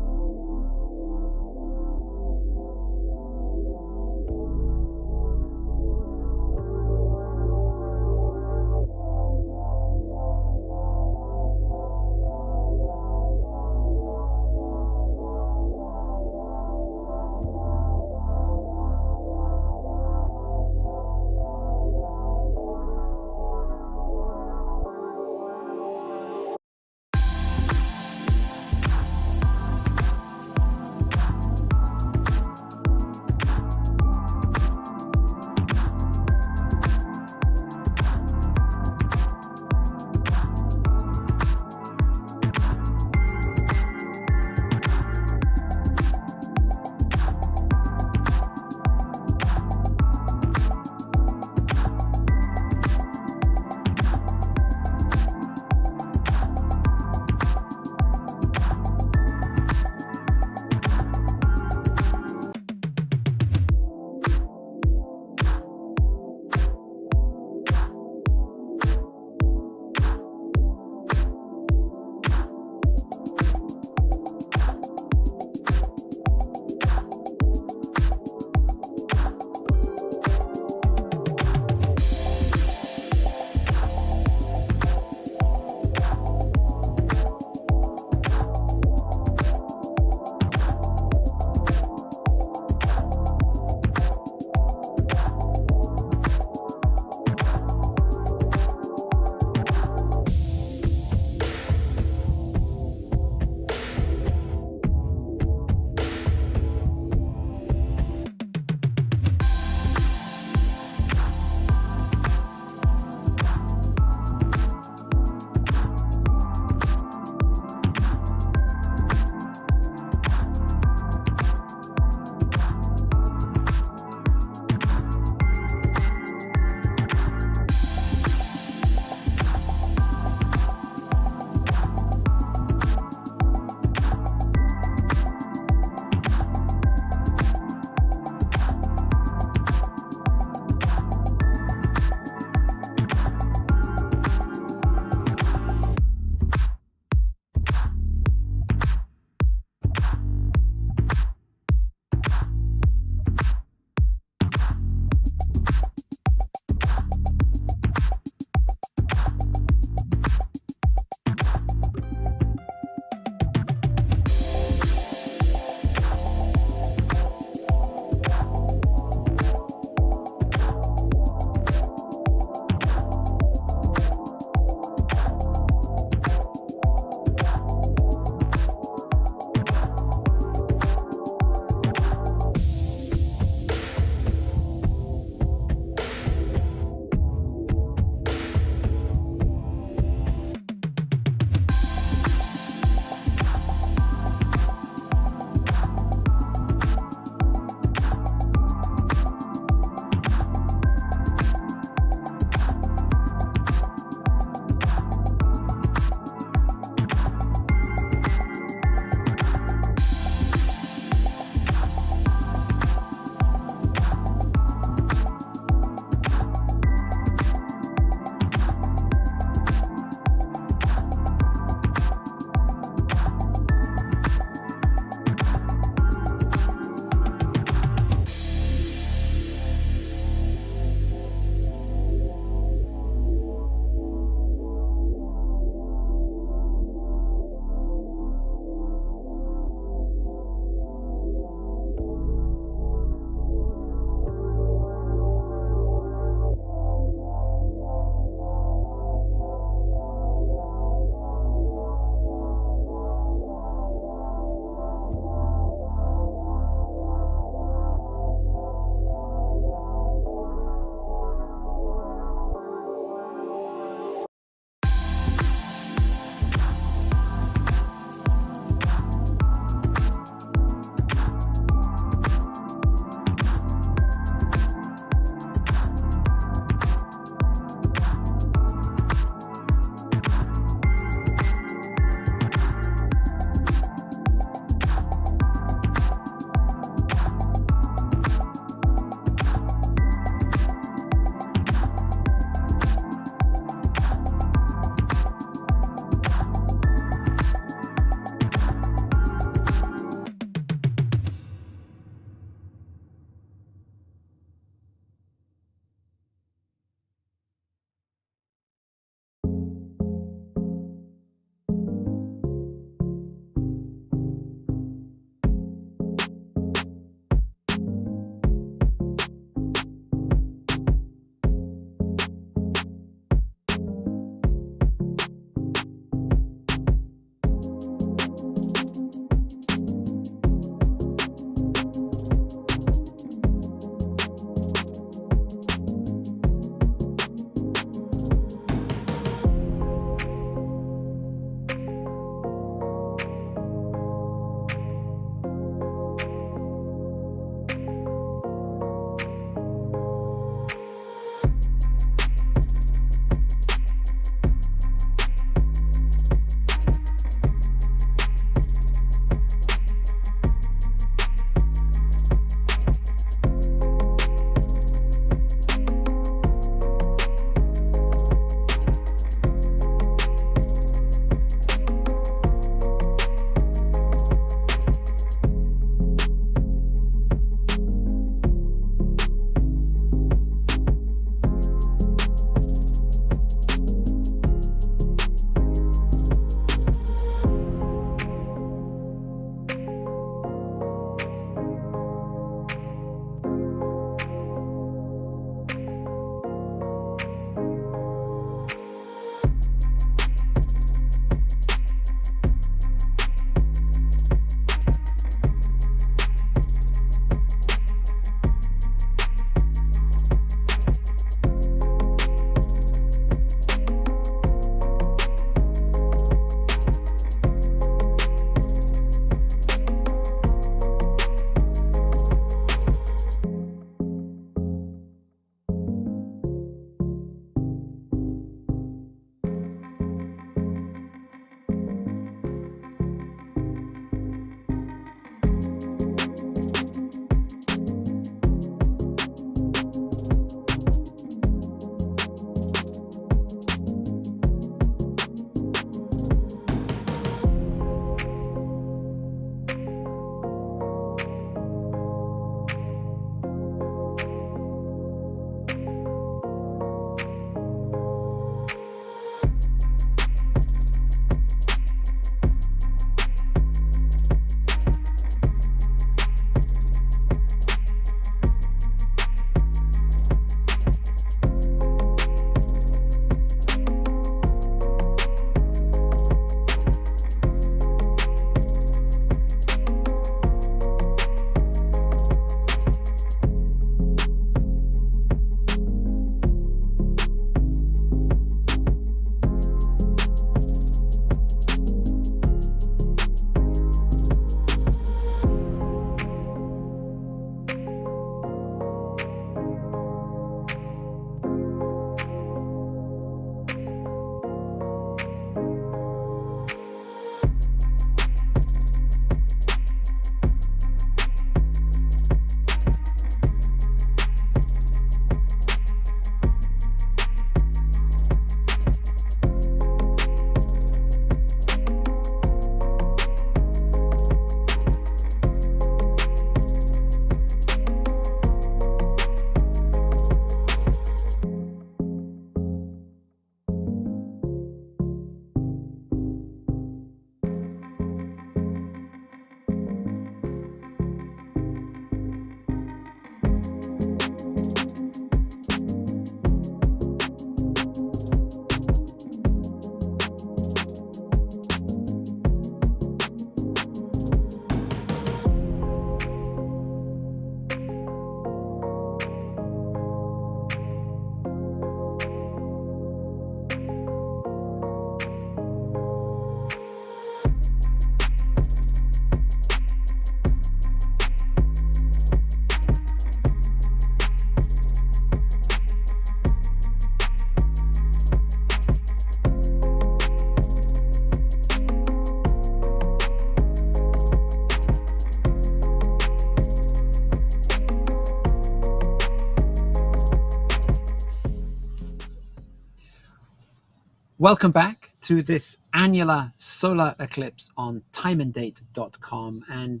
Welcome back to this annular solar eclipse on timeanddate.com. And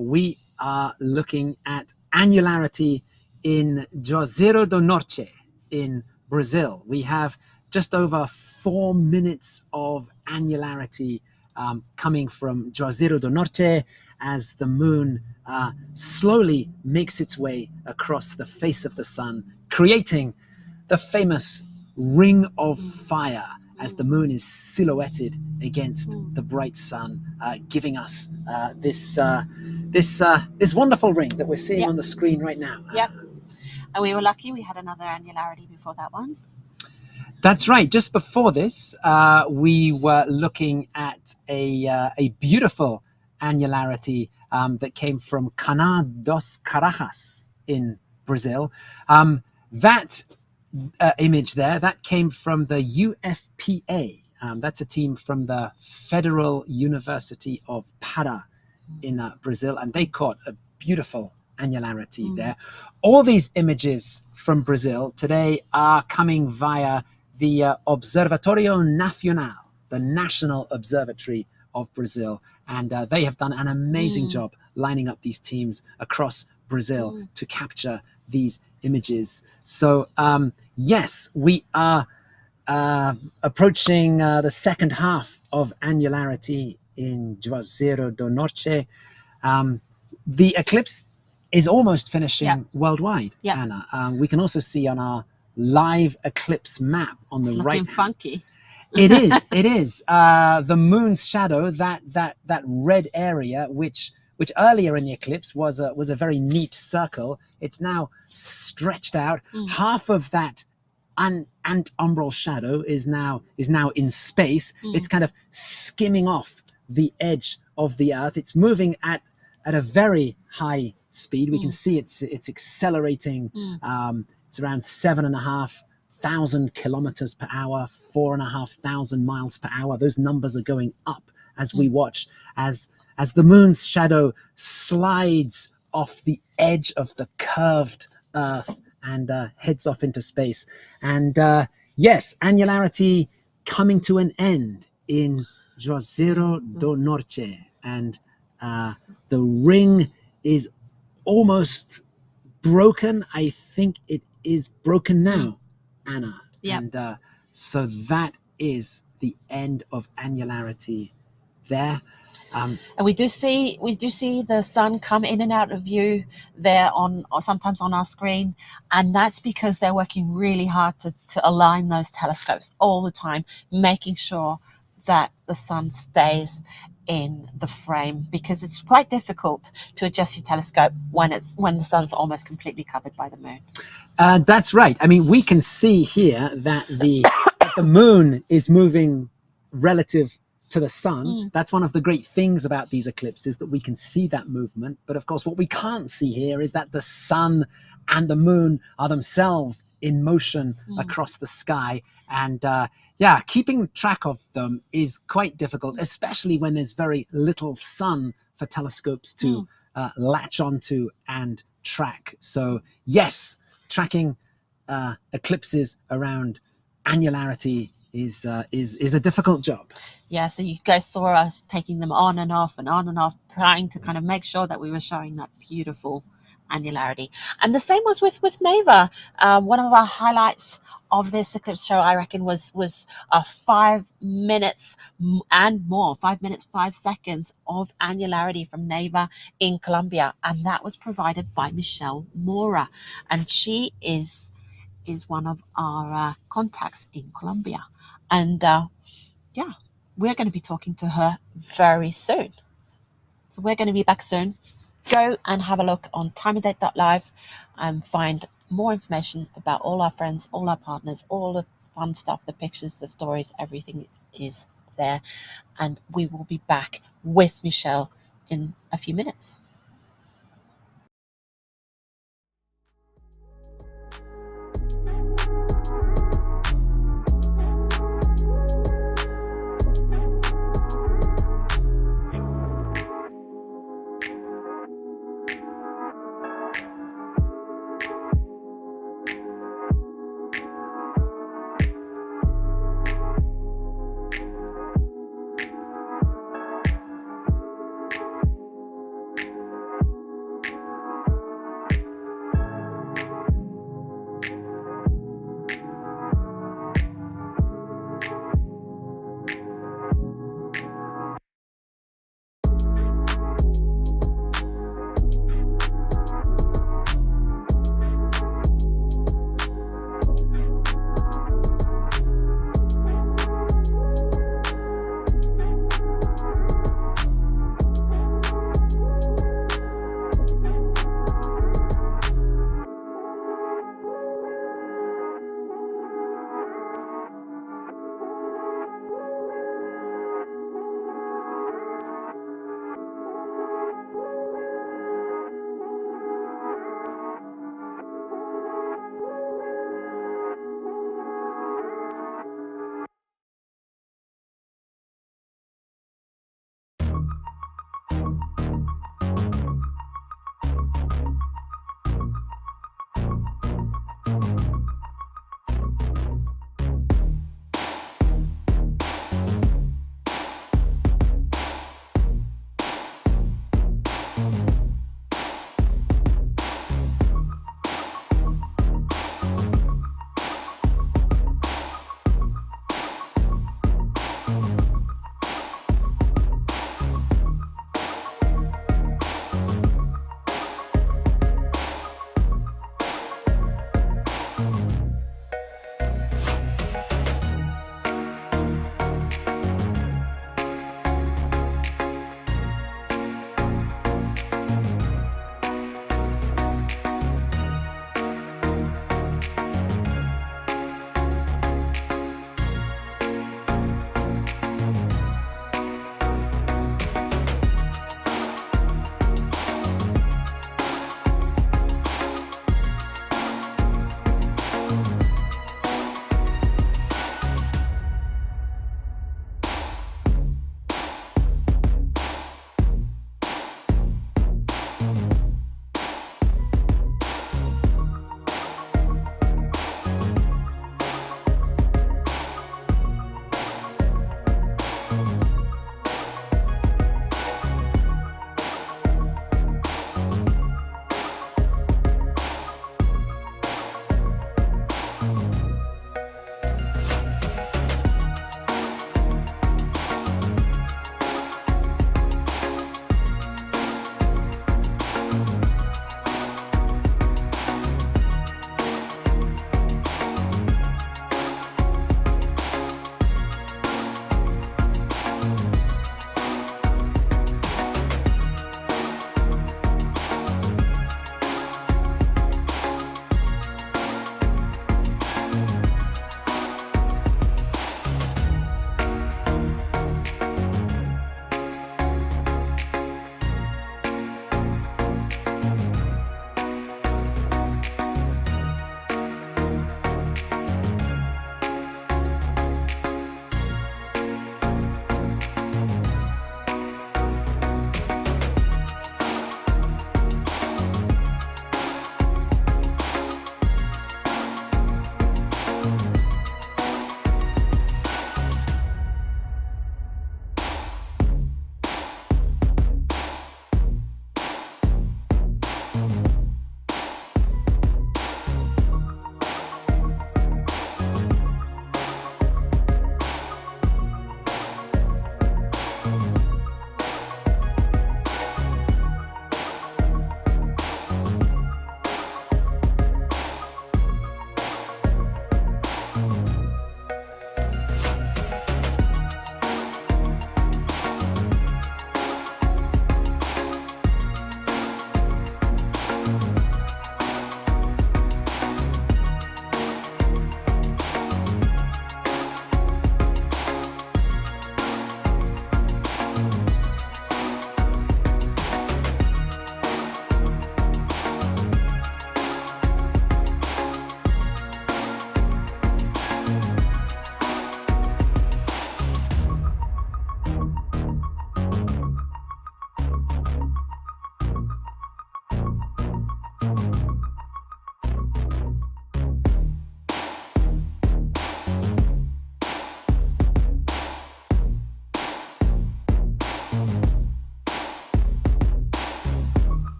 we are looking at annularity in Juazeiro do Norte in Brazil. We have just over 4 minutes of annularity coming from Juazeiro do Norte as the moon slowly makes its way across the face of the sun, creating the famous ring of fire as the moon is silhouetted against the bright sun, giving us this wonderful ring that we're seeing on the screen right now. Yep. And we were lucky we had another annularity before that one. That's right. Just before this, we were looking at a beautiful annularity that came from Cana dos Carajas in Brazil. That image there, that came from the UFPA. That's a team from the Federal University of Para in Brazil, and they caught a beautiful annularity there. All these images from Brazil today are coming via the Observatorio Nacional, the National Observatory of Brazil, and they have done an amazing job lining up these teams across Brazil to capture these images. So yes, we are approaching the second half of annularity in Juazeiro do Norte. The eclipse is almost finishing worldwide, Anna. We can also see on our live eclipse map on the right. Looking funky. It is. The moon's shadow, that red area, which earlier in the eclipse was a very neat circle. It's now stretched out. Half of that antumbral shadow is now in space. It's kind of skimming off the edge of the Earth. It's moving at a very high speed. We can see it's accelerating. It's around 7,500 kilometers per hour, 4,500 miles per hour. Those numbers are going up as we watch, as the moon's shadow slides off the edge of the curved Earth and heads off into space. And yes, annularity coming to an end in Juazeiro do Norte. And the ring is almost broken. I think it is broken now, Anna. And so that is the end of annularity there. And we do see the sun come in and out of view there or sometimes on our screen, and that's because they're working really hard to align those telescopes all the time, making sure that the sun stays in the frame, because it's quite difficult to adjust your telescope when the sun's almost completely covered by the moon. That's right. I mean, we can see here that the moon is moving relative to the sun. That's one of the great things about these eclipses, that we can see that movement. But of course, what we can't see here is that the sun and the moon are themselves in motion across the sky. And keeping track of them is quite difficult, especially when there's very little sun for telescopes to latch onto and track. So yes, tracking eclipses around annularity is a difficult job. Yeah, so you guys saw us taking them on and off, trying to kind of make sure that we were showing that beautiful annularity. And the same was with Neva. One of our highlights of this eclipse show, I reckon, was 5 minutes and more, 5 minutes 5 seconds of annularity from Neva in Colombia, and that was provided by Michelle Mora, and she is one of our contacts in Colombia. And we're going to be talking to her very soon. So we're going to be back soon. Go and have a look on timeanddate.live and find more information about all our friends, all our partners, all the fun stuff, the pictures, the stories, everything is there. And we will be back with Michelle in a few minutes.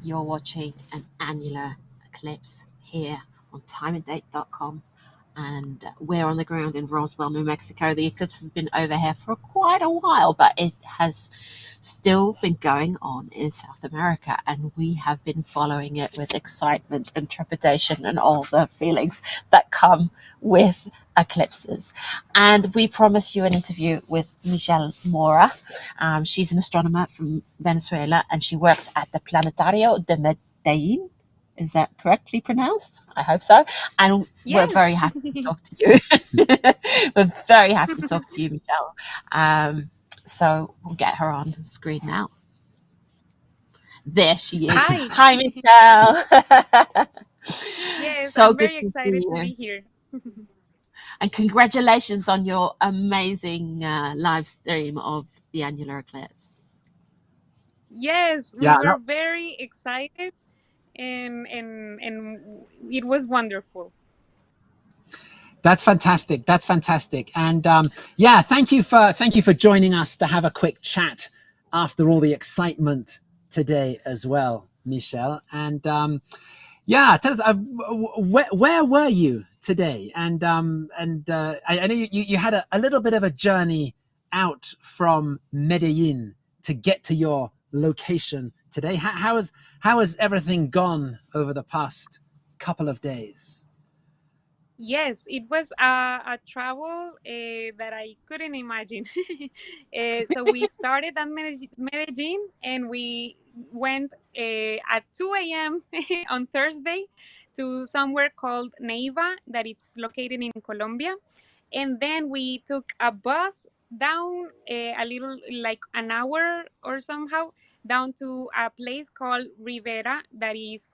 You're watching an annular eclipse here on timeanddate.com, and we're on the ground in Roswell, New Mexico. The eclipse has been over here for quite a while, but it has still been going on in South America, and we have been following it with excitement and trepidation and all the feelings that come with eclipses. And we promised you an interview with Michelle Mora. She's an astronomer from Venezuela, and she works at the Planetario de Medellin. Is that correctly pronounced? I hope so. And we're very happy to talk to you. We're very happy to talk to you, Michelle. So we'll get her on screen now. There she is. Hi. Michelle. Yes, So I'm good very to excited see to you. be here. And congratulations on your amazing live stream of the annular eclipse. Yes, we Yeah, were very excited, and it was wonderful. that's fantastic. That's fantastic. And yeah, thank you for joining us to have a quick chat after all the excitement today as well, Michelle. And yeah, tell us where were you today? And I know you had a little bit of a journey out from Medellin to get to your location today. How has everything gone over the past couple of days? Yes, it was a travel that I couldn't imagine. So we started at Medellin, and we went at 2 a.m. on Thursday to somewhere called Neiva, that it's located in Colombia. And then we took a bus down a little, like an hour or somehow, down to a place called Rivera, that is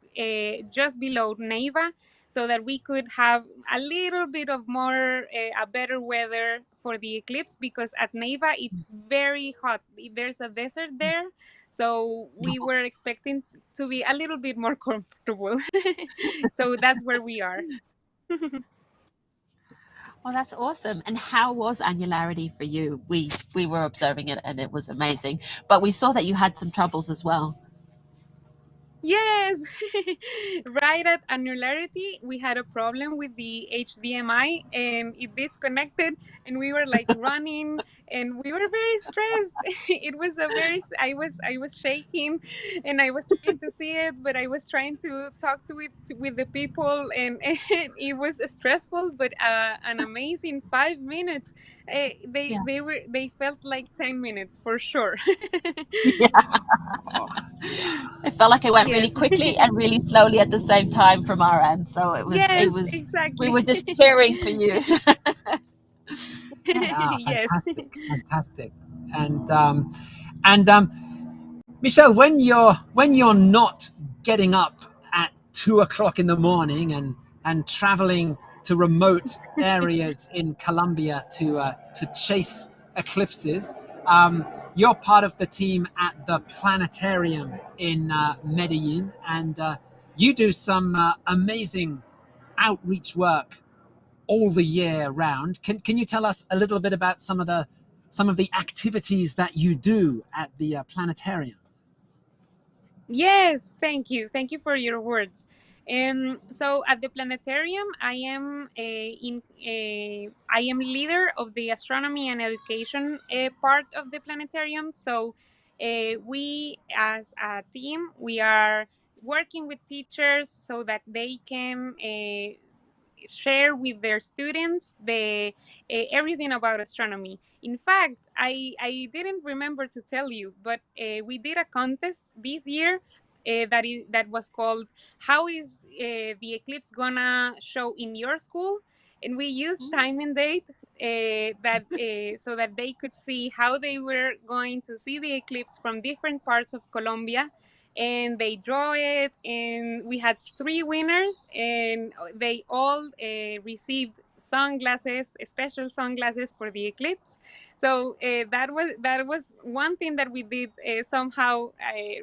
just below Neiva, so that we could have a little bit of more a better weather for the eclipse, because at Neiva it's very hot. There's a desert there, so we were expecting to be a little bit more comfortable. So that's where we are. Well, that's awesome. And how was Annularity for you? We were observing it, and it was amazing. But we saw that you had some troubles as well. Yes, right at Annularity, we had a problem with the HDMI, and it disconnected, and we were like running, and we were very stressed. It was I was shaking, and I was trying to see it, but I was trying to talk to it with the people, and it was stressful, but an amazing 5 minutes. Yeah. They felt like 10 minutes for sure. Oh, yeah. It felt like it went really Yes. quickly and really slowly at the same time from our end. So it Yes, was we exactly. were just cheering for you. Ah, Yes. fantastic. And Michelle, when you're not getting up at 2 o'clock in the morning and traveling to remote areas in Colombia to chase eclipses, you're part of the team at the planetarium in Medellin, and you do some amazing outreach work all the year round. Can you tell us a little bit about some of the activities that you do at the planetarium? Yes, thank you. Thank you for your words. So at the planetarium, I am leader of the astronomy and education part of the planetarium. So we, as a team, we are working with teachers so that they can share with their students the everything about astronomy. In fact, I didn't remember to tell you, but we did a contest this year that was called "How is the eclipse gonna show in your school?" And we used time and date so that they could see how they were going to see the eclipse from different parts of Colombia, and they draw it, and we had 3 winners, and they all received sunglasses, special sunglasses for the eclipse. So that was one thing that we did somehow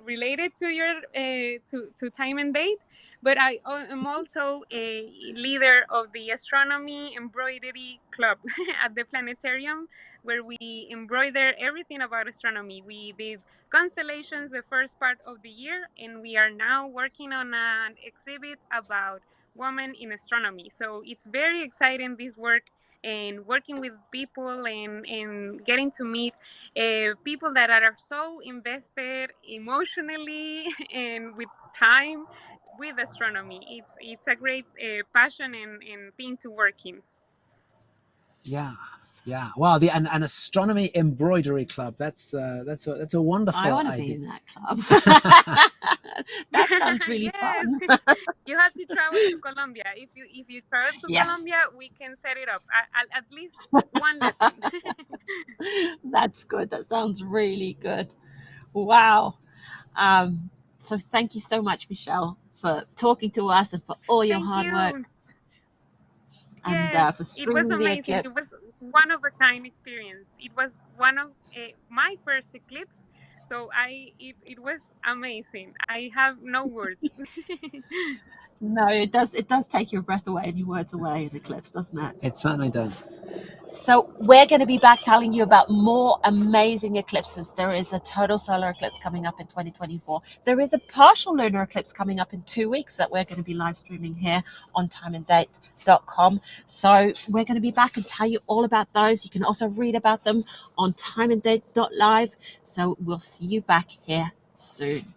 related to your to time and date. But I am also a leader of the astronomy embroidery club at the planetarium, where we embroider everything about astronomy. We did constellations the first part of the year, and we are now working on an exhibit about women in astronomy. So it's very exciting, this work, and working with people and getting to meet people that are so invested emotionally and with time with astronomy. It's a great passion and thing to work in. Yeah, yeah. Wow, the an astronomy embroidery club. That's a wonderful I want to idea. be in that club. That sounds really Yes. fun. You have to travel to Colombia. If you travel to Yes, Colombia, we can set it up. At least one lesson. that's good. That sounds really good. Wow. So thank you so much, Michelle, for talking to us and for all your Thank hard you. work and Yes, for it was streaming the amazing. It eclipse. was one of a kind experience. It was one of my first eclipse, so it was amazing. I have no words. No, it does take your breath away and your words away in eclipse, doesn't it? It certainly does. So we're going to be back telling you about more amazing eclipses. There is a total solar eclipse coming up in 2024. There is a partial lunar eclipse coming up in 2 weeks that we're going to be live streaming here on timeanddate.com. So we're going to be back and tell you all about those. You can also read about them on timeanddate.live. So we'll see you back here soon.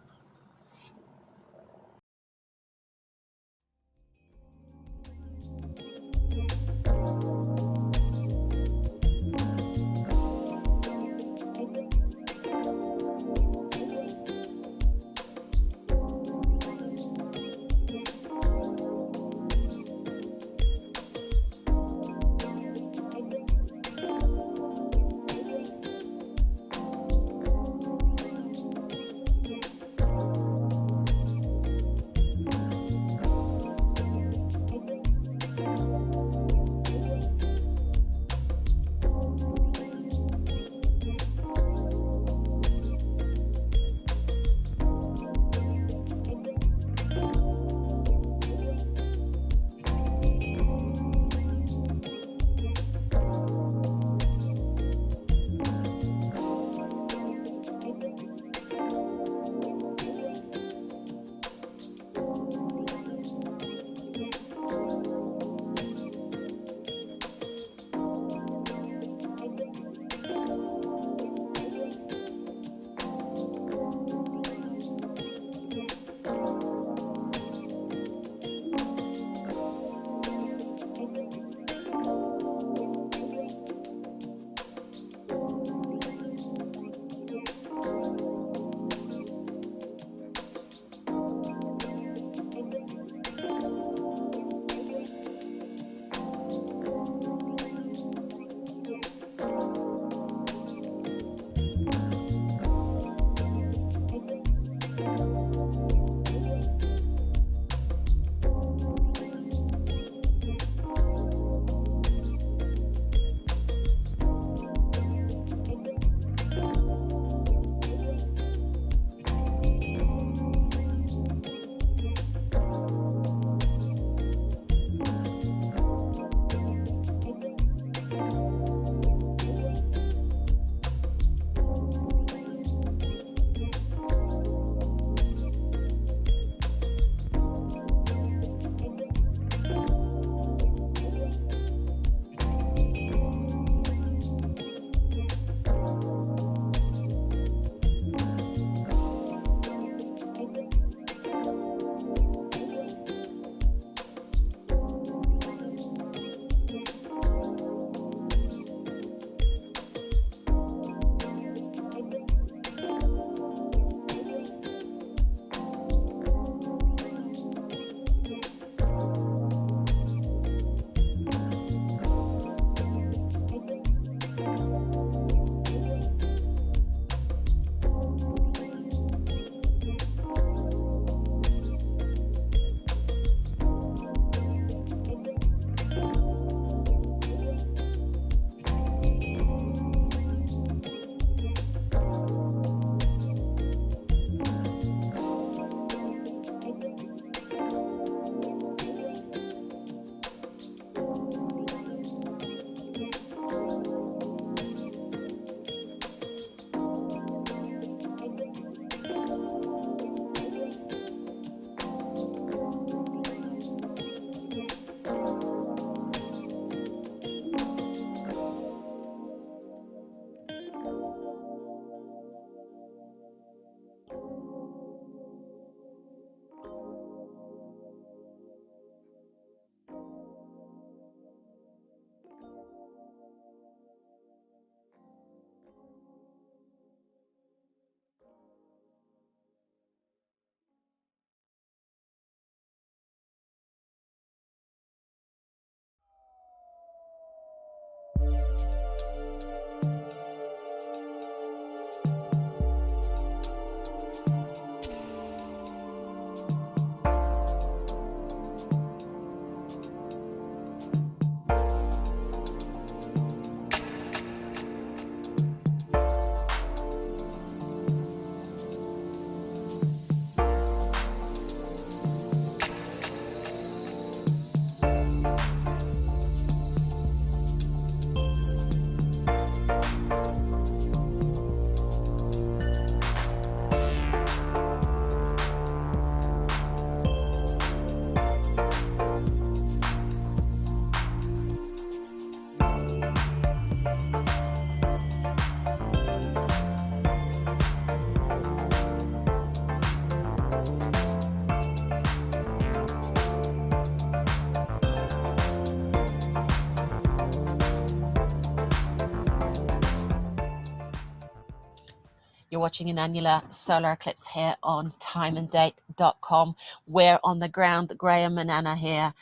You're watching an annular solar eclipse here on timeanddate.com. We're on the ground, Graham and Anna here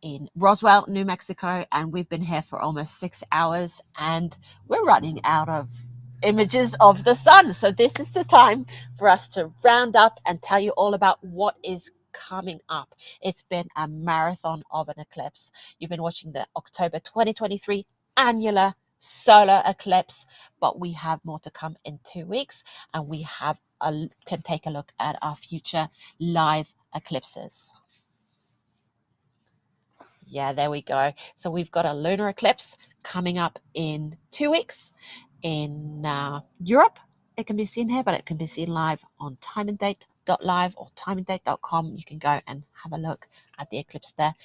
in Roswell, New Mexico, and we've been here for almost 6 hours, and we're running out of images of the sun. So this is the time for us to round up and tell you all about what is coming up. It's been a marathon of an eclipse. You've been watching the October 2023 annular solar eclipse, but we have more to come in 2 weeks, and we can take a look at our future live eclipses. Yeah, there we go. So we've got a lunar eclipse coming up in 2 weeks in Europe. It can be seen here, but it can be seen live on timeanddate.live or timeanddate.com. You can go and have a look at the eclipse there.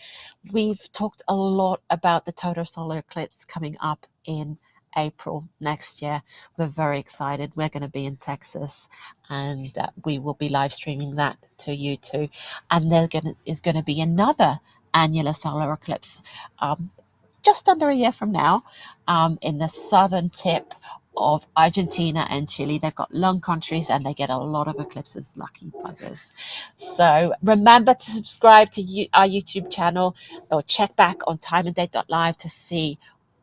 We've talked a lot about the total solar eclipse coming up in April next year. We're very excited. We're going to be in Texas, and we will be live streaming that to you too. And there is going to be another annular solar eclipse just under a year from now in the southern tip of Argentina and Chile. They've got long countries and they get a lot of eclipses, lucky buggers. So remember to subscribe to our YouTube channel, or check back on timeanddate.live to see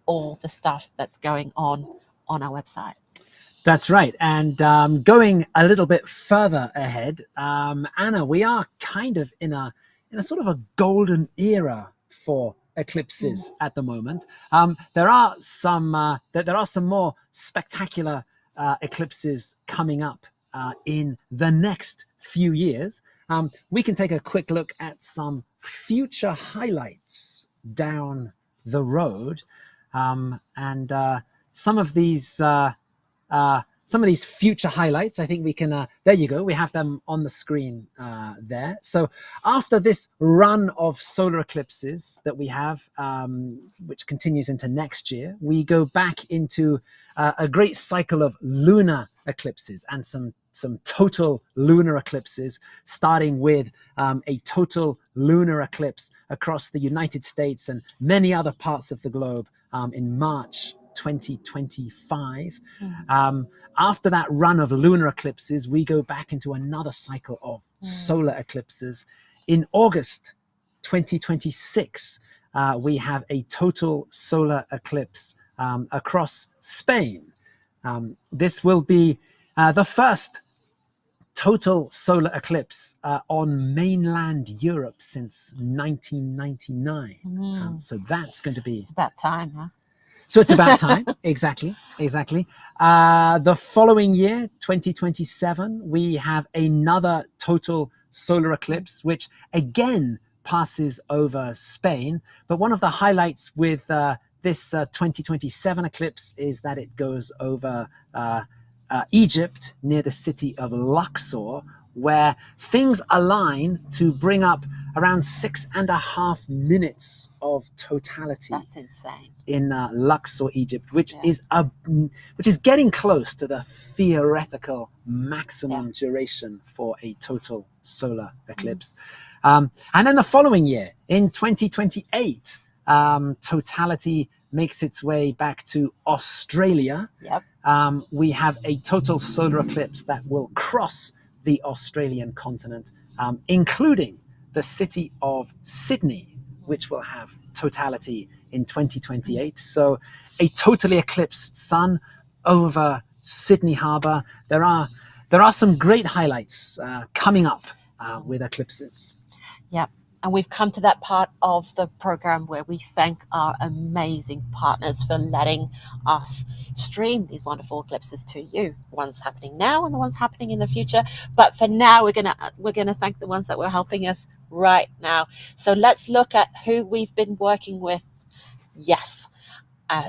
all the stuff that's going on our website. That's right. And going a little bit further ahead, Anna, we are kind of in a sort of a golden era for eclipses at the moment. There are some more spectacular eclipses coming up in the next few years. We can take a quick look at some future highlights down the road, and some of these future highlights, I think we can, there you go, we have them on the screen there. So after this run of solar eclipses that we have, which continues into next year, we go back into a great cycle of lunar eclipses and some total lunar eclipses, starting with a total lunar eclipse across the United States and many other parts of the globe in March 2025. After that run of lunar eclipses, we go back into another cycle of solar eclipses. In August 2026, we have a total solar eclipse across Spain. This will be the first total solar eclipse on mainland Europe since 1999. So that's going to be... It's about time, huh? So it's about time. Exactly. The following year, 2027, we have another total solar eclipse, which again passes over Spain. But one of the highlights with this 2027 eclipse is that it goes over Egypt, near the city of Luxor, where things align to bring up around 6.5 minutes of totality. That's insane. In Luxor, Egypt, which is getting close to the theoretical maximum duration for a total solar eclipse. And then the following year, in 2028, totality makes its way back to Australia. Yep. We have a total solar eclipse that will cross the Australian continent, including the city of Sydney, which will have totality in 2028. So a totally eclipsed sun over Sydney Harbour. There are some great highlights coming up with eclipses. Yep. And we've come to that part of the program where we thank our amazing partners for letting us stream these wonderful eclipses to you. The ones happening now and the ones happening in the future. But for now, we're gonna thank the ones that were helping us right now. So let's look at who we've been working with. Yes.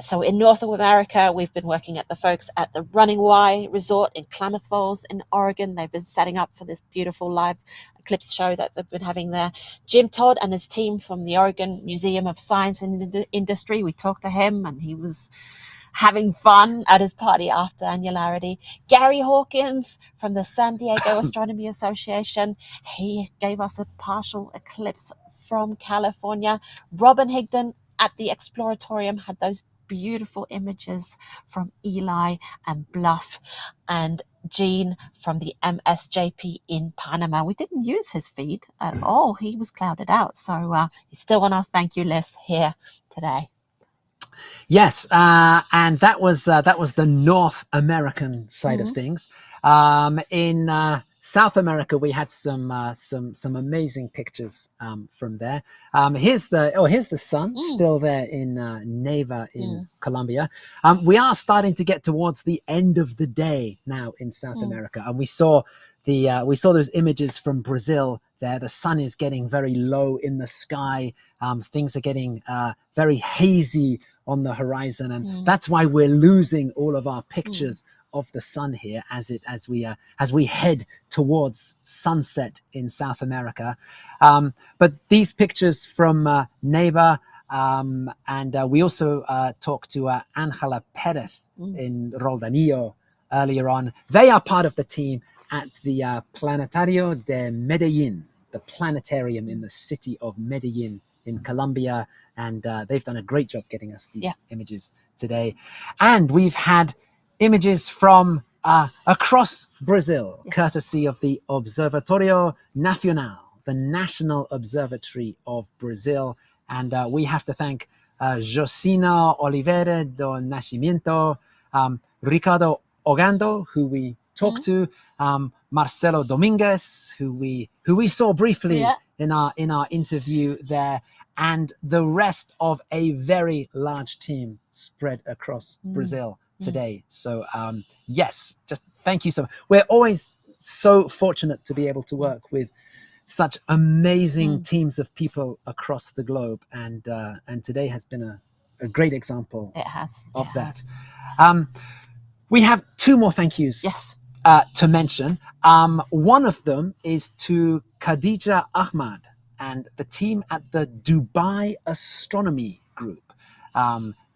So in North America, we've been working at the folks at the Running Y Resort in Klamath Falls in Oregon. They've been setting up for this beautiful live eclipse show that they've been having there. Jim Todd and his team from the Oregon Museum of Science and Industry. We talked to him and he was having fun at his party after Annularity. Gary Hawkins from the San Diego Astronomy Association. He gave us a partial eclipse from California. Robin Higdon at the Exploratorium had those beautiful images from Eli and Bluff, and Gene from the MSJP in Panama. We didn't use his feed at all. He was clouded out. So he's still on our thank you list here today. Yes, and that was the North American side of things. In South America, we had some amazing pictures from there. Here's the sun still there in Neiva in Colombia. We are starting to get towards the end of the day now in South America, and we saw those images from Brazil there. The sun is getting very low in the sky. Things are getting very hazy on the horizon, and that's why we're losing all of our pictures of the sun here as we head towards sunset in South America. But these pictures from Neiva, and we also talked to Ángela Pérez in Roldanillo earlier on. They are part of the team at the Planetario de Medellín, the planetarium in the city of Medellín in Colombia, and they've done a great job getting us these images today. And we've had images from across Brazil, courtesy of the Observatorio Nacional, the National Observatory of Brazil. And we have to thank Josina Oliveira do Nascimento, Ricardo Ogando, who we talked to, Marcelo Dominguez, who we saw briefly in our interview there, and the rest of a very large team spread across Brazil today. So yes, just thank you so much. We're always so fortunate to be able to work with such amazing teams of people across the globe, and today has been a great example of that. We have two more thank yous to mention. One of them is to Khadija Ahmad and the team at the Dubai Astronomy Group.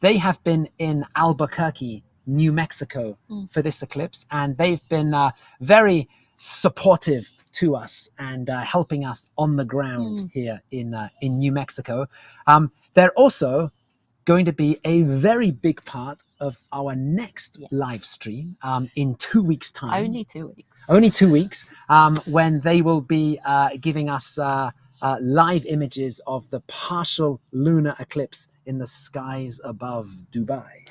They have been in Albuquerque, New Mexico for this eclipse, and they've been very supportive to us and helping us on the ground here in New Mexico. They're also going to be a very big part of our next live stream in 2 weeks' time. Only 2 weeks. Only 2 weeks, when they will be giving us live images of the partial lunar eclipse in the skies above Dubai.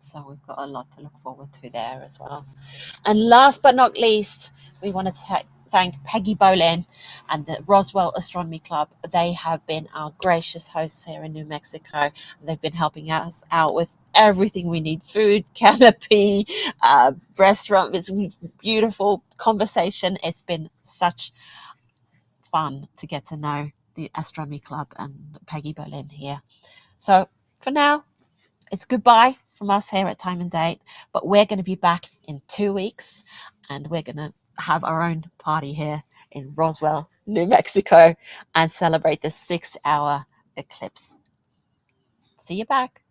So we've got a lot to look forward to there as well. And last but not least, we want to thank Peggy Bolin and the Roswell Astronomy Club. They have been our gracious hosts here in New Mexico. They've been helping us out with everything we need: food, canopy, restaurant. It's beautiful conversation. It's been such fun to get to know the Astronomy Club and Peggy Bolin here. So for now, it's goodbye from us here at Time and Date, but we're going to be back in 2 weeks, and we're going to have our own party here in Roswell, New Mexico, and celebrate the 6-hour eclipse. See you back.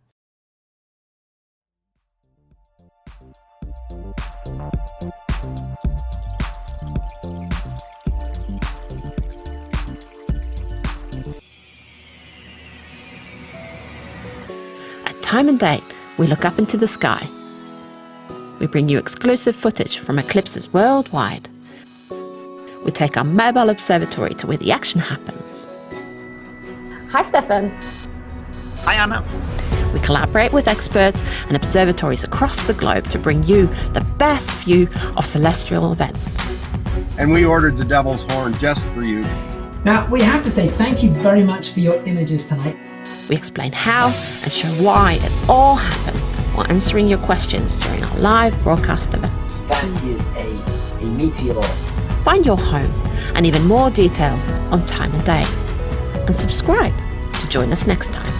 At Time and Date, we look up into the sky. We bring you exclusive footage from eclipses worldwide. We take our mobile observatory to where the action happens. Hi, Stefan. Hi, Anna. We collaborate with experts and observatories across the globe to bring you the best view of celestial events. And we ordered the Devil's Horn just for you. Now, we have to say thank you very much for your images tonight. We explain how and show why it all happens while answering your questions during our live broadcast events. That is a meteor. Find your home and even more details on time and day. And subscribe to join us next time.